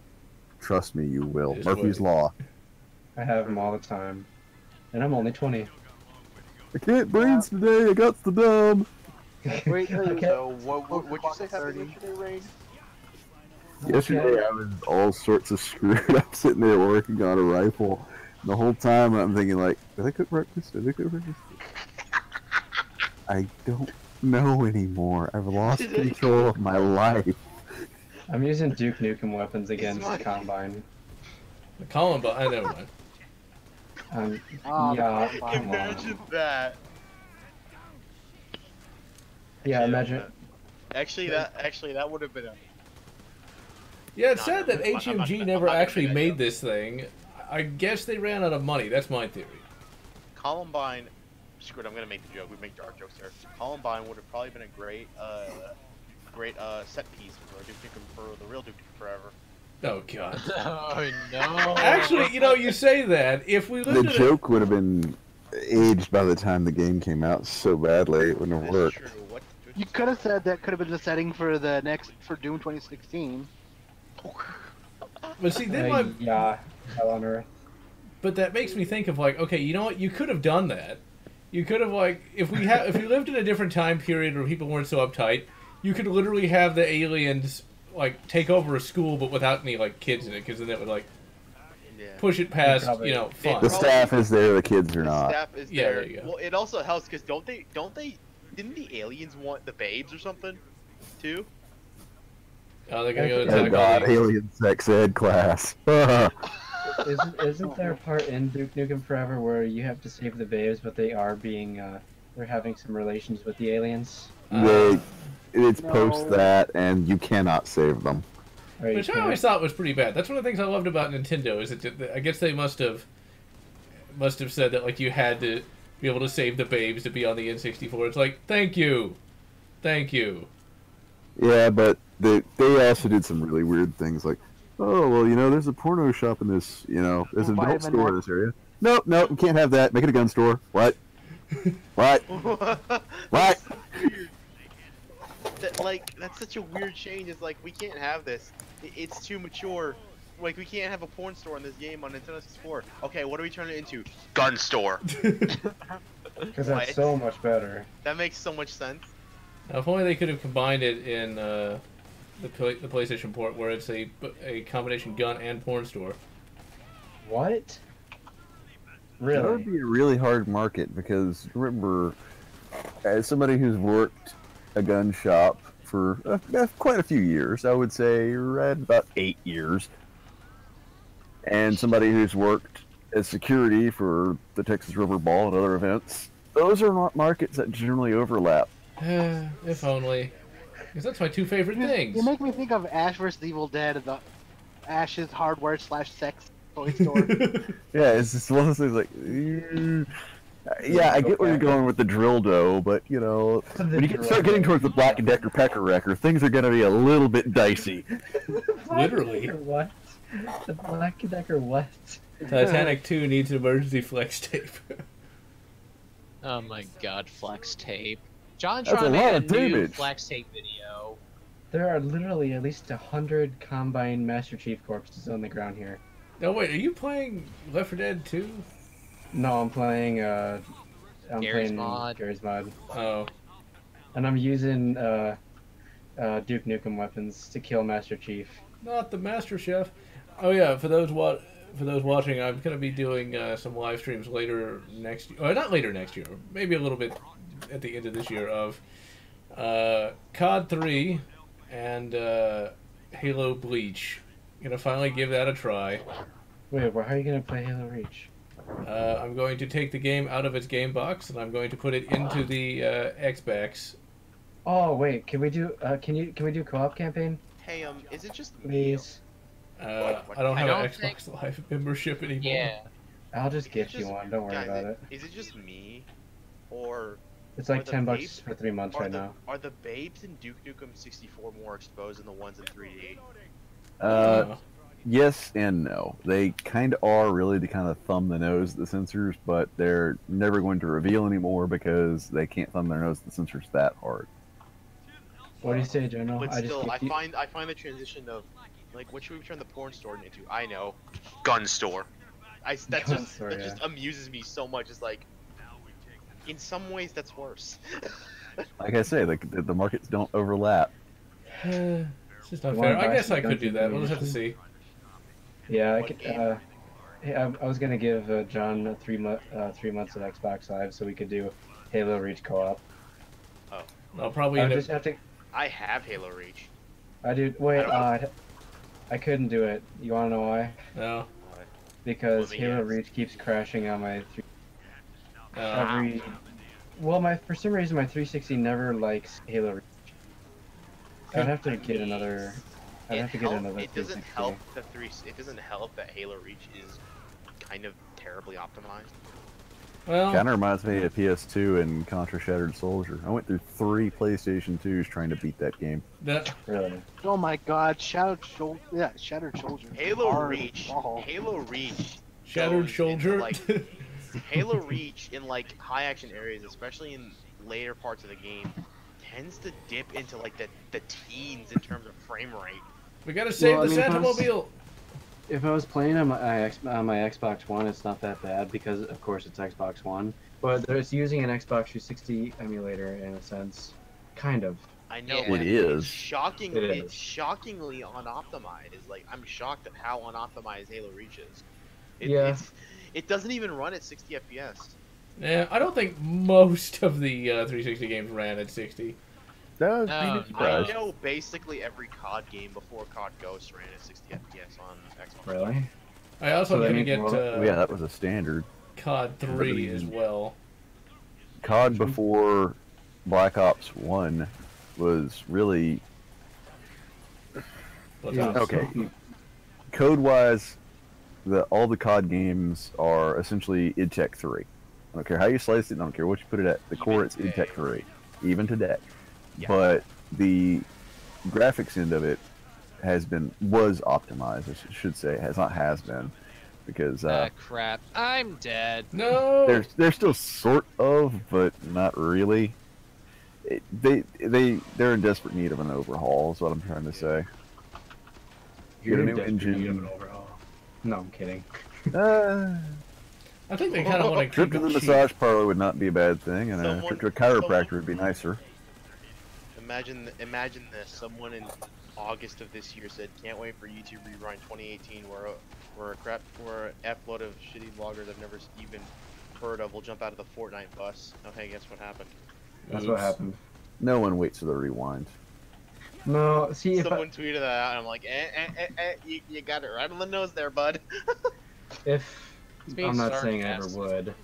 Trust me, you will. Murphy's Law. I have them all the time. And I'm only 20. I can't brains today, I got the dumb. Wait, So, what'd you say happened yesterday, Rain? Yesterday I was all sorts of screwed. I'm sitting there working on a rifle. The whole time I'm thinking like, did I cook breakfast? Did I cook breakfast? I don't know anymore. I've lost control of my life. I'm using Duke Nukem weapons against Combine. The Columbine, never mind. Yeah, Imagine that. Yeah, imagine. Actually, that would have been a. Yeah, it's No, sad no, that I'm not HMG gonna- never I'm not gonna actually make that made joke. this thing. I guess they ran out of money. That's my theory. Columbine, screw it, I'm gonna make the joke. We make dark jokes there. Columbine would have probably been a great set piece for Duke Nukem, for the real Duke Nukem Forever. Oh god. Oh no. Actually, you know, you say that. If we The lived in joke would have been aged by the time the game came out so badly it wouldn't have That's worked. true. What? You could have said that could have been the setting for the next for Doom 2016. but see, then Yeah, hell on earth. but that makes me think of like, okay, you know what? You could have done that. You could have like, if we lived in a different time period where people weren't so uptight, you could literally have the aliens like take over a school, but without any like kids in it, because then it would like Yeah. push it past, Probably. you know, fun. The staff is there, the kids are The not. staff is Yeah, there. there you go. Well, it also helps because didn't the aliens want the babes or something, too? Oh, they're gonna go Oh attack god, all these. alien sex ed class. Isn't there a part in Duke Nukem Forever where you have to save the babes, but they are being, they're having some relations with the aliens? It's No. post that, and you cannot save them. Or you Which I can't? always thought was pretty bad. That's one of the things I loved about Nintendo is that I guess they must have said that like you had to be able to save the babes to be on the N64. It's like, thank you. Yeah, but they also did some really weird things like, oh, well, you know, there's a porno shop in this, you know, there's an adult store in this area. No, we can't have that. Make it a gun store. What? What? What? That's such a weird change. It's like, we can't have this. It's too mature. Like, we can't have a porn store in this game on Nintendo 64. Okay, what do we turn it into? Gun store. Because that's What? so much better. That makes so much sense. Now, if only they could have combined it in the PlayStation port, where it's a combination gun and porn store. What? That Really? would be a really hard market because, remember, as somebody who's worked a gun shop for quite a few years, I would say right about 8 years, and somebody who's worked as security for the Texas River Ball and other events, those are not markets that generally overlap. If only. Because that's my two favorite things. You make me think of Ash vs. Evil Dead, the Ash's hardware / sex toy store. Yeah, it's just one of those things like, yeah, I get where you're going with the drill dough, but, you know, when you start getting towards the Black & Decker Pecker Wrecker, things are going to be a little bit dicey. Literally. What? The Black Decker what? Titanic 2 needs an emergency flex tape. Oh my god, flex tape. John That's a Tron lot made a of new damage. flex tape video. There are literally at least 100 Combine Master Chief corpses on the ground here. No, wait, are you playing Left 4 Dead 2? No, I'm playing, Gary's mod. Gary's mod. Oh. And I'm using, Duke Nukem weapons to kill Master Chief. Not the Master Chef. Oh yeah, for those watching, I'm going to be doing some live streams later next year. Or not later next year, maybe a little bit at the end of this year of COD 3 and Halo Bleach. Gonna finally give that a try. Wait, how are you gonna play Halo Reach? I'm going to take the game out of its game box and I'm going to put it into the Xbox. Oh wait, can we do co-op campaign? Hey, is it just me? Please. I don't have I an don't Xbox Live membership anymore. Yeah. I'll just Is it get you just- one, don't worry guys, about it. Is it just me? Or It's like are the $10 babes- for 3 months right now. Are the babes in Duke Nukem 64 more exposed than the ones in 3D? Yes and no. They kind of are really to kind of thumb the nose at the sensors, but they're never going to reveal anymore because they can't thumb their nose at the sensors that hard. What do you say, General? But still, I gifted you- find the transition of, like, what should we turn the porn store into? I know, gun store. That Gun just store, that yeah. just amuses me so much. It's like, in some ways, that's worse. Like I say, the markets don't overlap. It's just not You wanna fair. I buy guess some I could do Dungeons that. We'll just have to and see. Yeah, I What could. game? Hey, I was gonna give John 3 months of Xbox Live so we could do Halo Reach co-op. I'll probably I end just up... have to. I have Halo Reach. I do. Wait, I I couldn't do it. You wanna know why? No. Because Well, Halo yes. Reach keeps crashing on my Uh, every. Well, for some reason my 360 never likes Halo Reach. I'd have to get another. I'd have to get another It doesn't 360. help the It doesn't help that Halo Reach is kind of terribly optimized. Well, Kind of reminds me of PS2 and Contra Shattered Soldier. I went through 3 PlayStation 2s trying to beat that game. that Really? Oh my God, Shattered Shoulder. Yeah, Shattered Shoulder. Halo Hard Reach. ball. Halo Reach. Shattered goes Shoulder. into, like, Halo Reach in like high action areas, especially in later parts of the game, tends to dip into like the teens in terms of frame rate. We gotta save Well, I the mean, if I Santa was- Mobile. If I was playing on my Xbox One, it's not that bad because, of course, it's Xbox One. But it's using an Xbox 360 emulator in a sense, kind of. I know Yeah. but It is. It's shocking. It It's is. shockingly unoptimized. Like I'm shocked at how unoptimized Halo Reach is. Yeah. It doesn't even run at 60 FPS. Yeah, I don't think most of the 360 games ran at 60. That was No, pretty I surprised. know basically every COD game before COD Ghost ran at 60 FPS on Xbox. Really? I also So they gonna need get more- Yeah, that was a standard. COD 3 as well. COD before Black Ops 1 was really What's Yeah. up? okay. Code-wise, all the COD games are essentially id Tech 3. I don't care how you slice it. I don't care what you put it at. The core, Even it's id Tech today. 3, even today. Yeah. But the graphics end of it was optimized. I should say has been, because Crap. I'm dead. No! they're still sort of, but not really. They're in desperate need of an overhaul. Is what I'm trying to say. You're Get a in new desperate need of engine. an overhaul. No, I'm kidding. I think they kind of want to Trip keep to the it cheap. massage parlor would not be a bad thing, and a Someone- trip to a chiropractor would be nicer. Imagine this. Someone in August of this year said, "Can't wait for YouTube Rewind 2018, where an F load of shitty vloggers I've never even heard of will jump out of the Fortnite bus." Oh hey, guess what happened? That's what Oops. happened. No one waits for the rewind. No, see if Someone tweeted that out, and I'm like, you got it right on the nose there, bud. if It's being I'm not saying I ever sarcastic. would,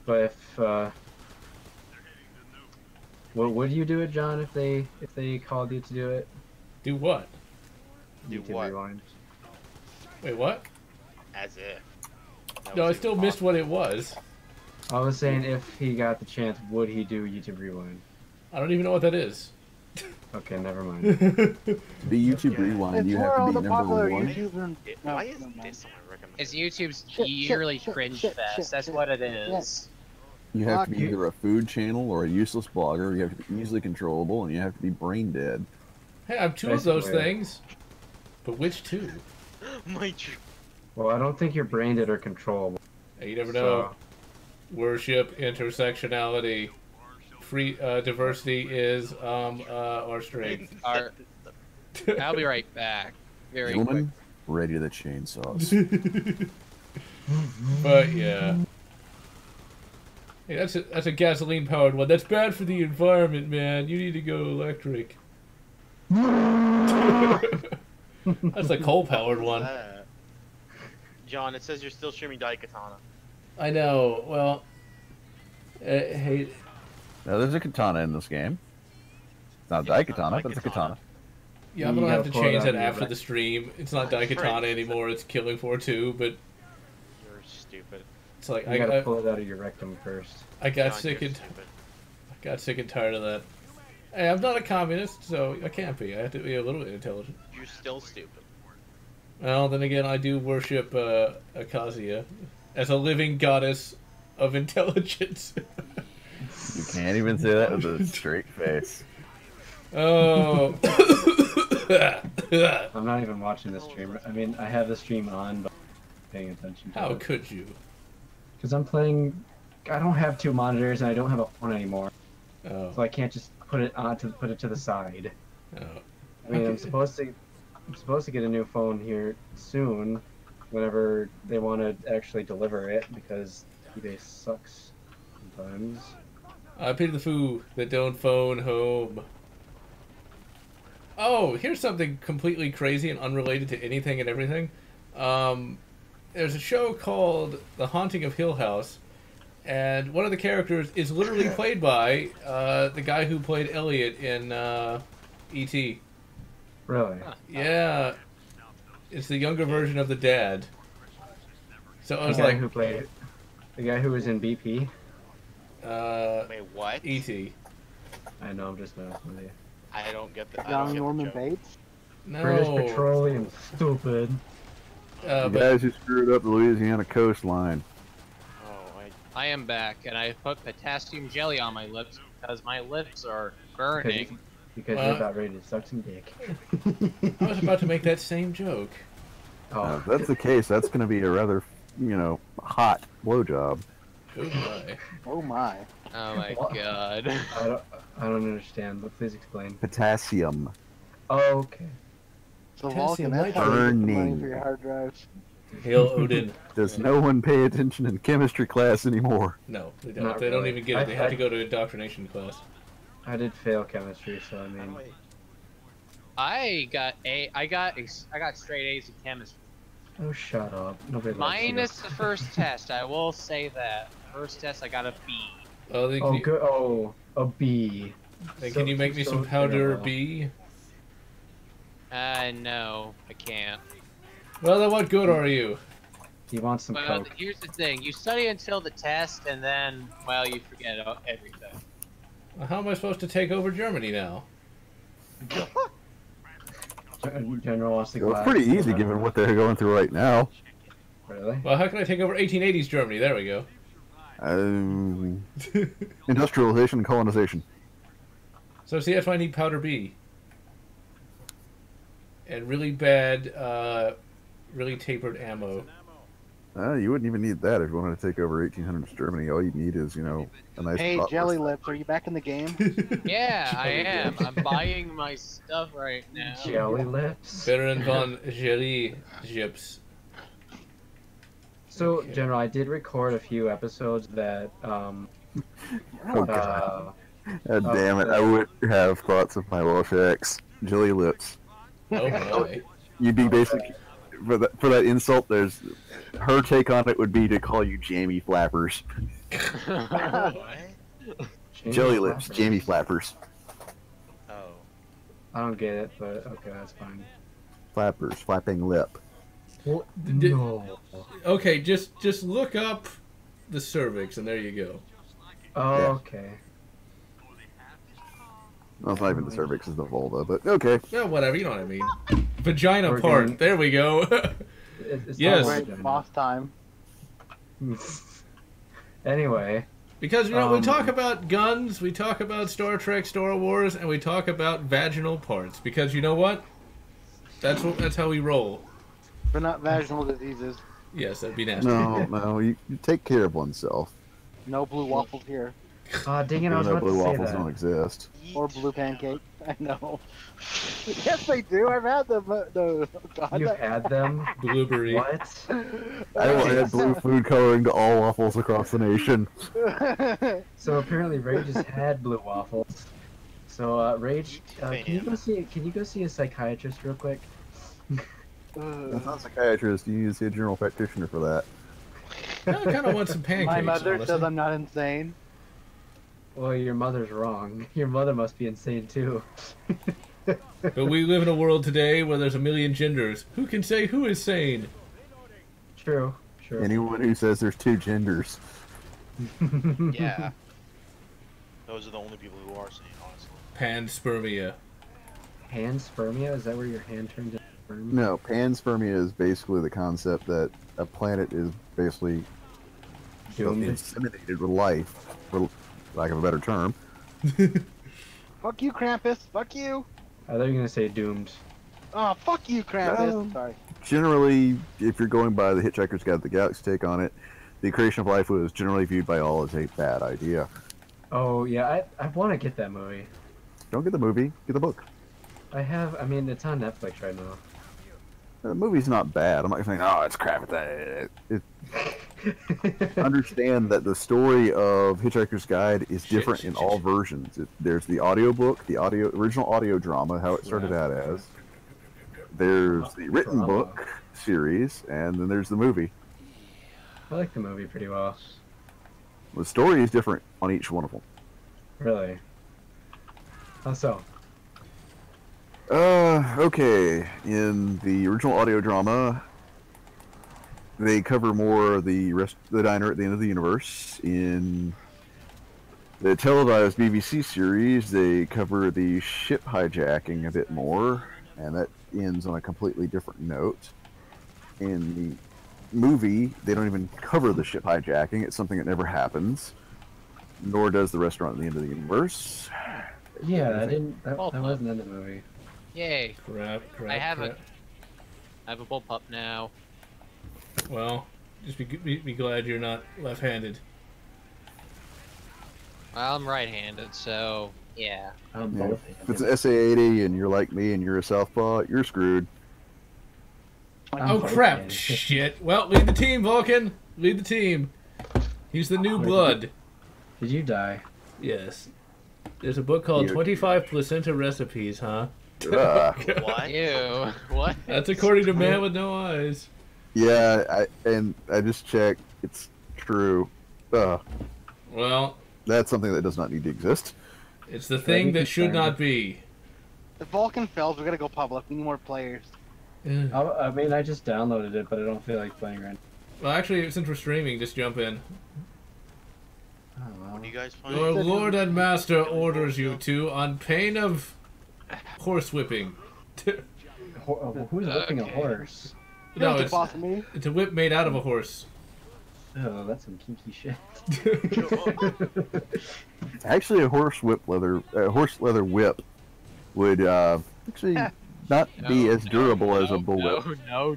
but if what would you do it, John? If they called you to do it? Do what? Do YouTube what? Rewind. Wait, what? As if. That No, I was still even missed what it was. I was saying if he got the chance, would he do YouTube Rewind? I don't even know what that is. Okay, never mind. To be YouTube Yeah. Rewind, It's you where have all to the be popular number 1. YouTubers. No, Why is never mind. this on my recommendation? It's YouTube's Shit, yearly shit, cringe shit, fest. shit, That's shit, what it is. You have to Fuck be you. either a food channel or a useless blogger. You have to be easily controllable, and you have to be brain dead. Hey, I have two of those Basically. things. But which two? My tr- Well, I don't think you're brain dead or controllable. Hey, you never know. So, Worship intersectionality. Free diversity is our strength. Our- I'll be right back. Very Gentlemen, ready to the chainsaws. But yeah. Hey, that's a gasoline powered one. That's bad for the environment, man. You need to go electric. That's a coal powered one. John, it says you're still streaming Daikatana. I know. Well, hey, Now, there's a katana in this game. It's not a Yeah, it's not Daikatana, but it's a katana. yeah, I'm You gonna have to gotta pull it change out that of your after rec- the stream. It's not Frick. Daikatana anymore. It's Killing Floor 2. But You're stupid. it's like you gotta I pull it out of your rectum first. got John, sick you're and stupid. got sick and tired of that. Hey, I'm not a communist, so I can't be. I have to be a little intelligent. You're still stupid. Well, then again, I do worship Akasia as a living goddess of intelligence. You can't even say that with a straight face. Oh. I'm not even watching the stream. I mean, I have the stream on, but I'm paying attention to How it. could you? Because I'm playing. I don't have 2 monitors and I don't have a phone anymore, Oh. so I can't just put it to the side. Oh. I mean, I'm Okay. supposed to get a new phone here soon, whenever they want to actually deliver it, because eBay sucks sometimes. I pity the foo that don't phone home. Oh, here's something completely crazy and unrelated to anything and everything. There's a show called The Haunting of Hill House, and one of the characters is literally played by the guy who played Elliot in E.T. Really? Yeah, it's the younger version of the dad. So I was the guy like, who played the guy who was in BP. Wait, what? E.T. I know, I'm just messing with you. I don't get the. I don't Young get the Norman joke. Bates. No. British Petroleum, stupid. The But guys who screwed up the Louisiana coastline. Oh, I am back, and I put potassium jelly on my lips because my lips are burning. Because you're about ready to suck some dick. I was about to make that same joke. Oh, If that's the case, that's going to be a rather, hot blowjob. Oh my. Oh my. Oh my What? god. I don't understand, but please explain. Potassium. Oh, okay. So Potassium Vulcan, that's how you get the money burning. for your hard drives. Hail Odin. Does no one pay attention in chemistry class anymore? No, they don't. Not They don't really. even get it. They have to go to indoctrination class. I did fail chemistry, so I mean, I got straight A's in chemistry. oh, shut up. Nobody likes you. Minus the first test, I will say that. First test, I got a B. Oh, then Oh, can, you, good. Oh, a B. then can you make me some powder terrible. B? No, I can't. Well, then what good are you? You want some Well, coke? here's the thing. You study until the test, and then, well, you forget everything. Well, how am I supposed to take over Germany now? General wants to go Well, it's out. pretty easy given what they're going through right now. Really? Well, how can I take over 1880s Germany? There we go. Industrialization and colonization. So see, that's why I need powder B. And really bad, really tapered ammo. You wouldn't even need that if you wanted to take over 1800s Germany. All you need is, a nice. Hey, bratwurst. Jelly Lips, are you back in the game? Yeah, I am. I'm buying my stuff right now. Jelly lips. Baron von Jelly Gips. So, Okay. General, I did record a few episodes that, Oh, God. uh, God damn it. I would have thoughts of my Welsh ex. Jelly lips. Oh my. You'd be basically. For that insult, there's. Her take on it would be to call you Jamie Flappers. what? Jelly lips, Jamie Flappers. Oh. I don't get it, but okay, that's fine. Flappers, flapping lip. What? Did- No. Okay, just look up the cervix, and there you go. Oh, Yeah. okay. Well, it's not even the cervix, it's the vulva, but okay. Yeah, whatever, you know what I mean. Vagina We're part. doing- There we go. It's Yes. not Right, vagina. boss time. Anyway, Because, we Um, talk about guns, we talk about Star Trek, Star Wars, and we talk about vaginal parts. Because you know what? That's how we roll. But not vaginal diseases. Yes, that'd be nasty. No, you take care of oneself. No blue waffles here. dang it, I Even was though about blue to say waffles that. don't exist. Or blue pancake. I know. Yes, they do. I've had them. No, God, You've had them? Blueberry. What? I will add blue food coloring to all waffles across the nation. So apparently Rage has had blue waffles. So Rage, can you go see a psychiatrist real quick? That's not a psychiatrist, you need to see a general practitioner for that. I kind of want some pancakes. My mother honestly. says I'm not insane. Well, your mother's wrong. Your mother must be insane too. But we live in a world today where there's a million genders. Who can say who is sane? True. Anyone who says there's two genders. Yeah. Those are the only people who are sane, honestly. Panspermia. Panspermia? Is that where your hand turns into sperm? No, panspermia is basically the concept that a planet is basically Doomed. inseminated with life, for lack of a better term. Fuck you, Krampus. Fuck you. I thought you were gonna say doomed. Oh, fuck you, Krampus. No. Sorry. Generally, if you're going by the Hitchhiker's Guide to the Galaxy take on it, the creation of life was generally viewed by all as a bad idea. Oh yeah, I want to get that movie. Don't get the movie, get the book. I mean, it's on Netflix right now. The movie's not bad. I'm not saying, oh, it's crap. Understand that the story of Hitchhiker's Guide is different in all versions. There's the audiobook, the original audio drama, how it started out as. There's the written Drama. book series, and then there's the movie. I like the movie pretty well. The story is different on each one of them. Really. How so? Okay. In the original audio drama, they cover more of the diner at the end of the universe. In the televised BBC series, they cover the ship hijacking a bit more, and that ends on a completely different note. In the movie, they don't even cover the ship hijacking. It's something that never happens, nor does the restaurant at the end of the universe. Yeah, that wasn't in the movie. Yay. Crap. I have a bullpup now. Well, just be glad you're not left-handed. Well, I'm right-handed, so yeah. I'm Yeah. both. If it's an SA80 and you're like me and you're a southpaw, you're screwed. Oh crap! Shit. Well, lead the team, Vulcan. Lead the team. He's the new blood. Did you die? Yes. There's a book called 25 Placenta Recipes, huh? What? Ew. What? That's according to Man with No Eyes. Yeah, I just checked. It's true. Well, That's something that does not need to exist. it's the thing that should not be. If Vulcan fails, we gotta go public. We need more players. I mean, I just downloaded it, but I don't feel like playing right now. Well, actually, since we're streaming, just jump in. Oh, well. What do you guys find? Your lord and master orders you to, on pain of horsewhipping. Who's whipping a horse? No, Here's the it's boss of me. a whip made out of a horse. Oh, that's some kinky shit. Actually, a horse leather whip would actually not be as durable as a bullwhip. No.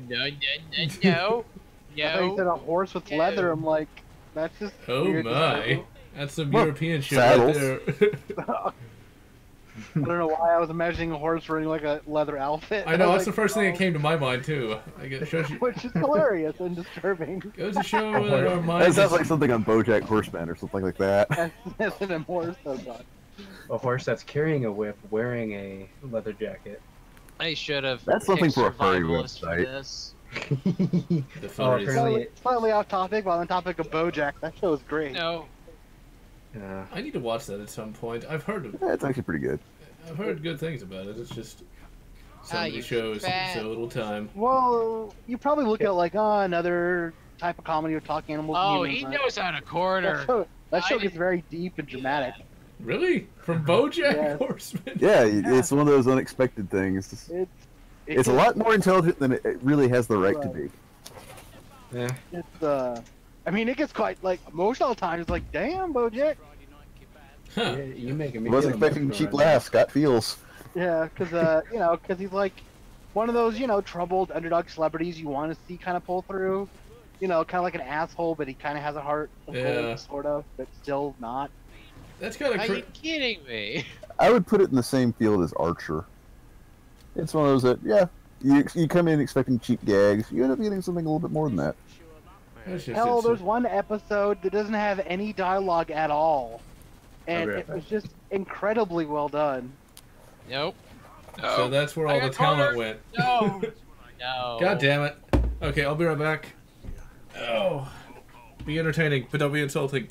I thought you said a horse with leather. I'm like, that's just. Oh weird. my. That's some Well, European shit saddles. right there. I don't know why I was imagining a horse wearing like a leather outfit. I know, was that's the like, first thing that oh. came to my mind, too. It shows you, Which is hilarious and disturbing. goes to show that our That minds sounds like something on BoJack Horseman or something like that. That's an horse, oh god. A horse that's carrying a whip, wearing a leather jacket. I should have. That's something for a furry survivalist for website. this. the Oh, furries. apparently- Slightly off topic, but on the topic of BoJack, that show is great. No. I need to watch that at some point. I've heard Yeah, it's actually pretty good. good things about it. It's just some Ah, of the you shows fat. so little time. Well, you probably look at like another type of comedy with talking animals. and Oh, humans, he right? knows how to corner. That show I- gets very deep and dramatic. Really? From BoJack Yes. Horseman? Yeah, it's one of those unexpected things. It's a lot more intelligent than it really has the right to be. Yeah. It's I mean, it gets quite like emotional at times. It's like, damn, BoJack. Huh. Yeah, you making me. I wasn't feel expecting emotional cheap right now. laughs. Scott feels. Yeah, because because he's like one of those troubled underdog celebrities you want to see kind of pull through. Kind of like an asshole, but he kind of has a heart of Yeah. gold, sort of, but still not. That's kind Are of you kidding me? I would put it in the same field as Archer. It's one of those that, yeah, you come in expecting cheap gags, you end up getting something a little bit more than that. Hell, there's one episode that doesn't have any dialogue at all, and Okay. it was just incredibly well done. Nope. So that's where all I the got talent cornered. went. No. No. God damn it. Okay, I'll be right back. Oh. Be entertaining, but don't be insulting.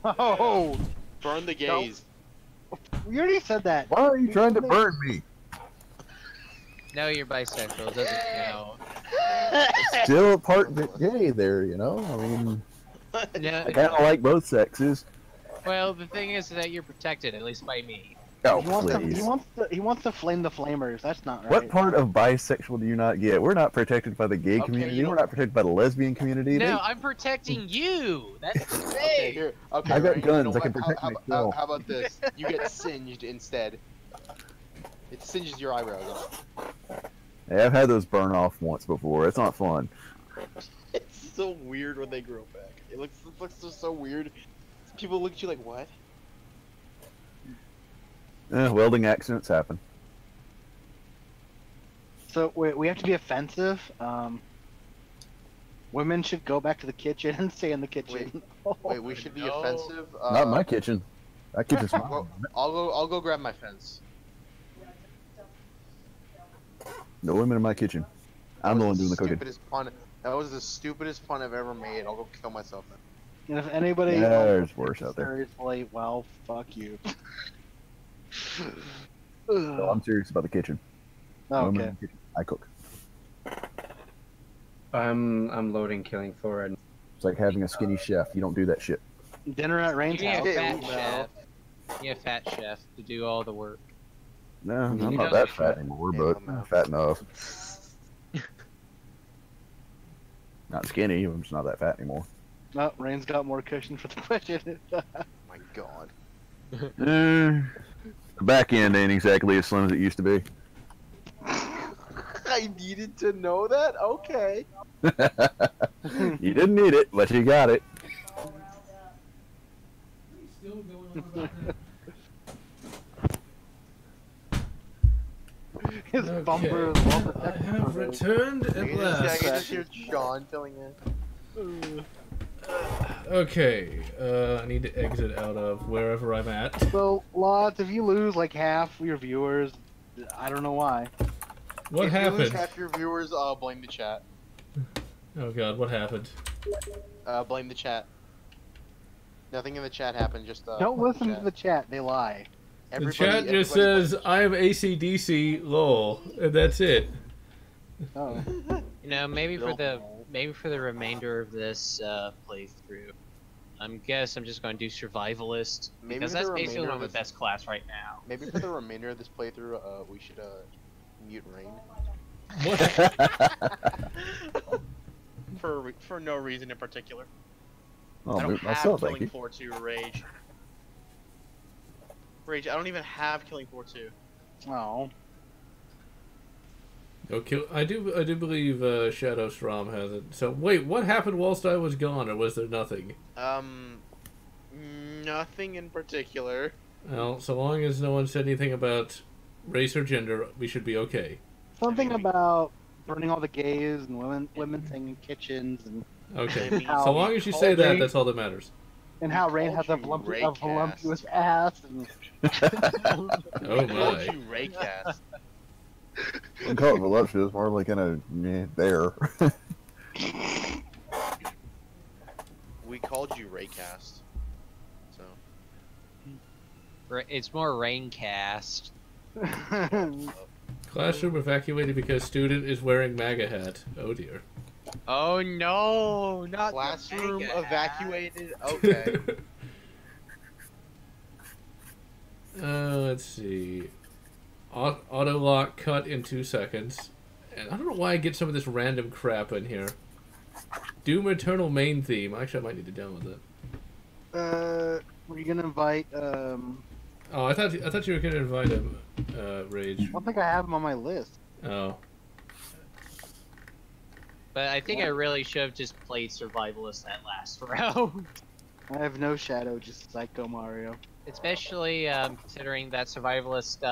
Oh, Burn the gays. we already said that. Why are you trying to burn me? No, you're bisexual. It doesn't count. Still a part bit gay there, you know? I mean, No. I kind of like both sexes. Well, the thing is that you're protected, at least by me. Oh, He wants, please. he wants to flame the flamers. That's not right. What part of bisexual do you not get? We're not protected by the gay Okay, community. you We're know- not protected by the lesbian community. No, I'm protecting you. That's the Okay, thing. here. Okay, I got Ryan, guns, You know I can what? protect myself. How about this? You get singed instead. It singes your eyebrows off. Yeah, I've had those burn off once before. It's not fun. It's so weird when they grow back. It looks so weird. People look at you like, what? Welding accidents happen. So we have to be offensive. Women should go back to the kitchen and stay in the kitchen. Wait, we should be No. offensive. Not in my kitchen. That kitchen's mine. Well, I'll go grab my fence. No women in my kitchen. I'm the one doing the cooking. That was the stupidest pun I've ever made. I'll go kill myself. And if anybody Yeah, there's worse out there. seriously, well, fuck you. No, I'm serious about the kitchen. Oh, Women okay. in the kitchen. I cook. I'm loading killing floor and It's like having a skinny chef. You don't do that shit. Dinner at Rain's You need house. a fat no. chef. You need a fat chef to do all the work. No, I'm need not to that do fat that. anymore, Yeah, but I'm out. I'm fat enough. Not skinny. I'm just not that fat anymore. No, Rain's got more cushion for the question. My God. The back end ain't exactly as slim as it used to be. I needed to know that? Okay. You didn't need it, but you got it. His bumper is well I protected. have returned at I can last. just hear Sean filling in. Okay, I need to exit out of wherever I'm at. So, Lotz, if you lose like half your viewers, I don't know why. What If you lose happened? half your viewers, blame the chat. Oh god, what happened? Blame the chat. Nothing in the chat happened, just Don't listen to chat. the chat, they lie. The chat just says, I am ACDC, lol, and that's it. Oh. You know, maybe for the remainder of this playthrough, I'm just going to do survivalist Maybe because for the that's basically remainder one of of the best class right now. Maybe for the remainder of this playthrough, we should mute Rain. What? For no reason in particular. I'll I don't mute have myself, thank Killing you. Floor 2 Rage. Rage, I don't even have Killing Floor 2. Oh. Okay, I do believe Shadow Strom has it. So wait, what happened whilst I was gone, or was there nothing? Nothing in particular. Well, so long as no one said anything about race or gender, we should be okay. Something about burning all the gays and women staying in kitchens and Okay, I mean, so long as you say that, that's all that matters. how Rain called has a you voluptuous ass and Oh Told my. you Raycast. I'm calling it voluptuous, more like kind of there. We called you Raycast. So. It's more Raincast. Classroom evacuated because student is wearing MAGA hat. Oh dear. Oh no, not the Classroom mega hat. evacuated. Okay. Let's see. Auto lock cut in 2 seconds. And I don't know why I get some of this random crap in here. Doom Eternal main theme. Actually, I might need to download that. were you gonna invite Oh, I thought you were gonna invite him, Rage. I don't think I have him on my list. Oh. But I think I really should have just played survivalist that last round. I have no shadow, just Psycho Mario. Especially considering that survivalist.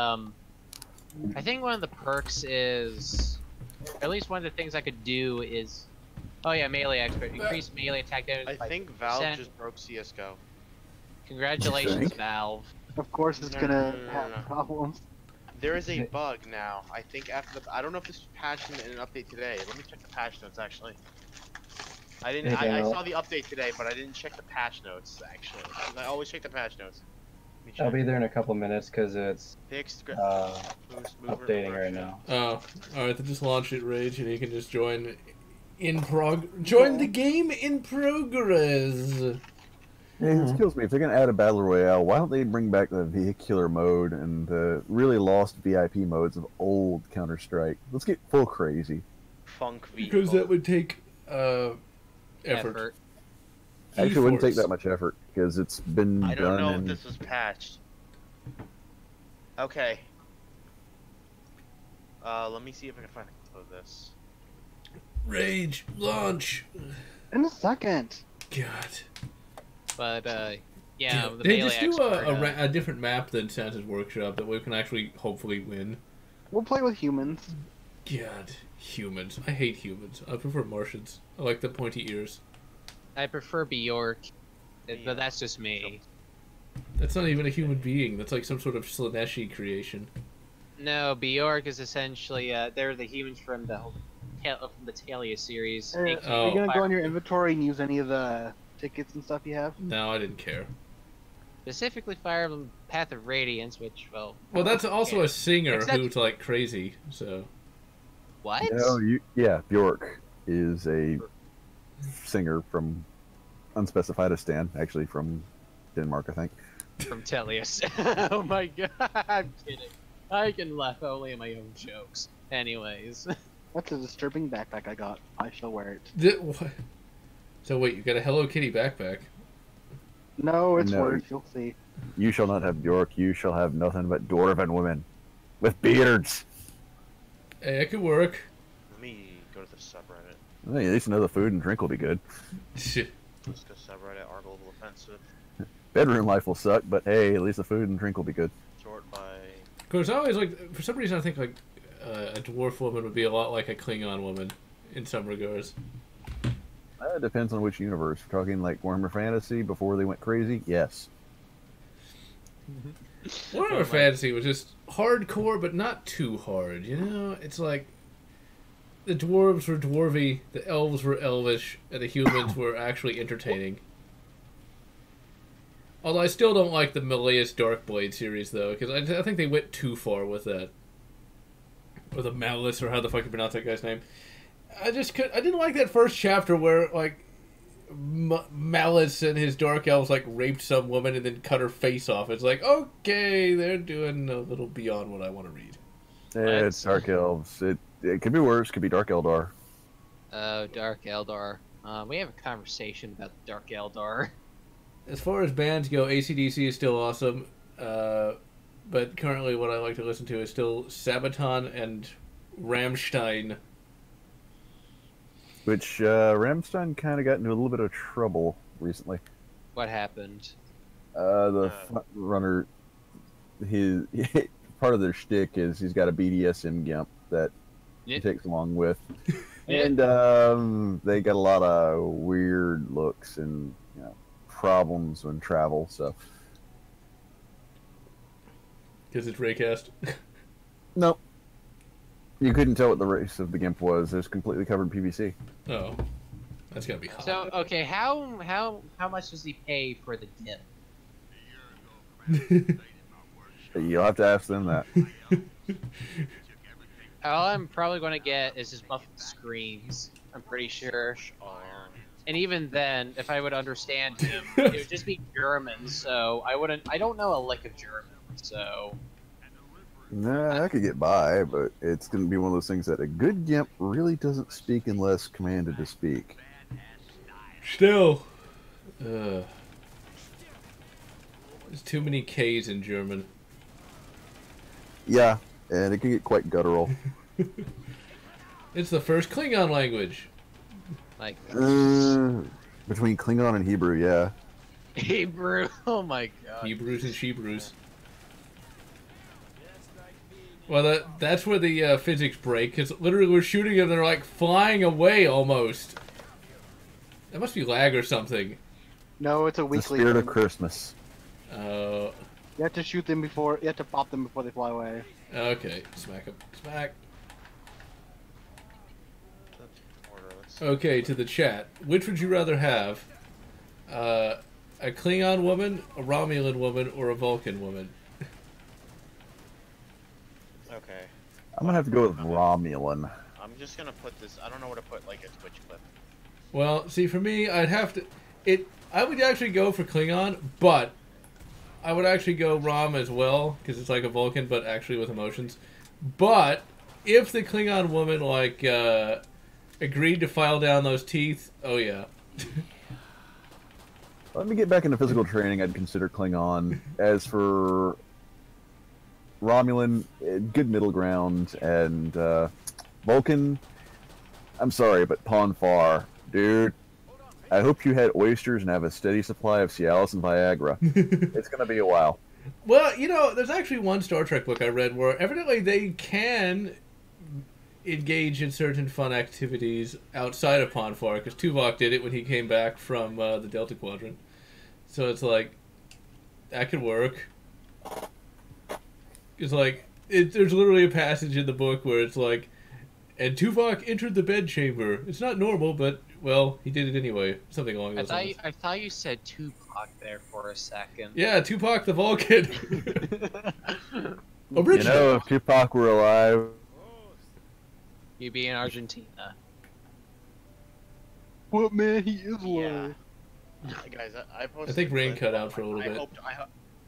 I think one of the perks is, or at least one of the things I could do is, oh yeah, melee expert, increase melee attack damage I by think Valve 50%. just broke CS:GO. Congratulations, think? Valve. Of course, it's No, gonna no. have problems. There is a bug now. I think after the. I don't know if this was patched in an update today. Let me check the patch notes actually. I didn't. Hey, I Daniel. saw the update today, but I didn't check the patch notes actually. I always check the patch notes. Let me I'll check. be there in a couple minutes because it's Fixed. Boost, mover, updating right reverse. now. Oh. Alright, then just launch it, Rage, and you can just join join the game in progress. Yeah, this kills me. If they're gonna add a battle royale, why don't they bring back the vehicular mode and the really lost VIP modes of old Counter Strike? Let's get full crazy. Funk vehicle. Because that would take effort. Actually, it wouldn't take Force. that much effort because it's been I don't done. know if and this was patched. Okay. Let me see if I can find a clip of this. Rage, launch. In a second. God. But yeah, the They melee just do expert. a different map than Santa's Workshop that we can actually hopefully win. We'll play with humans. God, humans. I hate humans. I prefer Martians. I like the pointy ears. I prefer Bjork, but that's just me. That's not even a human being. That's like some sort of Slaneshi creation. No, Bjork is essentially they're the humans from the Talia series. Are you gonna go on your inventory and use any of the tickets and stuff you have? No, I didn't care. Specifically Fire Emblem Path of Radiance, which, well... Well, that's also a singer Except- who's, like, crazy, so... What? No, yeah, Bjork is a singer from unspecified Stan, actually from Denmark, I think. From Tellius. Oh my god, I'm kidding. I can laugh only at my own jokes. Anyways. That's a disturbing backpack I got. I shall wear it. What? So wait, you got a Hello Kitty backpack? No, it's No. worse. You'll see. You shall not have Bjork, you shall have nothing but dwarven women with beards. Hey, it could work. Let me go to the subreddit. Well, at least know the food and drink will be good. Let's go subreddit, our global offensive. Bedroom life will suck, but hey, at least the food and drink will be good. Sort by... Of course, I always like, for some reason I think like a dwarf woman would be a lot like a Klingon woman in some regards. It depends on which universe. We're talking like Warhammer Fantasy before they went crazy? Yes. Warhammer Fantasy was just hardcore, but not too hard, you know? It's like the dwarves were dwarvy, the elves were elvish, and the humans were actually entertaining. Although I still don't like the Malleus Darkblade series, though, because I think they went too far with that. Or the Malleus, or how the fuck you pronounce that guy's name. I didn't like that first chapter where, like, Malice and his dark elves, like, raped some woman and then cut her face off. It's like, okay, they're doing a little beyond what I want to read. It's Dark Elves. It could be worse. Could be Dark Eldar. Oh, Dark Eldar. We have a conversation about Dark Eldar. As far as bands go, AC/DC is still awesome, but currently what I like to listen to is still Sabaton and Rammstein. Which Rammstein kind of got into a little bit of trouble recently. What happened? The front runner, his part of their shtick is he's got a BDSM gimp that he takes along with, and they got a lot of weird looks and problems when travel. So Because it's Raycast. nope, you couldn't tell what the race of the gimp was. It was completely covered in PVC. Oh, that's gotta be hot. So, okay, how much does he pay for the gimp? You'll have to ask them that. All I'm probably going to get is his muffled screams. I'm pretty sure. And even then, if I would understand him, it would just be German. So I don't know a lick of German. So Nah, I could get by, but it's going to be one of those things that a good gimp really doesn't speak unless commanded to speak. Still, there's too many K's in German. Yeah, and it can get quite guttural. It's the first Klingon language. like Between Klingon and Hebrew, yeah. Hebrew. Oh my god. Hebrews and Shebrews. Well, that's where the physics break, because literally we're shooting them and they're like flying away almost. That must be lag or something. No, it's a The weekly spirit of thing. Christmas. You have to shoot them before. You have to pop them before they fly away. Okay, smack them. Smack. Okay, to the chat. Which would you rather have? A Klingon woman, a Romulan woman, or a Vulcan woman? Okay. I'm going to have to go with Romulan. I'm just gonna put this. I don't know where to put like a Twitch clip. Well, see, for me, I'd have to... I would actually go for Klingon, but I would actually go Rom as well, because it's like a Vulcan, but actually with emotions. But if the Klingon woman, like, agreed to file down those teeth, oh yeah. Let me get back into physical training. I'd consider Klingon. As for Romulan, good middle ground, and Vulcan, I'm sorry, but Ponfar, dude, I hope you had oysters and have a steady supply of Cialis and Viagra. It's going to be a while. Well, you know, there's actually one Star Trek book I read where evidently they can engage in certain fun activities outside of Ponfar, because Tuvok did it when he came back from the Delta Quadrant. So it's like, that could work. It's like, there's literally a passage in the book where it's like, and Tuvok entered the bedchamber. It's not normal, but well, he did it anyway. Something along those lines. I thought you said Tupac there for a second. Yeah, Tupac the Vulcan. You know, if Tupac were alive, You'd be in Argentina. What, man? He is alive. Guys, I posted. I think rain cut out for a little bit.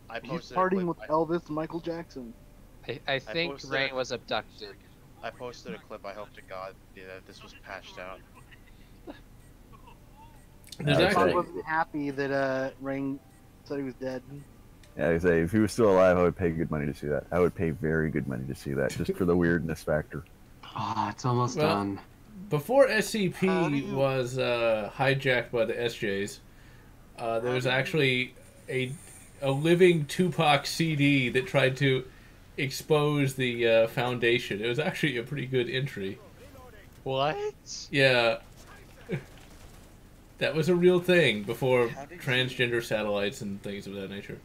I He's posted. partying with Elvis and Michael Jackson. I think posted Rain was abducted. I posted a clip. I hope to God that this was patched out. There's I actually, wasn't happy that Rain said he was dead. yeah, I say if he was still alive, I would pay good money to see that. I would pay very good money to see that, just for the weirdness factor. Oh, it's almost done. before SCP was hijacked by the SJs, there was actually a living Tupac CD that tried to expose the Foundation. It was actually a pretty good entry. What? Yeah. That was a real thing before transgender satellites and things of that nature.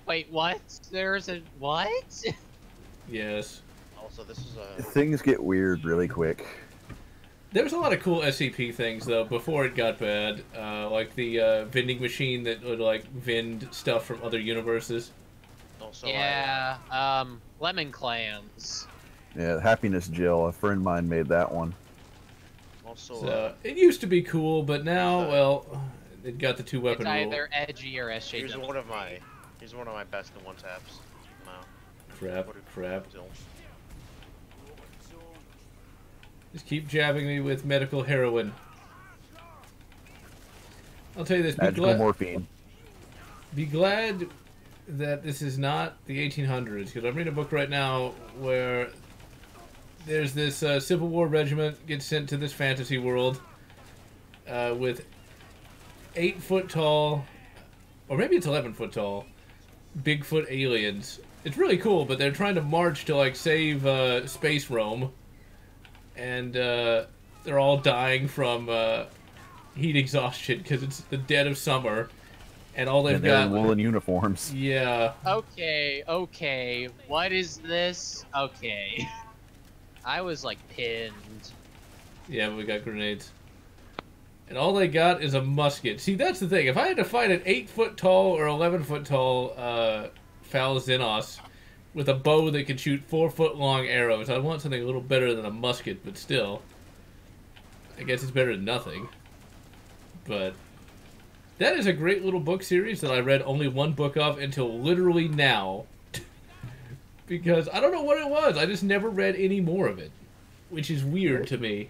Wait, what? There's a what? Yes. Also, this is a. Things get weird really quick. There was a lot of cool SCP things though before it got bad, like the vending machine that would like vend stuff from other universes. Also, Yeah, lemon clams. Yeah, Happiness Jill, a friend of mine made that one. Also, So it used to be cool, but now, well, it got the two It's weapon rule. either edgy or SJW. here's one of my best in one taps. No. Crap. Still. Just keep jabbing me with medical heroin. I'll tell you this: Magical morphine. be glad that this is not the 1800s, because I'm reading a book right now where there's this Civil War regiment gets sent to this fantasy world with 8 foot tall, or maybe it's 11 foot tall, Bigfoot aliens. It's really cool, but they're trying to march to like save space Rome, and they're all dying from heat exhaustion because it's the dead of summer. And all they've They're got in woolen uniforms. Yeah. Okay. What is this? Okay. I was like pinned. Yeah, but we got grenades. And all they got is a musket. See, that's the thing. If I had to fight an 8 foot tall or 11 foot tall Fal Xenos with a bow that could shoot 4 foot long arrows, I'd want something a little better than a musket, but still. I guess it's better than nothing. But that is a great little book series that I read only one book of until literally now. Because I don't know what it was. I just never read any more of it. Which is weird to me.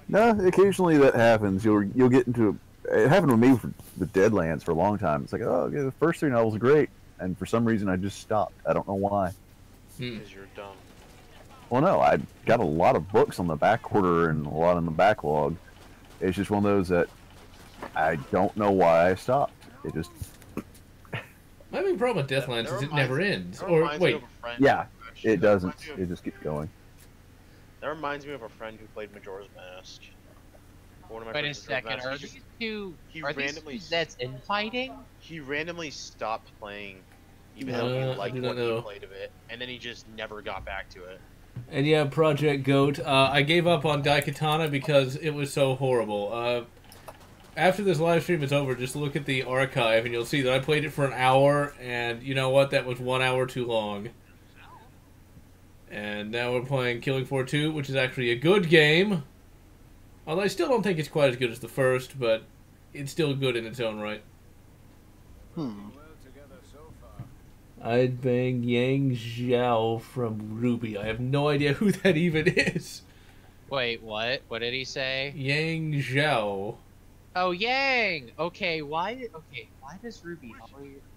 No, occasionally that happens. You'll get into it happened with me with Deadlands for a long time. It's like, oh, okay, the first 3 novels are great, and for some reason I just stopped. I don't know why. Because you're dumb. Well, no, I got a lot of books on the back order and a lot in the backlog. It's just one of those that I don't know why I stopped. It just. My big problem with Deathlands is it never ends. Or wait, yeah, it doesn't. It just keeps going. That reminds me of a friend who played Majora's Mask. One of my Wait a friends who played second, Mask. are these two... he Are randomly these two that's infighting? He randomly stopped playing, even though he liked what he played of it, and then he just never got back to it. and yeah, Project Goat. I gave up on Daikatana because it was so horrible. After this live stream is over, just look at the archive and you'll see that I played it for an hour, and you know what? That was 1 hour too long. And now we're playing Killing Floor 2, which is actually a good game. Although I still don't think it's quite as good as the first, but it's still good in its own right. I'd bang Yang Zhao from Ruby. I have no idea who that even is. Wait, what? What did he say? Yang Zhao. Oh, Yang! Okay, why does Ruby...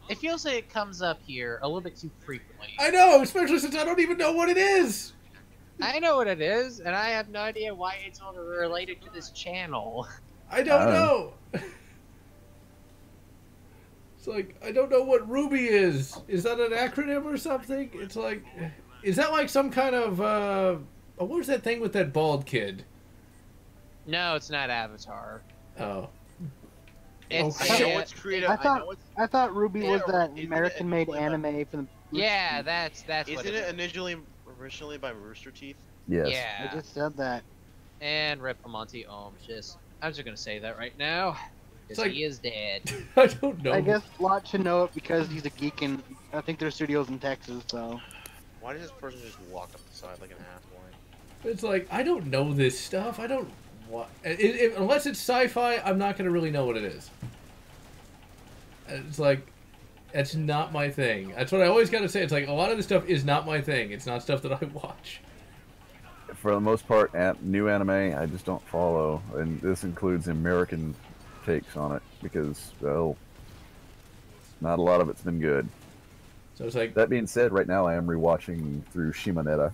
It feels like it comes up here a little bit too frequently. I know, especially since I don't even know what it is. I know what it is, and I have no idea why it's all related to this channel. I don't know. It's like, I don't know what Ruby is. Is that an acronym or something? It's like, is that like some kind of, what was that thing with that bald kid? No, it's not Avatar. Oh. It's, I know it's creative. I thought Ruby was that isn't American-made it- anime from the. yeah, that's what Isn't it it is. originally by Rooster Teeth? Yes. Yeah. I just said that. And Rip Monty Ohm, just I'm just gonna say that right now. Because like, he is dead. I don't know. I guess Lotz should know it because he's a geek and I think their studio's in Texas, so. Why does this person just walk up the side like an half-boy? It's like, I don't know this stuff. I don't... unless it's sci-fi, I'm not going to really know what it is. It's like, it's not my thing. That's what I always got to say. It's like, a lot of this stuff is not my thing. It's not stuff that I watch. For the most part, new anime, I just don't follow. And this includes American takes on it because, well, not a lot of it's been good. So it's like... That being said, right now I am rewatching through Shimonetta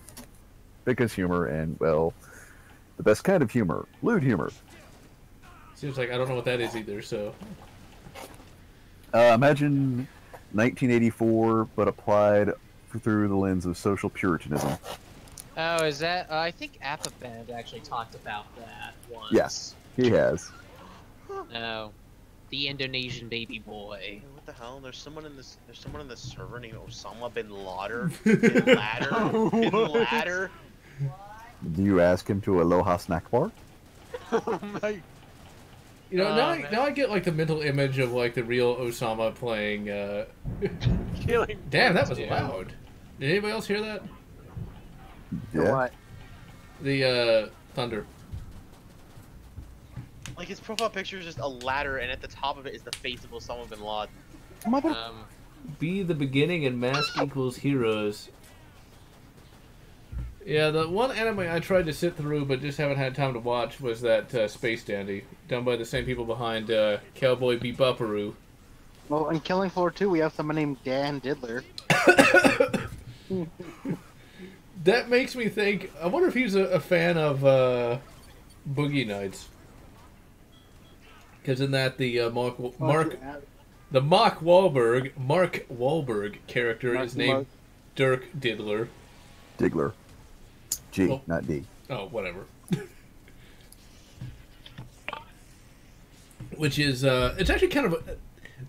because humor and, well, the best kind of humor. Lewd humor. Seems like I don't know what that is either, so... Imagine 1984, but applied through the lens of social puritanism. Oh, is that? I think Apapand actually talked about that once. Yes, he has. No, the Indonesian baby boy. Hey, what the hell? There's someone in this. There's someone in the server named Osama bin Laden. Bin Ladder. Bin Ladder. Do you ask him to Aloha Snack Bar? Oh my. You know, now I get like the mental image of like the real Osama playing. Killing. Damn, that was loud. Did anybody else hear that? Yeah. What? The thunder. Like his profile picture is just a ladder, and at the top of it is the face of Osama bin Laden. Mother. Be the beginning and mask equals heroes. Yeah, the one anime I tried to sit through but just haven't had time to watch was that Space Dandy, done by the same people behind Cowboy Bebopperoo. Well, in Killing Floor 2, we have someone named Dan Diddler. That makes me think, I wonder if he's a fan of Boogie Nights. Because in that, the Mark Wahlberg character is named Dirk Diddler. Diggler. G, not D. Oh, whatever. Which is, it's actually kind of,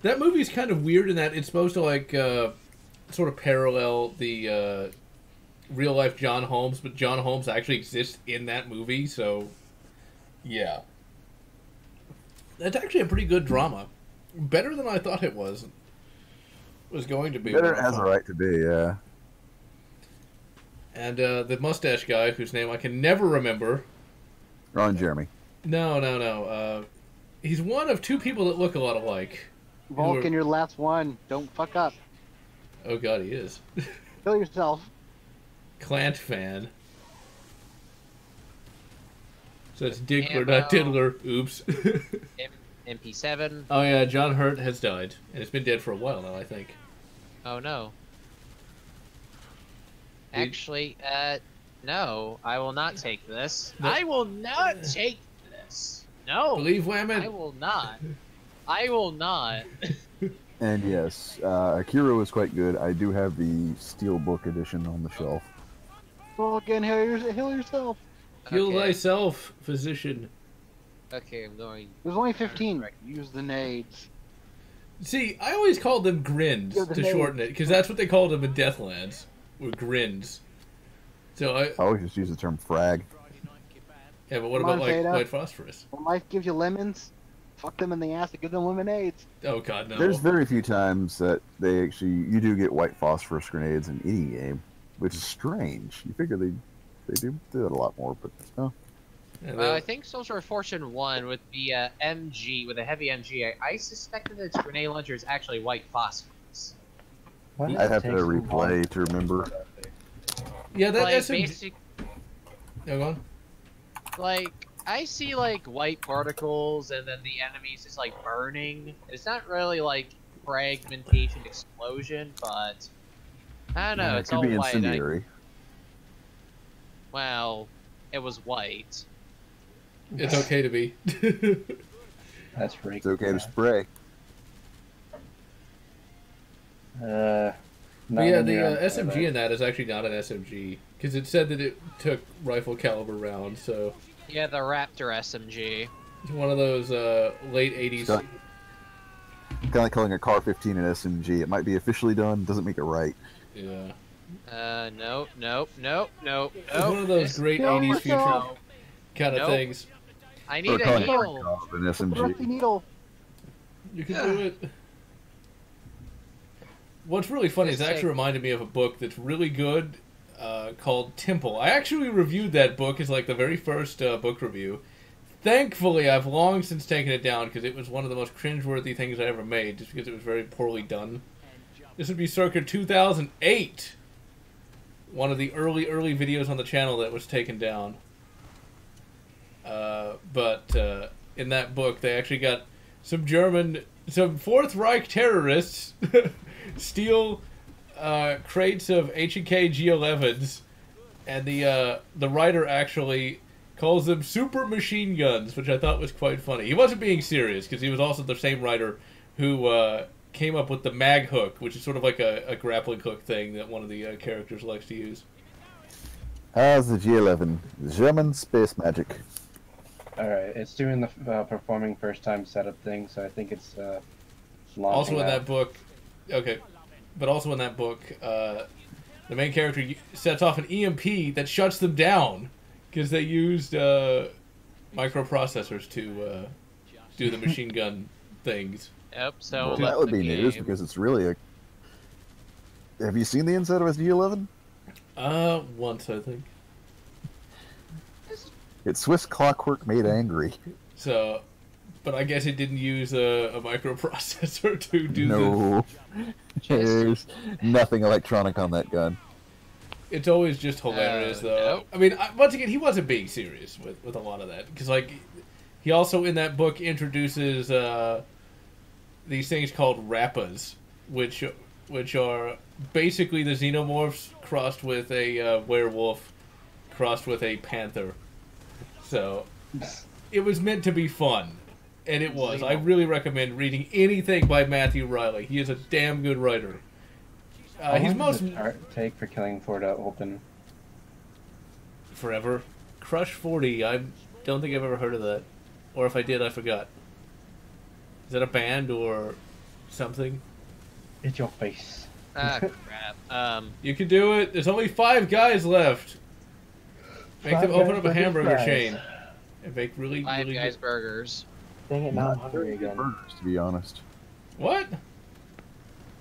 that movie's kind of weird in that it's supposed to, like, sort of parallel the real-life John Holmes, but John Holmes actually exists in that movie, so, yeah. That's actually a pretty good drama. Better than I thought it was. Was going to be. Better it has a right to be, yeah. And the mustache guy, whose name I can never remember. Ron Jeremy. No. He's one of two people that look a lot alike. Vulcan, your last one. Don't fuck up. Oh god, he is. Kill yourself. Clant fan. So it's Diggler, not Diddler. Oops. MP7. Oh yeah, John Hurt has died. And it's been dead for a while now, I think. Oh no. Actually, no, I will not take this. No. I will not take this. No. Believe women. I will not. I will not. And yes, Akira was quite good. I do have the Steelbook edition on the shelf. Vulcan, heal yourself. Heal Okay. thyself, physician. Okay, I'm going. There's only 15. Use the nades. See, I always called them grins Yeah, the to name. shorten it, because that's what they called them in Deathlands. Were grins. So I always just use the term frag. yeah, but what Come about on, like Zeta. white phosphorus? When life gives you lemons, fuck them in the ass and give them lemonades. Oh god, no. There's very few times that you do get white phosphorus grenades in any game, which is strange. You figure they do that a lot more, but no. Yeah, I think Soldier of Fortune 1 with the MG, with a heavy MG, I suspect that its grenade launcher is actually white phosphorus. I'd have to replay to remember. yeah, that's basic. No, go on. Like, I see like white particles and then the enemies is like burning. It's not really like fragmentation explosion, but I don't know. Yeah, It's it could all be white. incendiary. Well, it was white. It's okay to be. That's freaking. It's okay to spray. But yeah, the SMG in that is actually not an SMG, because it said that it took rifle caliber rounds, so... Yeah, the Raptor SMG. It's one of those late 80s... Kind of like calling a Car 15 an SMG. It might be officially done, doesn't make it right. Yeah. Nope. It's one of those great Kill 80s future yourself. kind of Nope. things. I Or need a calling heal. Barkov an Rusty SMG. needle. You can do it. What's really funny is it actually reminded me of a book that's really good called Temple. I actually reviewed that book as like the very first book review. Thankfully, I've long since taken it down because it was one of the most cringeworthy things I ever made, just because it was very poorly done. This would be circa 2008. One of the early videos on the channel that was taken down. But in that book, they actually got some Fourth Reich terrorists steal crates of H&K G11s, and the writer actually calls them super machine guns, which I thought was quite funny. He wasn't being serious, because he was also the same writer who came up with the mag hook, which is sort of like a grappling hook thing that one of the characters likes to use. How's the G11? German space magic. Alright, it's doing the performing first time setup thing, so I think it's Also in that book, okay, but also in that book, the main character sets off an EMP that shuts them down because they used microprocessors to do the machine gun things. Yep, so Well, that would be news because it's really a. Have you seen the inside of a G11? Once I think. It's Swiss clockwork made angry. So, but I guess it didn't use a microprocessor to do No. There's nothing electronic on that gun. It's always just hilarious, though. No. I mean, once again, he wasn't being serious with a lot of that. Because, like, he also, in that book, introduces these things called rappas, which are basically the xenomorphs crossed with a werewolf, crossed with a panther. So, it was meant to be fun. And it was. I really recommend reading anything by Matthew Riley. He is a damn good writer. He's most... take for killing Florida Open. Forever. Crush 40. I don't think I've ever heard of that. Or if I did, I forgot. Is that a band or something? It's your face. Ah, crap. You can do it. There's only 5 guys left. Make them open up a hamburger chain. And make really, Five really Guys good... burgers. Dang it, now I'm Not hungry very good again. burgers, to be honest. What?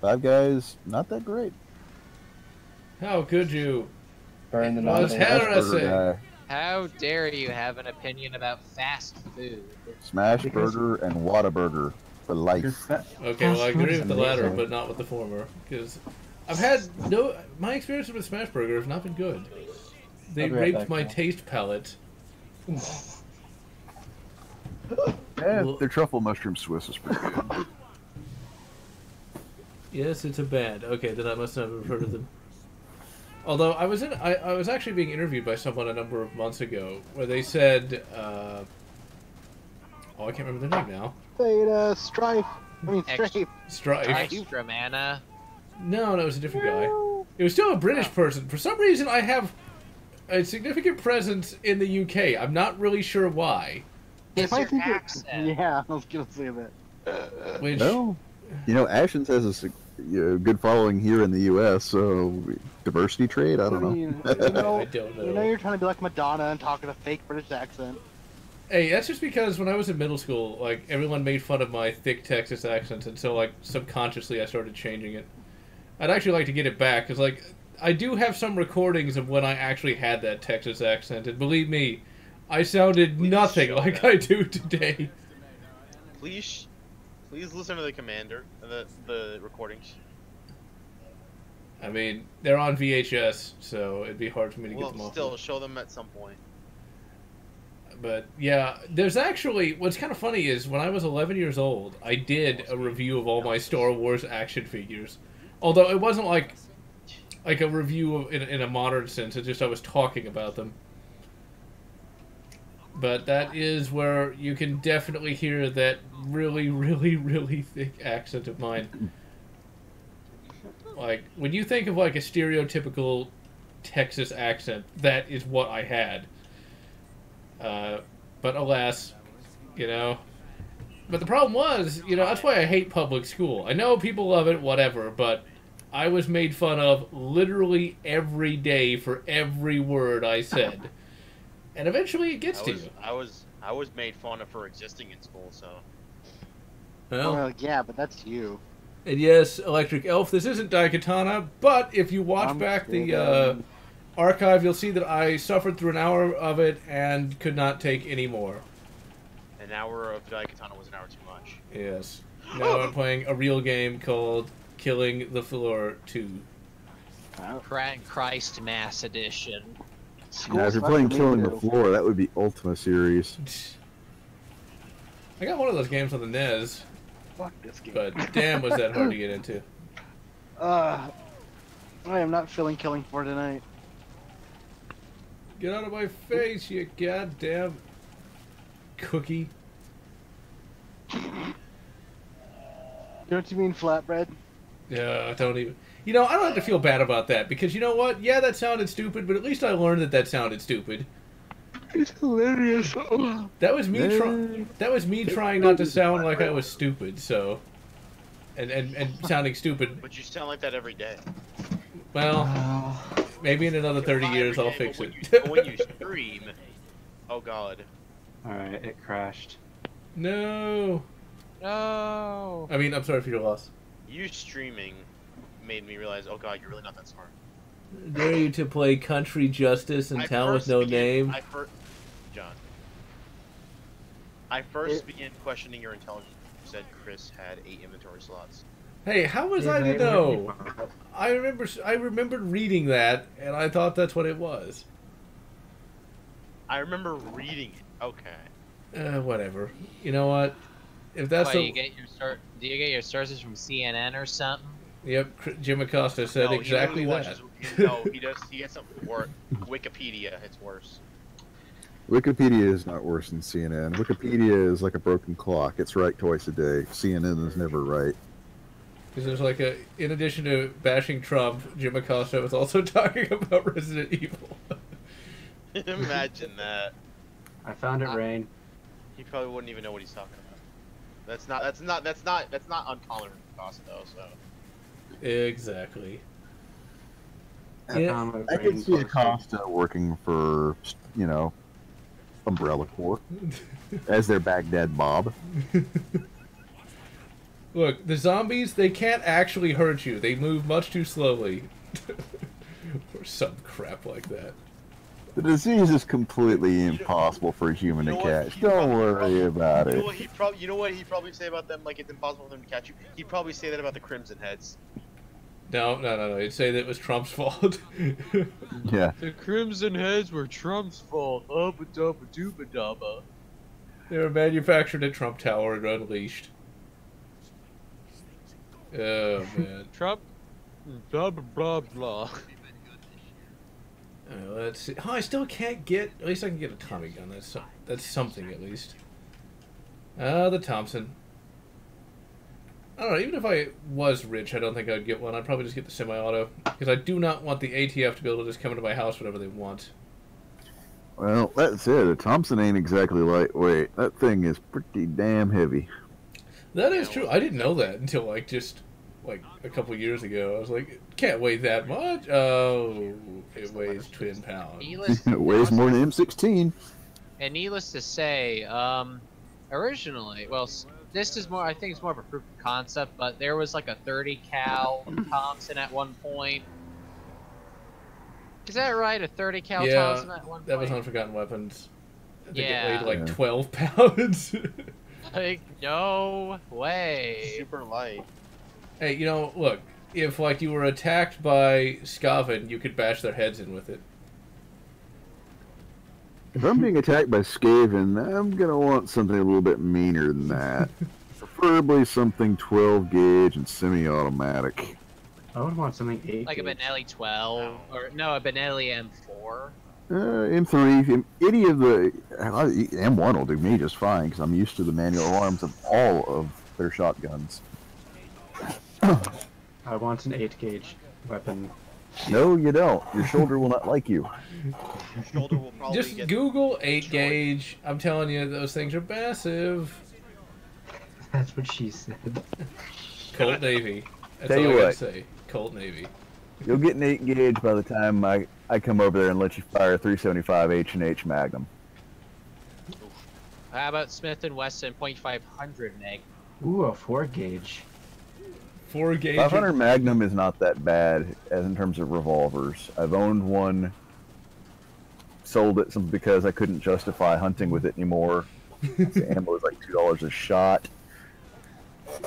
Five Guys, not that great. How could you? Burn the Well, it's novel. heresy. Guy. How dare you have an opinion about fast food? Smash Because- Burger and Whataburger for life. Okay, well, I agree Fast with the food is latter, amazing. but not with the former. Because I've had no... My experiences with Smash Burger have not been good. They I'll be right raped back, my Paul. taste palate. Yeah, their truffle mushroom Swiss is pretty good. Yes, it's a band. Okay, then I must not have heard of them. Although I was actually being interviewed by someone a number of months ago where they said, oh, I can't remember their name now. Beta Strife. I mean, Extra- Strafe. Strife. Extra mana. No, it was a different guy. It was still a British person. For some reason, I have a significant presence in the UK. I'm not really sure why. It's I your think accent. Yeah, I was gonna say that. Which, No, you know, Ashens has a good following here in the U.S., so diversity trade. I don't know. You I know, don't know. you know, you're trying to be like Madonna and talk in a fake British accent. Hey, that's just because when I was in middle school, like, everyone made fun of my thick Texas accent, and so, like, subconsciously I started changing it. I'd actually like to get it back, because, like, I do have some recordings of when I actually had that Texas accent, and believe me, I sounded nothing like I do today. Please listen to the commander, the recordings. I mean, they're on VHS, so it'd be hard for me to get them Well, off. still, show them at some point. But, yeah, there's actually... What's kind of funny is, when I was 11 years old, I did a review of all my Star Wars action figures. Although it wasn't like a review of, in a modern sense, it's just I was talking about them. But that is where you can definitely hear that really, really, really thick accent of mine. Like, when you think of, like, a stereotypical Texas accent, that is what I had. But alas, you know. But the problem was, you know, that's why I hate public school. I know people love it, whatever, but I was made fun of literally every day for every word I said. And eventually it gets to you. I was I was made fun of for existing in school, so. Well, yeah, but that's you. And yes, Electric Elf, this isn't Daikatana, but if you watch back the archive, you'll see that I suffered through an hour of it and could not take any more. An hour of Daikatana was an hour too much. Yes. Now I'm playing a real game called Killing the Floor 2. Christ Mass Edition. Now, if you're playing Killing the Floor, that would be Ultima Series. I got one of those games on the NES. Fuck this game. But damn, was that hard to get into. I am not feeling Killing for tonight. Get out of my face, you goddamn cookie. You know what you mean, flatbread? Yeah, I don't even... You know, I don't have to feel bad about that, because you know what? Yeah, that sounded stupid, but at least I learned that that sounded stupid. It's hilarious. That was me trying not to sound like I was stupid, so... And sounding stupid. But you sound like that every day. Well, maybe in another 30 years I'll fix it. When you stream... Oh god. Alright, it crashed. No. No. I mean, I'm sorry for your loss. You streaming made me realize, oh god, you're really not that smart. Dare you to play Country Justice in Town with No Name? John. I first began questioning your intelligence. You said Chris had 8 inventory slots. Hey, how was I to know? I remembered reading that, and I thought that's what it was. I remember reading it. Okay. Whatever. You know what? If that's do you get your sources from CNN or something? Yep, Jim Acosta said exactly that. No, he does. He gets something worse. Wikipedia, it's worse. Wikipedia is not worse than CNN. Wikipedia is like a broken clock. It's right twice a day. CNN is never right. Because there's like in addition to bashing Trump, Jim Acosta was also talking about Resident Evil. Imagine that. I found it, Rain. He probably wouldn't even know what he's talking about. That's not untolerant cost though. So. Exactly. Yeah, I can see Acosta working for, you know, Umbrella Corps as their Baghdad Bob. Look, the zombies, they can't actually hurt you. They move much too slowly. Or some crap like that. The disease is completely impossible for a human to catch. Don't worry about it. You know what he'd probably say about them? Like, it's impossible for them to catch you. He'd probably say that about the Crimson Heads. No. He'd say that it was Trump's fault. Yeah. The Crimson Heads were Trump's fault. Ubba-dubba-dooba-dubba. They were manufactured at Trump Tower and unleashed. Oh, man. Trump, blah, blah, blah. Let's see. Oh, I still can't get... At least I can get a Tommy gun. That's something, at least. The Thompson. I don't know, even if I was rich, I don't think I'd get one. I'd probably just get the semi-auto. Because I do not want the ATF to be able to just come into my house whenever they want. Well, that's it. A Thompson ain't exactly lightweight. That thing is pretty damn heavy. That is true. I didn't know that until, just a couple years ago. I was like, it can't weigh that much. Oh, it weighs 10 pounds. It weighs more than M16. And needless to say, originally, well, this is more, I think it's more of a proof of concept, but there was like a 30 cal Thompson at one point. Is that right? A 30 cal Thompson at one point? That was on Forgotten Weapons. I think it weighed 12 pounds. Like, no way. Super light. Hey, you know, look, if you were attacked by Skaven, you could bash their heads in with it. If I'm being attacked by Skaven, I'm gonna want something a little bit meaner than that. Preferably something 12 gauge and semi-automatic. I would want something 8 like gauge. A Benelli 12, or no, a Benelli M4. M3, any of the... M1 will do me just fine, because I'm used to the manual arms of all of their shotguns. I want an 8 gauge weapon. No, you don't. Your shoulder will not like you. Your shoulder will probably Just Google 8 gauge. I'm telling you, those things are massive. That's what she said. Colt Navy. That's Tell all you I gotta what. say. Colt Navy. You'll get an 8 gauge by the time I come over there and let you fire a 375 H&H Magnum. How about Smith & Wesson .500 meg? Ooh, a 4 gauge. 4 gauge. 500 Magnum is not that bad as in terms of revolvers. I've owned one, sold it because I couldn't justify hunting with it anymore. The ammo was like $2 a shot.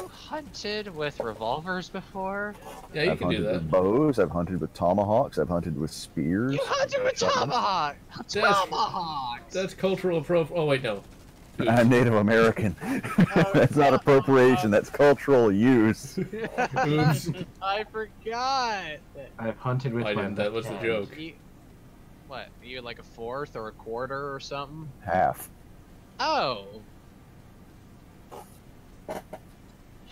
Hunted with revolvers before? Yeah, you I've can do hunted that. with bows. I've hunted with tomahawks. I've hunted with spears. You hunted with tomahawk! Tomahawks! That's cultural Oh wait, no. I'm Native American. That's not appropriation. That's cultural use. Oops. I forgot! I've hunted with I my didn't. That was the hand. joke. What? You like a fourth or a quarter or something? Half. Oh!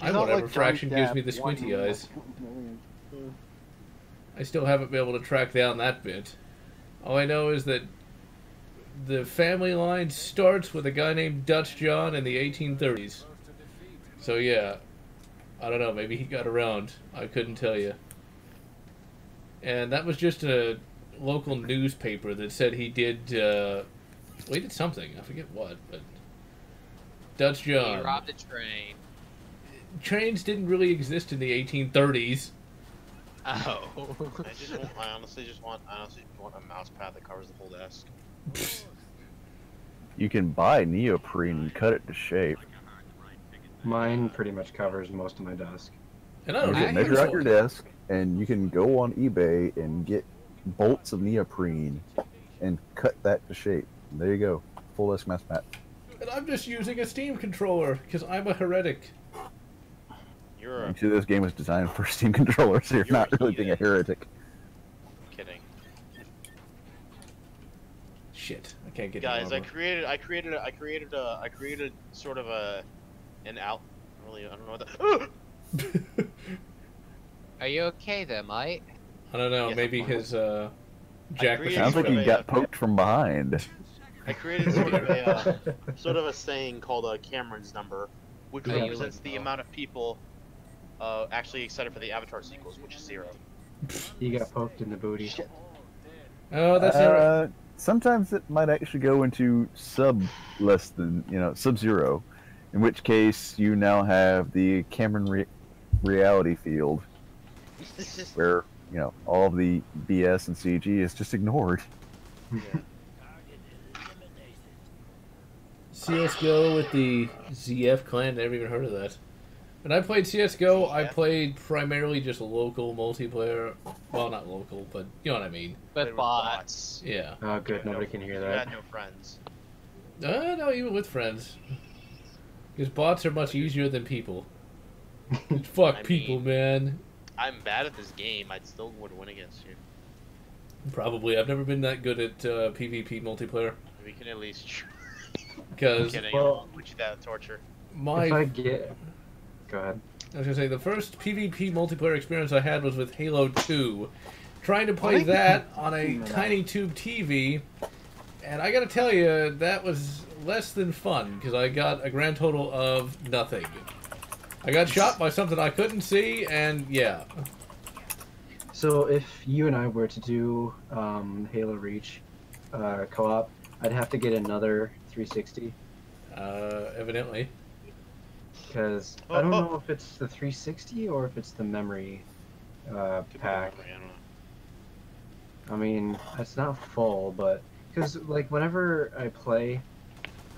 I not whatever like fraction Johnny gives me Depp, the squinty one eyes. million. I still haven't been able to track down that bit. All I know is that the family line starts with a guy named Dutch John in the 1830s. So yeah, I don't know, maybe he got around. I couldn't tell you. And that was just a local newspaper that said he did, well, he did something. I forget what, but Dutch John. He robbed a train. Trains didn't really exist in the 1830s. Oh. I honestly just want a mouse pad that covers the whole desk. You can buy neoprene and cut it to shape. Mine pretty much covers most of my desk. And I don't You know. can measure out your desk, and you can go on eBay and get bolts of neoprene and cut that to shape. And there you go, full desk mouse pad. And I'm just using a Steam controller because I'm a heretic. You're a Actually, this game was designed for Steam controllers, so you're not really being a heretic. kidding. Shit, I can't get Guys, the I created sort of an out. Really, I don't know what that. Are you okay there, mate? I don't know, Yes, maybe I'm fine. his jack was created Sounds like sort you of got a, poked from behind. I created sort of a saying called Cameron's number, which Yeah. represents the amount of people actually excited for the Avatar sequels, which is 0. He got poked in the booty. Oh, that's alright. Sometimes it might actually go into sub-zero, in which case you now have the Cameron reality field, where all of the BS and CG is just ignored. CSGO with the ZF clan, never even heard of that. When I played CSGO, I played primarily just local multiplayer. Well, not local, but you know what I mean. With bots. Yeah. Oh, good. Nobody can hear You that. had no friends. No, even with friends. Because bots are much easier than people. Fuck I people, mean- man. I'm bad at this game. I still would win against you. Probably. I've never been that good at PvP multiplayer. We can at least try. Because Kidding. Well- I'll put you that torture. If I get... Go ahead. I was gonna say, the first PvP multiplayer experience I had was with Halo 2. Trying to play that on a tiny tube TV, and I gotta tell you, that was less than fun, because I got a grand total of nothing. I got shot by something I couldn't see, and yeah. So if you and I were to do Halo Reach co-op, I'd have to get another 360. Evidently. Because I don't know if it's the 360 or if it's the memory pack. I don't know. I mean, it's not full, but because like whenever I play,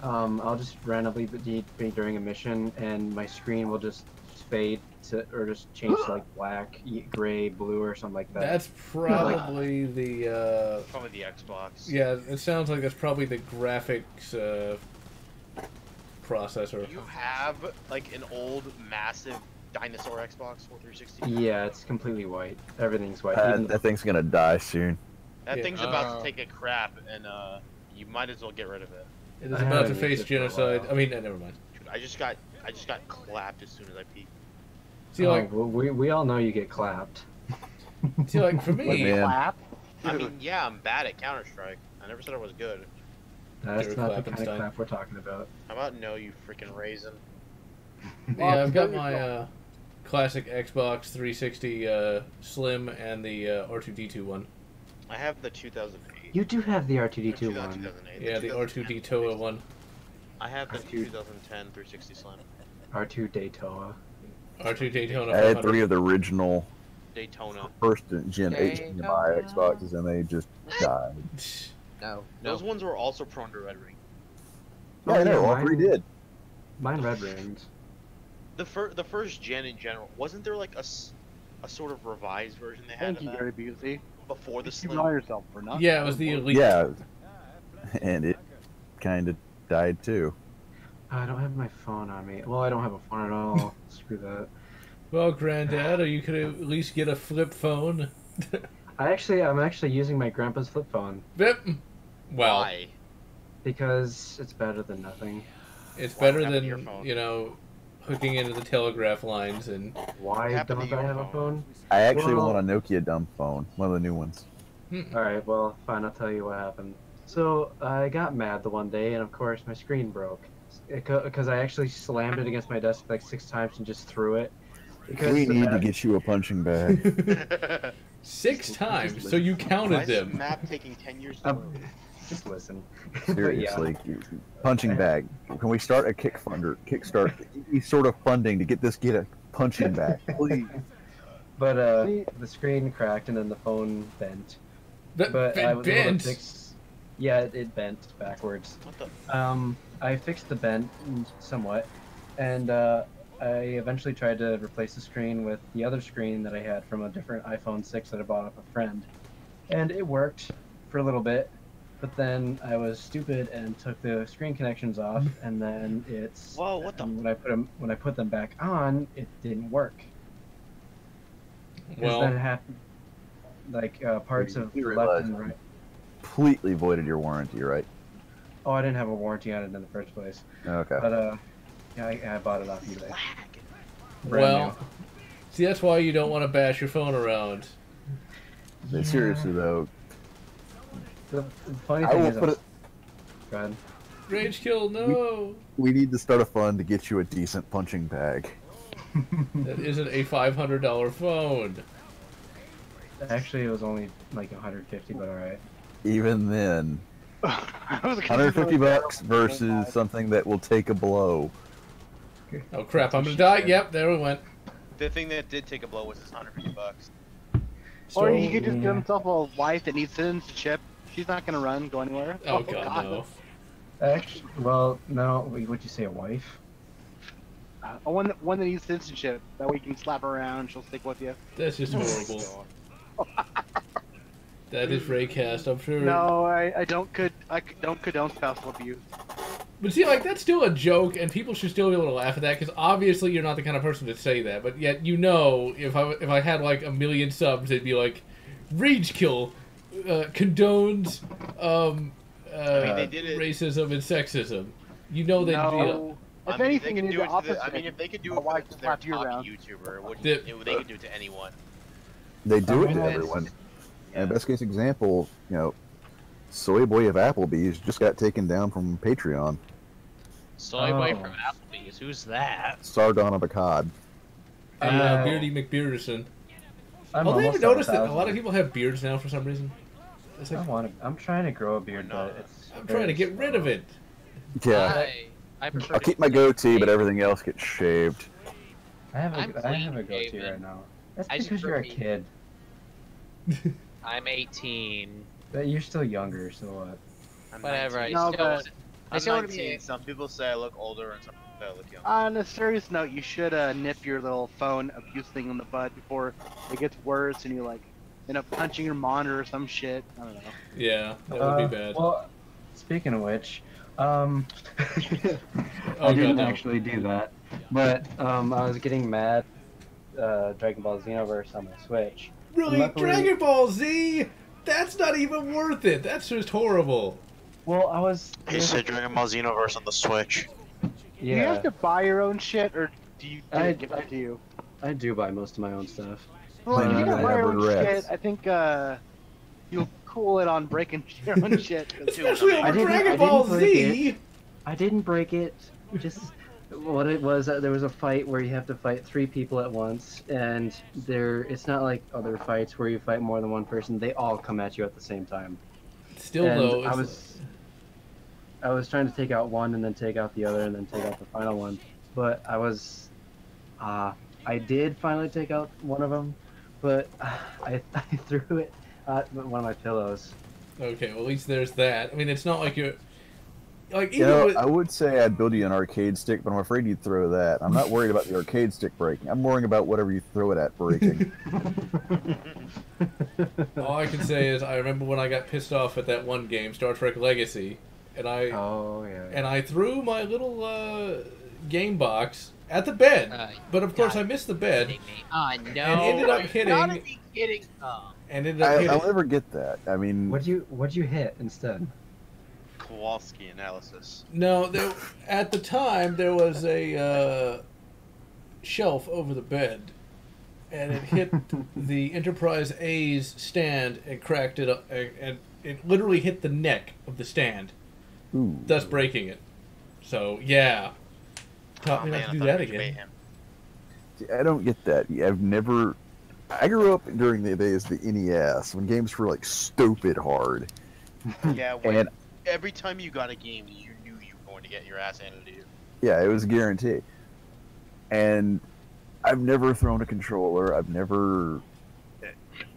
I'll just randomly be during a mission, and my screen will just fade to or just change to like black, gray, blue, or something like that. That's probably the, Probably the Xbox. yeah, it sounds like that's probably the graphics, processor. You have like an old, massive dinosaur Xbox 360. Yeah, it's completely white. Everything's white. Even That thing's gonna die soon. That Yeah. thing's about to take a crap, and you might as well get rid of it. It is I about to haven't face used it for a genocide. while. I mean, never mind. Dude, I just got clapped as soon as I peeked. See, like, well, we all know you get clapped. see, like for me, Man. Clap. I mean, yeah, I'm bad at Counter Strike. I never said I was good. That's Derek not the kind Klappenstein. of clap we're talking about. How about no, you freaking raisin? yeah, I've got my classic Xbox 360 Slim and the R2D2 one. I have the 2008. You do have the Or R2D2 one. 2008. Yeah, the R2D2 one. I have the 2010 360 Slim. R2 Daytona. R2 Daytona. I had 3 of the original Daytona. first gen HDMI Xboxes, and they just died. No. Those ones were also prone to red ring. Yeah, I know. All 3 did. Mine red rings. The first gen in general, wasn't there like a sort of revised version they had Thank you, of Gary Busey. before the You Slim? know yourself for not. Yeah, it was the Elite. Yeah, and it kind of died too. I don't have my phone on me. Well, I don't have a phone at all. Screw that. Well, Granddad, or you could at least get a flip phone. I'm actually using my grandpa's flip phone. Well, Why? Because it's better than nothing. it's What better happened to than, your phone? you know, hooking into the telegraph lines and... Why happened to don't I your have a phone? phone? I actually Well- want a Nokia dumb phone, one of the new ones. Alright, well, fine, I'll tell you what happened. So, I got mad the one day, and of course my screen broke. Because I actually slammed it against my desk like 6 times and just threw it. Because We the need to map- get you a punching bag. 6 times, so you Why counted is this them. map taking 10 years to load? Just listen. Seriously, punching bag. Can we start a kickstart any sort of funding to get a punching bag, please? But the screen cracked and then the phone bent. But I was able to Bent. fix. Yeah, it bent backwards. What the? I fixed the bent somewhat, and I eventually tried to replace the screen with the other screen that I had from a different iPhone 6 that I bought off a friend, and it worked for a little bit. But then I was stupid and took the screen connections off, and then it's. Whoa, what the? and when I put them back on, it didn't work. Because Well, then it happened, like parts of You left realize and right. Completely voided your warranty, right? Oh, I didn't have a warranty on it in the first place. Okay. But yeah, I bought it off eBay. Brand well, see, that's why you don't want to bash your phone around. But seriously though, new. The funny I thing will is, put it. go ahead. Rage kill, no! We need to start a fund to get you a decent punching bag. That isn't a $500 phone. Actually, it was only like 150, but all right. Even then, I was $150 versus something that will take a blow. Oh crap, I'm gonna die. Yep, there we went. The thing that did take a blow was his $150. Or he So- could just get himself a wife that needs citizenship. She's not gonna run, go anywhere. Oh god, no. Actually, well, no. Would you say a wife? One that needs citizenship. That way you can slap her around. She'll stick with you. That's just horrible. That is Raycast, I'm sure. No, I don't condone spousal abuse. But see, like, that's still a joke, and people should still be able to laugh at that, because obviously you're not the kind of person to say that, but yet you know, if I had, like, 1 million subs, it'd be like, Rage Kill condones they did it. racism and sexism. You know they'd No. If anything, they you could need do the it to opposite. the, I mean, if they could do My it wife to their slapped you top around. YouTuber, what The- they could do it to anyone. They do it to Yes. everyone. And best case example, you know, Soy Boy of Applebee's just got taken down from Patreon. Soy boy Oh. from Applebee's. Who's that? Sardon of a cod. Beardy McBearderson. I'm Although I almost even at noticed that a 1,000. lot of people have beards now for some reason. It's like, I'm trying to grow a beard, No. but it's. I'm trying to get rid of it. Yeah. I prefer I'll to keep my goatee, but everything else gets shaved. I have I'm a clean goatee shaven. right now. That's I just because you're a prefer- kid. I'm 18. But you're still younger, so what? I'm Whatever. 19. No, still, but- I I'm still want to 19. be. Some people say I look older, and some people say I look young. On a serious note, you should nip your little phone abuse thing in the bud before it gets worse and you like end up punching your monitor or some shit. I don't know. Yeah, that would be bad. Well, speaking of which, Oh, I didn't God, no. actually do that, but I was getting mad. Dragon Ball Xenoverse on my Switch. Really? Luckily- Dragon Ball Z? That's not even worth it. That's just horrible. Well, I was. Dragon Ball Xenoverse on the Switch. Do you have Yeah, to buy your own shit or do you I- give it to you? I do buy most of my own stuff. Well, if Then you you're don't gonna buy have your own regrets. shit, I think you'll cool it on breaking your own shit. Especially I over didn't- Dragon I Ball didn't break Z. I didn't break it. Just what it was. There was a fight where you have to fight 3 people at once, and it's not like other fights where you fight more than one person. They all come at you at the same time. Still And though, I it's, was. I was trying to take out one and then take out the other and then take out the final one, but I did finally take out one of them, but I threw it at one of my pillows. Okay, well, at least there's that. I mean, it's not like you're like You know, I would say I'd build you an arcade stick, but I'm afraid you'd throw that. I'm not worried about the arcade stick breaking. I'm worrying about whatever you throw it at breaking. All I can say is I remember when I got pissed off at that one game, Star Trek Legacy, and I threw my little game box at the bed, but of course I missed the bed. Oh no! And ended up hitting. Gotta be kidding! Oh. And ended up hitting. I'll never get that. I mean, what'd you hit instead? Kowalski analysis. No, at the time there was a shelf over the bed, and it hit the Enterprise A's stand and cracked it up, and it literally hit the neck of the stand, thus breaking it. So yeah, taught me not to do that again. See, I don't get that. I've never. I grew up during the days of the NES when games were like stupid hard. Yeah, and every time you got a game, you knew you were going to get your ass handed to you. Yeah, it was a guarantee. And I've never thrown a controller. I've never.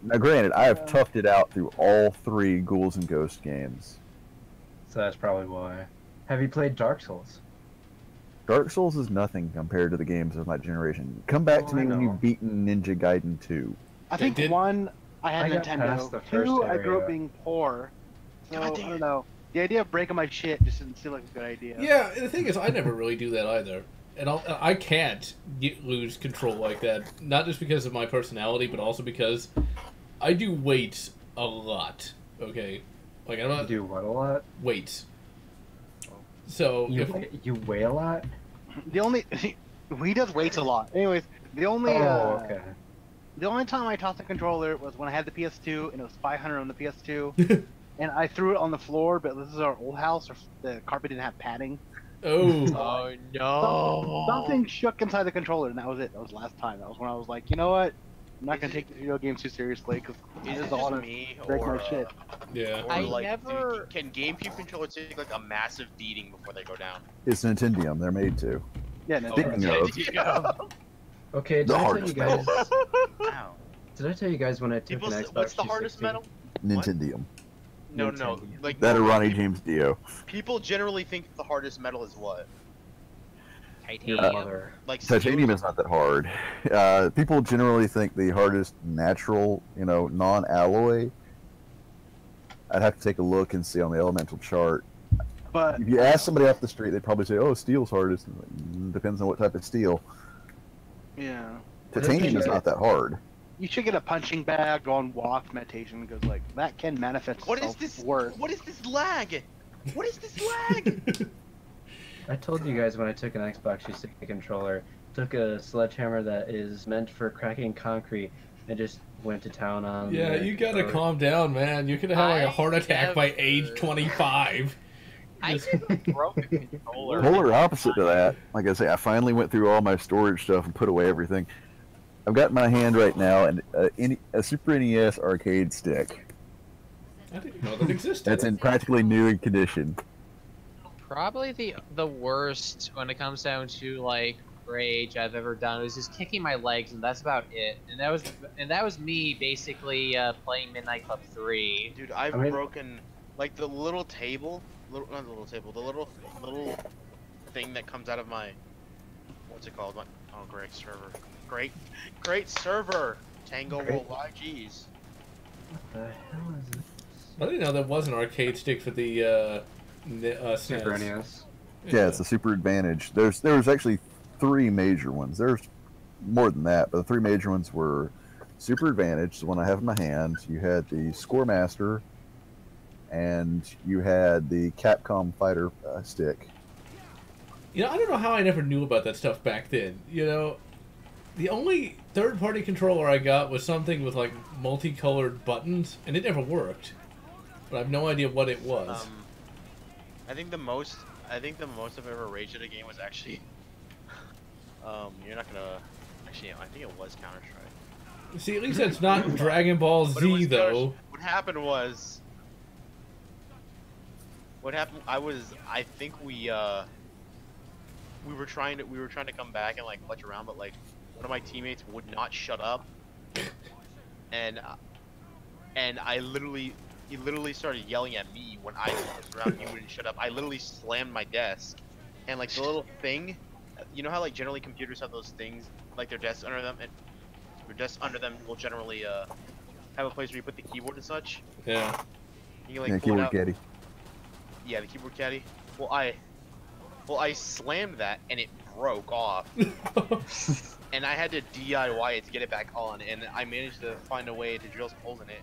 Now, granted, I have toughed it out through all 3 Ghouls and Ghosts games. So that's probably why. Have you played Dark Souls? Dark Souls is nothing compared to the games of my generation. Come back to me when you've beaten Ninja Gaiden 2. I think one, I had Nintendo. 2, I grew up being poor. So, I don't know. The idea of breaking my shit just didn't seem like a good idea. Yeah, the thing is, I never really do that either. And I can't lose control like that. Not just because of my personality, but also because I do weights a lot. Okay? Like, I'm not... You do what a lot? Weights. So... You weigh a lot? The only... he does weights a lot. Anyways, the only... okay. The only time I tossed a controller was when I had the PS2, and it was 500 on the PS2. And I threw it on the floor, but this is our old house, or the carpet didn't have padding. Oh. Oh no! Something shook inside the controller, and that was it. That was the last time. That was when I was like, you know what? I'm not gonna take this video game too seriously because is this it is all just me break or my shit. Yeah. Or, I like, never. Can GameCube controllers take like a massive beating before they go down? It's Nintendium. They're made to. Yeah, no. Speaking of, okay, did the I tell hardest you guys? Wow. Did I tell you guys when I took an Xbox What's the hardest 360? metal? Nintendium. No, like That or Ronnie James Dio. people generally think the hardest metal is what? Titanium. Like Titanium is not that hard. People generally think the hardest natural, non-alloy. I'd have to take a look and see on the elemental chart. But if you ask somebody off the street, they'd probably say, "Oh, steel's hardest." Depends on what type of steel. yeah, Titanium is not that hard. you should get a punching bag, go on walk, meditation, because like that can manifest What is itself this? worse. What is this lag? What is this lag? I told you guys when I took an Xbox 360 controller, took a sledgehammer that is meant for cracking concrete, and just went to town on. Yeah, you gotta calm down, man. You could have like a heart attack by age 25. I never broke a controller. Polar opposite to that. Like I say, I finally went through all my storage stuff and put away everything. I've got in my hand right now a Super NES arcade stick. I didn't know that existed. That's in practically new condition. Probably the worst when it comes down to like rage I've ever done was just kicking my legs, and that's about it. And that was me basically playing Midnight Club 3. Dude, I've broken like the little table, not the little table, the little thing that comes out of my what's it called? Great server. Great server. Tango will lie. Jeez. What the hell is this? I didn't know there was an arcade stick for the Super SNES. NES. Yeah, it's a Super Advantage. There was actually 3 major ones. There's more than that, but the 3 major ones were Super Advantage, the one I have in my hand. You had the Scoremaster, and you had the Capcom Fighter stick. I don't know how I never knew about that stuff back then. The only third-party controller I got was something with like multicolored buttons, and it never worked. But I have no idea what it was. I think the most I've ever raged at a game was actually you're not gonna actually I think it was Counter-Strike. See, at least it's not Dragon Ball Z though. What happened was What happened? I think we were trying to come back and like clutch around, but like one of my teammates would not shut up, and he literally started yelling at me when I was around. He wouldn't shut up. I literally slammed my desk, and like the little thing, you know how like generally computers have those things like their desks under them, and your desk under them will generally have a place where you put the keyboard and such. Yeah. You can, like, Yeah, pull it keyboard out. caddy. Yeah, the keyboard caddy. Well, I slammed that and it broke off, and I had to DIY it to get it back on, and I managed to find a way to drill some holes in it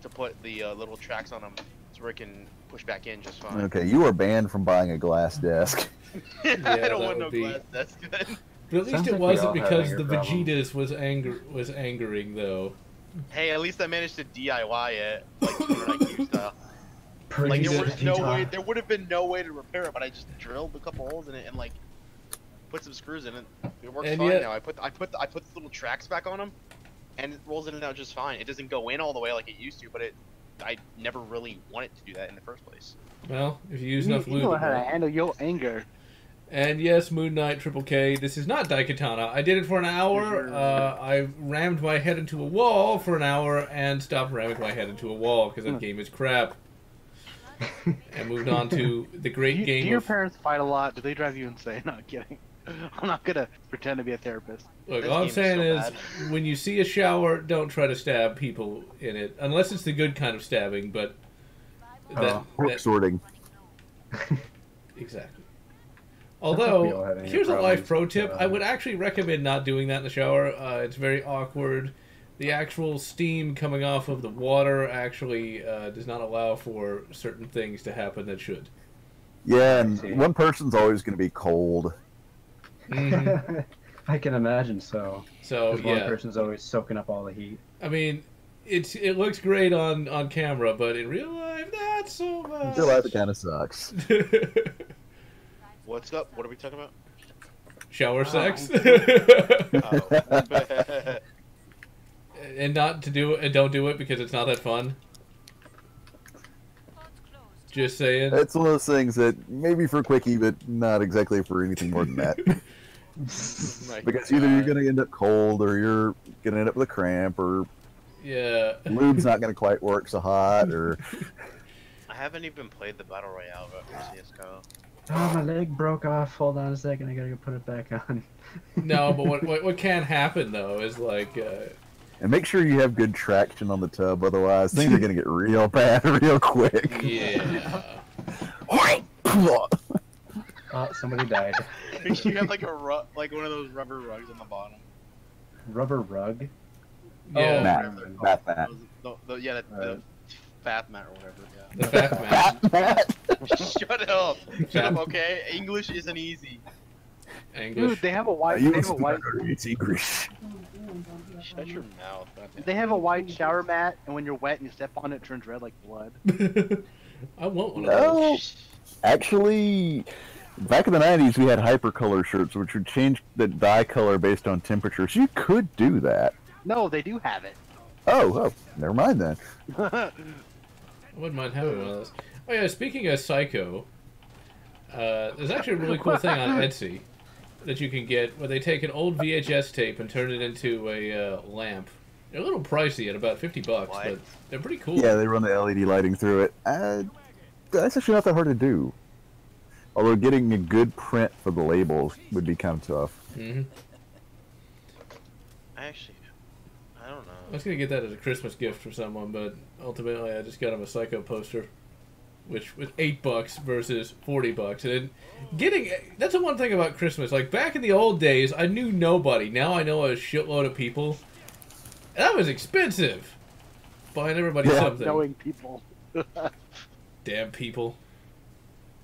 to put the little tracks on them so where it can push back in just fine. Okay, you are banned from buying a glass desk. I that don't want no would be- glass desk then. But at least Sounds it like we wasn't all have because anger the problems. Vegetas was angering though. Hey, at least I managed to DIY it, like like you style. Like Praise there was no Vegeta. way, there would have been no way to repair it, but I just drilled a couple holes in it and like put some screws in it. It works And fine yet- now. I put the little tracks back on them, and it rolls in and out just fine. It doesn't go in all the way like it used to, but I never really wanted to do that in the first place. Well, if you use You enough lube. know it how to will. handle your anger. And yes, Moon Knight Triple K. This is not Daikatana. I did it for an hour. I rammed my head into a wall for an hour and stopped ramming my head into a wall because that game is crap. And moved on to the great Do game your of... parents fight a lot? Do they drive you insane? Not kidding. I'm not gonna pretend to be a therapist. Look, This all I'm game is saying so is, bad. when you see a shower, don't try to stab people in it. Unless it's the good kind of stabbing, but... Fork sorting. Exactly. like we all have Although, anger here's a life problems, pro tip. so- I would actually recommend not doing that in the shower. It's very awkward. The actual steam coming off of the water actually does not allow for certain things to happen that should. Yeah, I see. and one person's always going to be cold. Mhm. I can imagine so. So, 'Cause one yeah. person's always soaking up all the heat. I mean, it looks great on camera, but in real life, not so much. Real life, it kind of sucks. What's up? What are we talking about? Shower sex. Oh. And not to do it, and don't do it because it's not that fun. Just saying. It's one of those things that maybe for quickie, but not exactly for anything more than that. My Because either you're God. going to end up cold, or you're going to end up with a cramp, or Yeah. lube's not going to quite work so hot, or I haven't even played the Battle Royale for CSGO. Oh, my leg broke off. Hold on a second. I gotta go put it back on. No, but what can happen though is like. and make sure you have good traction on the tub, otherwise things are going to get real bad real quick. Yeah. Oh, somebody died. You have like like one of those rubber rugs on the bottom. Rubber rug? Yeah. Matt, Matt. The Right. bath mat or whatever. Yeah. The fact man. Shut up. Shut up. Okay. English isn't easy. Dude, English. they have a white. You They have a white. it's English. Shut your mouth. goddamn. They have a white shower mat, and when you're wet and you step on it, it turns red like blood. I want one of those. No, actually, back in the 90s, we had hypercolor shirts, which would change the dye color based on temperature. So you could do that. No, they do have it. Oh, never mind then. I wouldn't mind having one of those. Oh yeah, speaking of Psycho, there's actually a really cool thing on Etsy that you can get where they take an old VHS tape and turn it into a lamp. They're a little pricey at about $50, What? but they're pretty cool. Yeah, they run the LED lighting through it. That's actually not that hard to do. Although getting a good print for the labels would be kind of tough. Hmm. I don't know. I was gonna get that as a Christmas gift for someone, but ultimately I just got him a Psycho poster, which was $8 versus $40. And that's the one thing about Christmas. Like back in the old days, I knew nobody. Now I know a shitload of people. And that was expensive. Buying everybody Yeah. something. Knowing people. Damn people.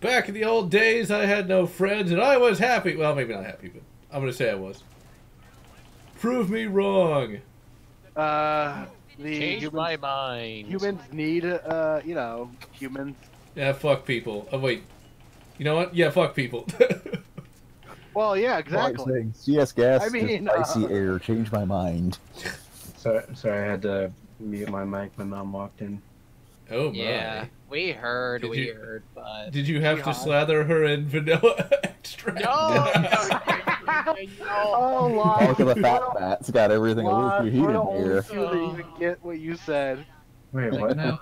Back in the old days, I had no friends, and I was happy. Well, maybe not happy, but I'm gonna say I was. Prove me wrong. The Change my mind. humans need, humans. Yeah, fuck people. Oh wait, you know what? Yeah, fuck people. Well, yeah, Like exactly. saying, CS gas, I mean, spicy air, change my mind. Sorry, I had to mute my mic. My mom walked in. Oh my. Yeah, we heard, but... Did you have to slather her in vanilla extract? No! Oh, Lotz. Look at the fat It's got everything a little too heated We're the only here. two that even get what you said. Wait, what now?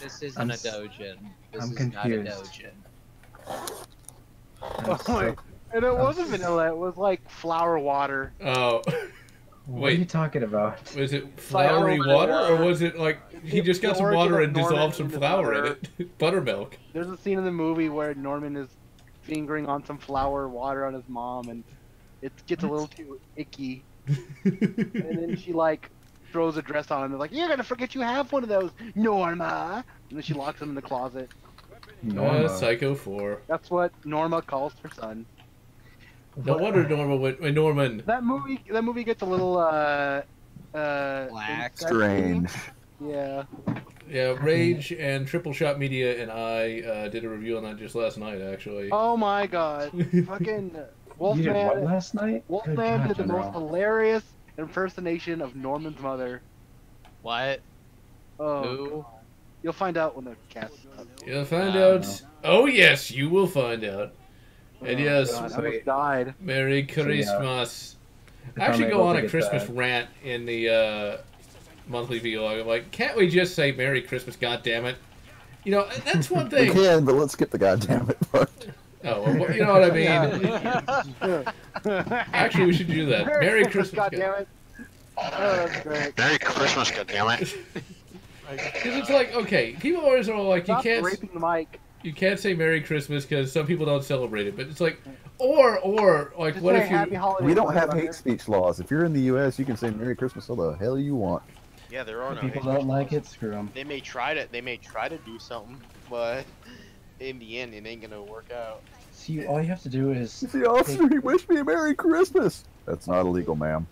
This isn't a dojin. This I'm is confused. not a dojin. Oh my. And it wasn't vanilla, it was like flour water. Oh. What Wait. are you talking about? Was it floury water, or was it like he just got some water and dissolved some flour in it? Buttermilk. There's a scene in the movie where Norman is fingering on some flour water on his mom, and it gets a little too icky. And then she like throws a dress on him and like, "You're gonna forget you have one of those, Norma." And then she locks him in the closet. Psycho 4. That's what Norma calls her son. No wonder Norman. That movie gets a little Black. Strange. Yeah. Yeah, Rage and Triple Shot Media and I did a review on that just last night, actually. Oh my god. Fucking You did what Wolfman. last night? Good Wolfman God, did the most General. hilarious impersonation of Norman's mother. What? Oh, Who? you'll find out when the cast is up. You'll find Oh, out. Oh yes, you will find out. And Oh, yes, God, I almost died. Merry Christmas. If I I'm actually go able on to a get Christmas that. rant in the monthly vlog. I'm like, can't we just say Merry Christmas, goddammit? You know, that's one We thing. can, but let's skip the goddamn it part. Oh, well, you know what I mean? Actually, we should do that. Merry Christmas, goddammit. Oh, that's great. Merry Christmas, goddammit. Because it's like, okay, people always are like, Stop raping the mic. you can't say Merry Christmas because some people don't celebrate it. But it's like, or like, Just what say if you? happy holidays, We don't have motherfucker. hate speech laws. If you're in the U.S., you can say Merry Christmas all the hell you want. Yeah, there are no People hate don't speech like laws. it, screw them. They may try to do something, but in the end, it ain't gonna work out. See, all you have to do is... The officer, he wished me a Merry Christmas. That's not illegal, ma'am.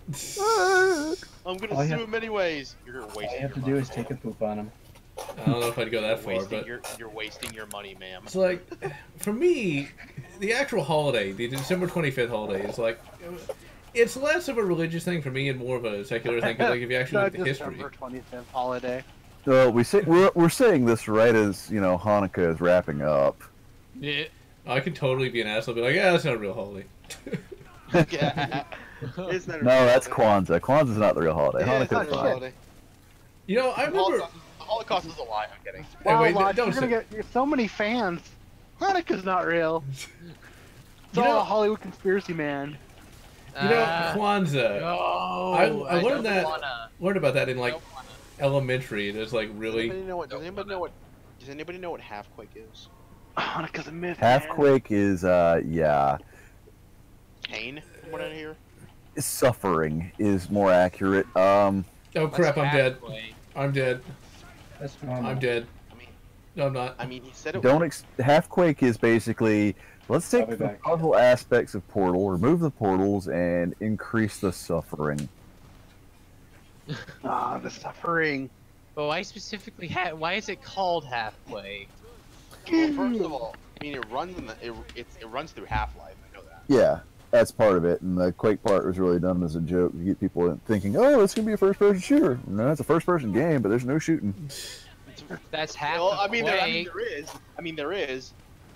I'm gonna All you sue have- him anyways. You're All wasting you have to your do money. is take a poop on them. I don't know if I'd go that far, but You're wasting your money, ma'am. it's like, for me, the actual holiday, the December 25th holiday, is like, it's less of a religious thing for me and more of a secular thing. 'Cause, like, if you actually look at the history, December 25th holiday. Well, we're saying this right as, you know, Hanukkah is wrapping up. yeah, I could totally be an asshole, and be like, yeah, that's not a real holiday. Yeah. It's not a No, real that's holiday. Kwanzaa. Kwanzaa's not the real holiday. Yeah, it's not Hanukkah's a real fine. holiday. You know, I remember. The Holocaust is a lie. I'm kidding. Wow, wait, Lodge, don't you're gonna say- get so many fans. Hanukkah's not real. It's You all know- a Hollywood conspiracy, man. You know, Kwanzaa. No, I don't learned that. wanna. Learned about that in like Don't wanna. elementary. There's like Does really. anybody know what halfquake is? Hanukkah's a myth, man. Halfquake is, yeah. Pain, from what I hear. Suffering is more accurate. Oh crap! I'm dead. Halfway. I'm dead. That's normal. I'm dead. I mean, No, I'm not. he said it. Halfquake is basically, let's take I'll be the back. puzzle aspects of Portal, remove the portals, and increase the suffering. Ah, the suffering. But why specifically? Why is it called halfway? Well, first of all, I mean, it runs it runs through Half-Life. I know that. Yeah, that's part of it, and the Quake part was really done as a joke to get people thinking, oh, it's going to be a first-person shooter. No, it's a first-person game, but there's no shooting. That's half. Well, of I mean, there Quake. is. I mean, there is.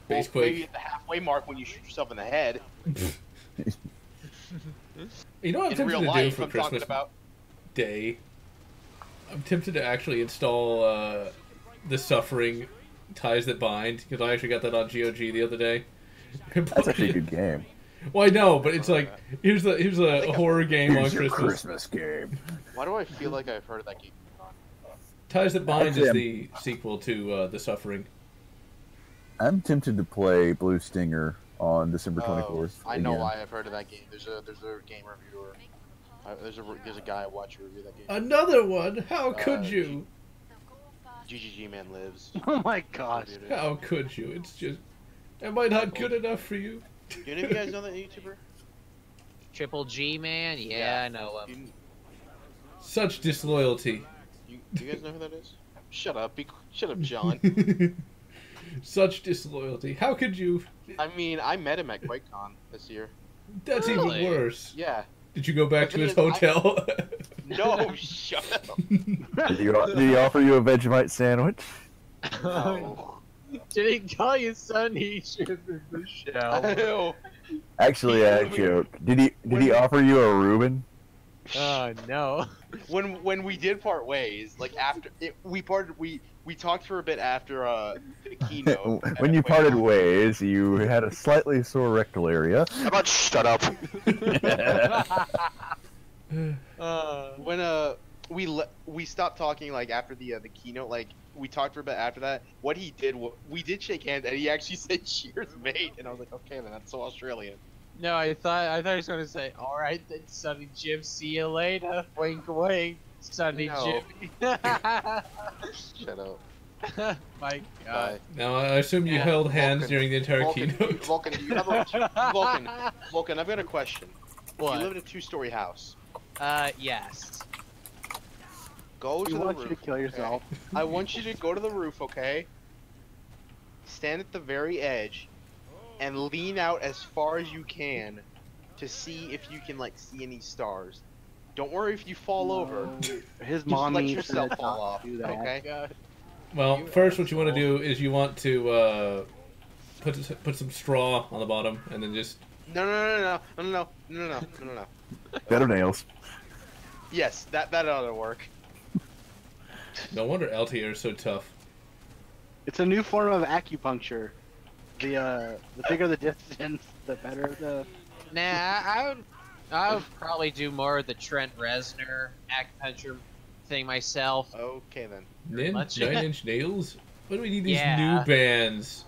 Base Well, Quake. maybe at the halfway mark when you shoot yourself in the head. You know what I'm In tempted real to do life, for I'm talking Christmas about. Day? I'm tempted to actually install the Suffering Ties That Bind, because I actually got that on GOG the other day. That's actually a good game. Well, I know, but it's like, here's a horror game on Here's your Christmas. Christmas game. Why do I feel like I've heard of that game? Ties That Bind Actually, is the sequel to The Suffering. I'm tempted to play Blue Stinger on December 24th. I know again. I have heard of that game. There's a game reviewer. There's a guy I watch who review that game. Another one? How could you? GGG man lives. Oh my god. How could you? It's just... Am I not good enough for you? Do any of you guys know that YouTuber? Triple G man. Yeah, I know him. You, Such disloyalty. do you guys know who that is? Shut up, shut up, John. Such disloyalty. How could you? I mean, I met him at QuakeCon this year. That's Really? even worse. Yeah. Did you go back The to his thing is, hotel? No, shut up. Did he offer you a Vegemite sandwich? No. Did he call you Sunny Chip in the show? Ew. Actually, I joke. Did he offer you a Reuben? Oh no. When we did part ways, like after we talked for a bit after the keynote. When you parted ways, you had a slightly sore rectal area. How about shut up? When we stopped talking like after the keynote, like we talked for a bit after that. What he did, we did shake hands, and he actually said "Cheers, mate," and I was like, "Okay, then that's so Australian." No, I thought he was gonna say, "All right, then, Sunny Jim, see you later." Wink, wink, Sunny No. Jim. Shut up. My God. Now, I assume you held hands during the entire keynote. Vulcan, do you have Vulcan, I've got a question. What? You live in a 2-story house. Yes. Go to You the want roof. you to kill yourself. Okay? I want you to go to the roof, okay? Stand at the very edge and lean out as far as you can to see if you can like see any stars. Don't worry if you fall over. His Just mom let needs yourself to fall not off. do that. Okay. God. Well, first, what you want to do is you want to put some straw on the bottom, and then just. No. Better nails. Yes, that ought to work. No wonder LTR is so tough. It's a new form of acupuncture. The bigger the distance, the better the. Nah, I would probably do more of the Trent Reznor acupuncture thing myself. Okay then. Much. 9 Inch Nails? What do we need these Yeah. new bands?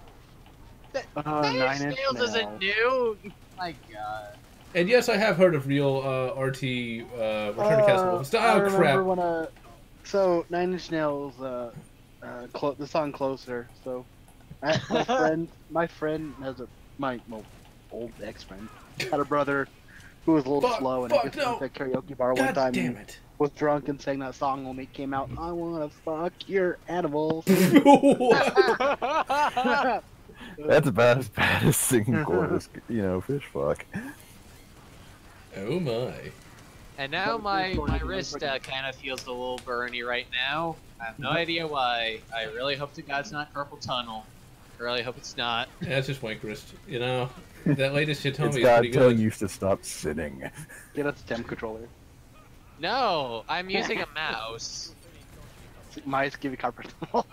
Nine Inch 9 Inch Nails isn't new. My God. And yes, I have heard of real RT Return to Castle Wolfenstein. I Oh remember crap! when so 9 Inch Nails the song Closer. So my friend has my old ex-friend had a brother who was a little slow, and I guess he went to a karaoke bar one God time. damn it! Was drunk and sang that song when it came out. I wanna fuck your animals. That's about as bad as singing chorus, fish fuck. Oh my! And now my wrist kind of feels a little burny right now. I have no idea why. I really hope to God it's not carpal tunnel. I really hope it's not. Yeah, that's just wank wrist. You know, that latest Hitomi It's is God pretty telling good. you to stop sitting. Get a stem controller. No, I'm using a mouse. Mice give you carpal tunnel.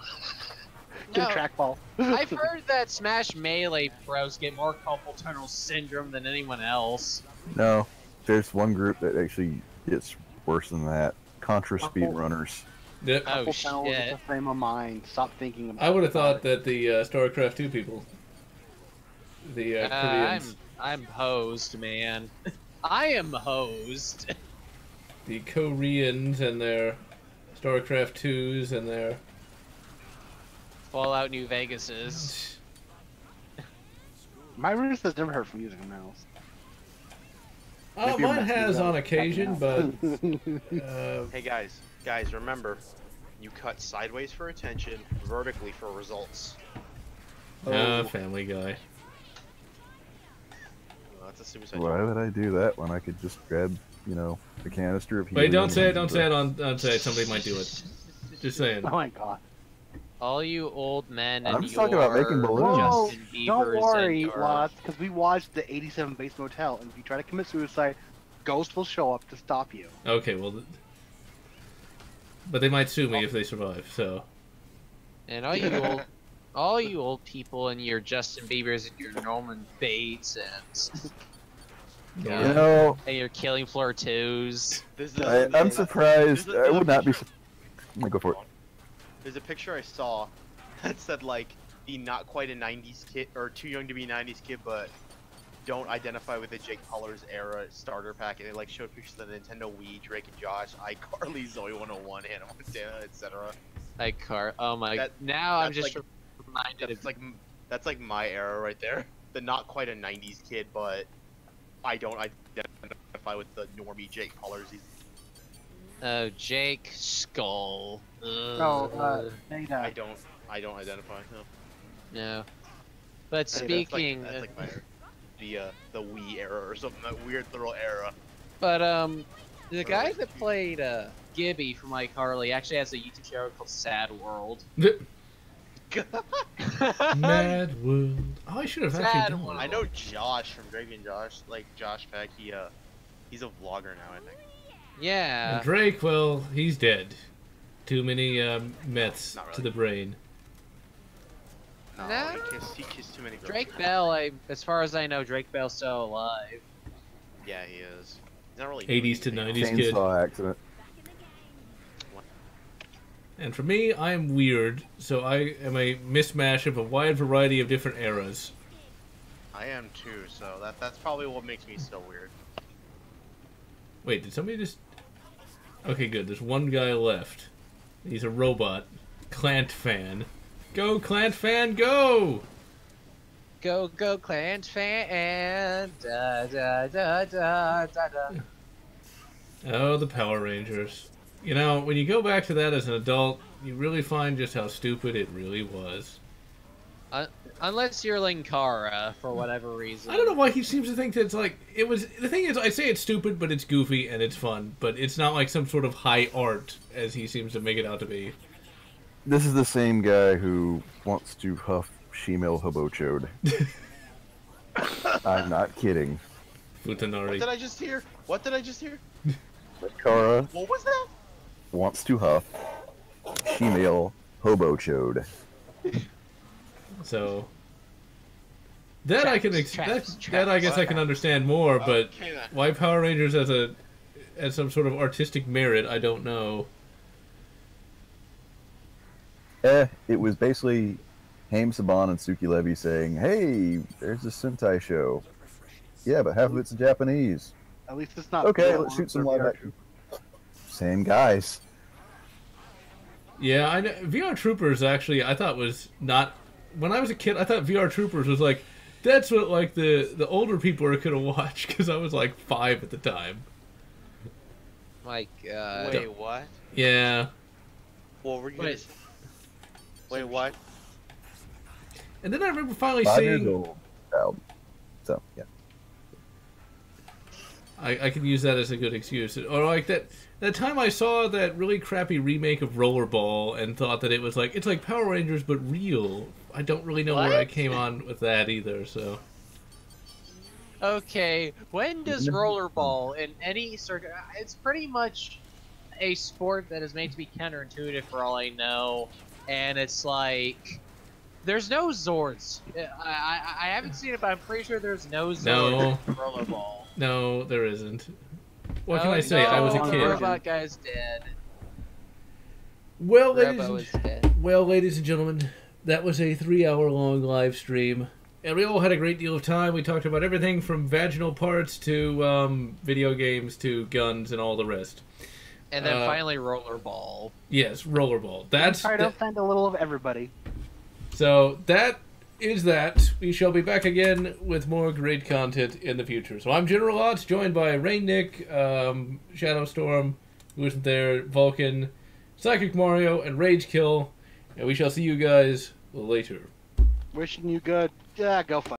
Get No. a trackball. I've heard that Smash Melee pros get more carpal tunnel syndrome than anyone else. No, there's one group that actually gets worse than that. Contra speedrunners. Yep. Oh Carpal tunnel is shit. just a frame of mind. Stop thinking about it. I would have thought that the StarCraft 2 people, the Koreans, I'm hosed, man. I am hosed. the Koreans and their StarCraft 2s and their. Fallout New Vegas's. My wrist has never hurt from using a mouse. Mine has on occasion, but Hey guys, remember, you cut sideways for attention, vertically for results. Family Guy. Well, that's a suicide. Why would I do that when I could just grab, a canister of Wait, helium don't say it. and Don't say it on say it. Somebody might do it. Just saying. Oh my god. All you old men and I'm just talking about making balloons. Whoa, Justin Biebers don't worry, and your... Lotz, because we watched the 87 Base Motel, and if you try to commit suicide, Ghost will show up to stop you. Okay, well, but they might sue me if they survive. So. And all you old people and your Justin Biebers and your Norman Bates and You and your Killing Floor 2s. I'm surprised. I would not be. Go for it. There's a picture I saw that said like the not quite a 90s kid or too young to be 90s kid, but don't identify with the Jake Paul's era starter pack, and it like showed pictures of the Nintendo Wii, Drake and Josh, iCarly, Zoe 101, Hannah Montana, etc. Oh my! Now I'm just reminded of That's like my era right there. The not quite a 90s kid, but I don't identify with the normie Jake Paul's. Jake Skull. Beta. I don't identify. No. No. But speaking, that's like my the Wii era or something, that weird little era. But The guy that played Gibby from iCarly actually has a YouTube channel called Sad World. Mad World. Oh, I should have actually done I know Josh from Drake and Josh, like Josh Peck. He's a vlogger now, I think. Yeah. And Drake, well, he's dead. Too many meths Not really. to the brain. No, he kissed too many girls. Drake Bell, as far as I know, Drake Bell's still alive. Yeah, he is. He's not really 80s to doing 90s kid. Chainsaw accident. And for me, I am weird, so I am a mismatch of a wide variety of different eras. I am too, so that's probably what makes me so weird. Wait, did somebody just... Okay, good. There's one guy left. He's a robot. Clant fan. Go, Clant fan, go! Go, go, Clan fan! Da, da, da, da, da, da. Oh, the Power Rangers. You know, when you go back to that as an adult, you really find just how stupid it really was. Unless you're Linkara, for whatever reason. I don't know why he seems to think that it's like... It was... The thing is, I say it's stupid, but it's goofy and it's fun. But it's not like some sort of high art, as he seems to make it out to be. This is the same guy who wants to huff Shemale Hobochode. I'm not kidding. Futanari. What did I just hear? What did I just hear? Kara What was that? wants to huff Shemale Hobochode. So... That I can... Traps. That I guess I can understand more, but... Okay, then. Why Power Rangers as some sort of artistic merit, I don't know. It was basically Haim Saban and Suki Levy saying, "Hey, there's this Sentai show. Yeah, but half of it's in Japanese. At least it's not. Okay, real let's shoot some or live VR. action." Same guys. Yeah, I know. VR Troopers actually, I thought was not... When I was a kid, I thought VR Troopers was like... That's what like the older people are gonna watch, because I was like 5 at the time. My God. Wait, what? Yeah. What were you Wait. gonna say? Wait, what? And then I remember finally 5 years seeing... old. Child. So, yeah. I can use that as a good excuse. Or like that time I saw that really crappy remake of Rollerball and thought that it was like, it's like Power Rangers but real. I don't really know where I What? came on with that either, so... Okay, when does rollerball in any circuit? It's pretty much a sport that is made to be counterintuitive for all I know, and it's like there's no Zords. I haven't seen it, but I'm pretty sure there's no Zords No. in rollerball. No, there isn't. What can Oh, I say? no, I was a the kid. robot guy's dead. Well, Robo is dead. ladies and gentlemen, that was a 3-hour-long live stream. And we all had a great deal of time. We talked about everything from vaginal parts to video games to guns and all the rest. And then finally rollerball. Yes, rollerball. That's Try to offend a little of everybody. so that is that. We shall be back again with more great content in the future. So I'm General Lotz, joined by Rain Nick, Shadowstorm, who isn't there, Vulcan, Psychic Mario, and Rage Kill. And we shall see you guys later. Wishing you good. Yeah, go fuck.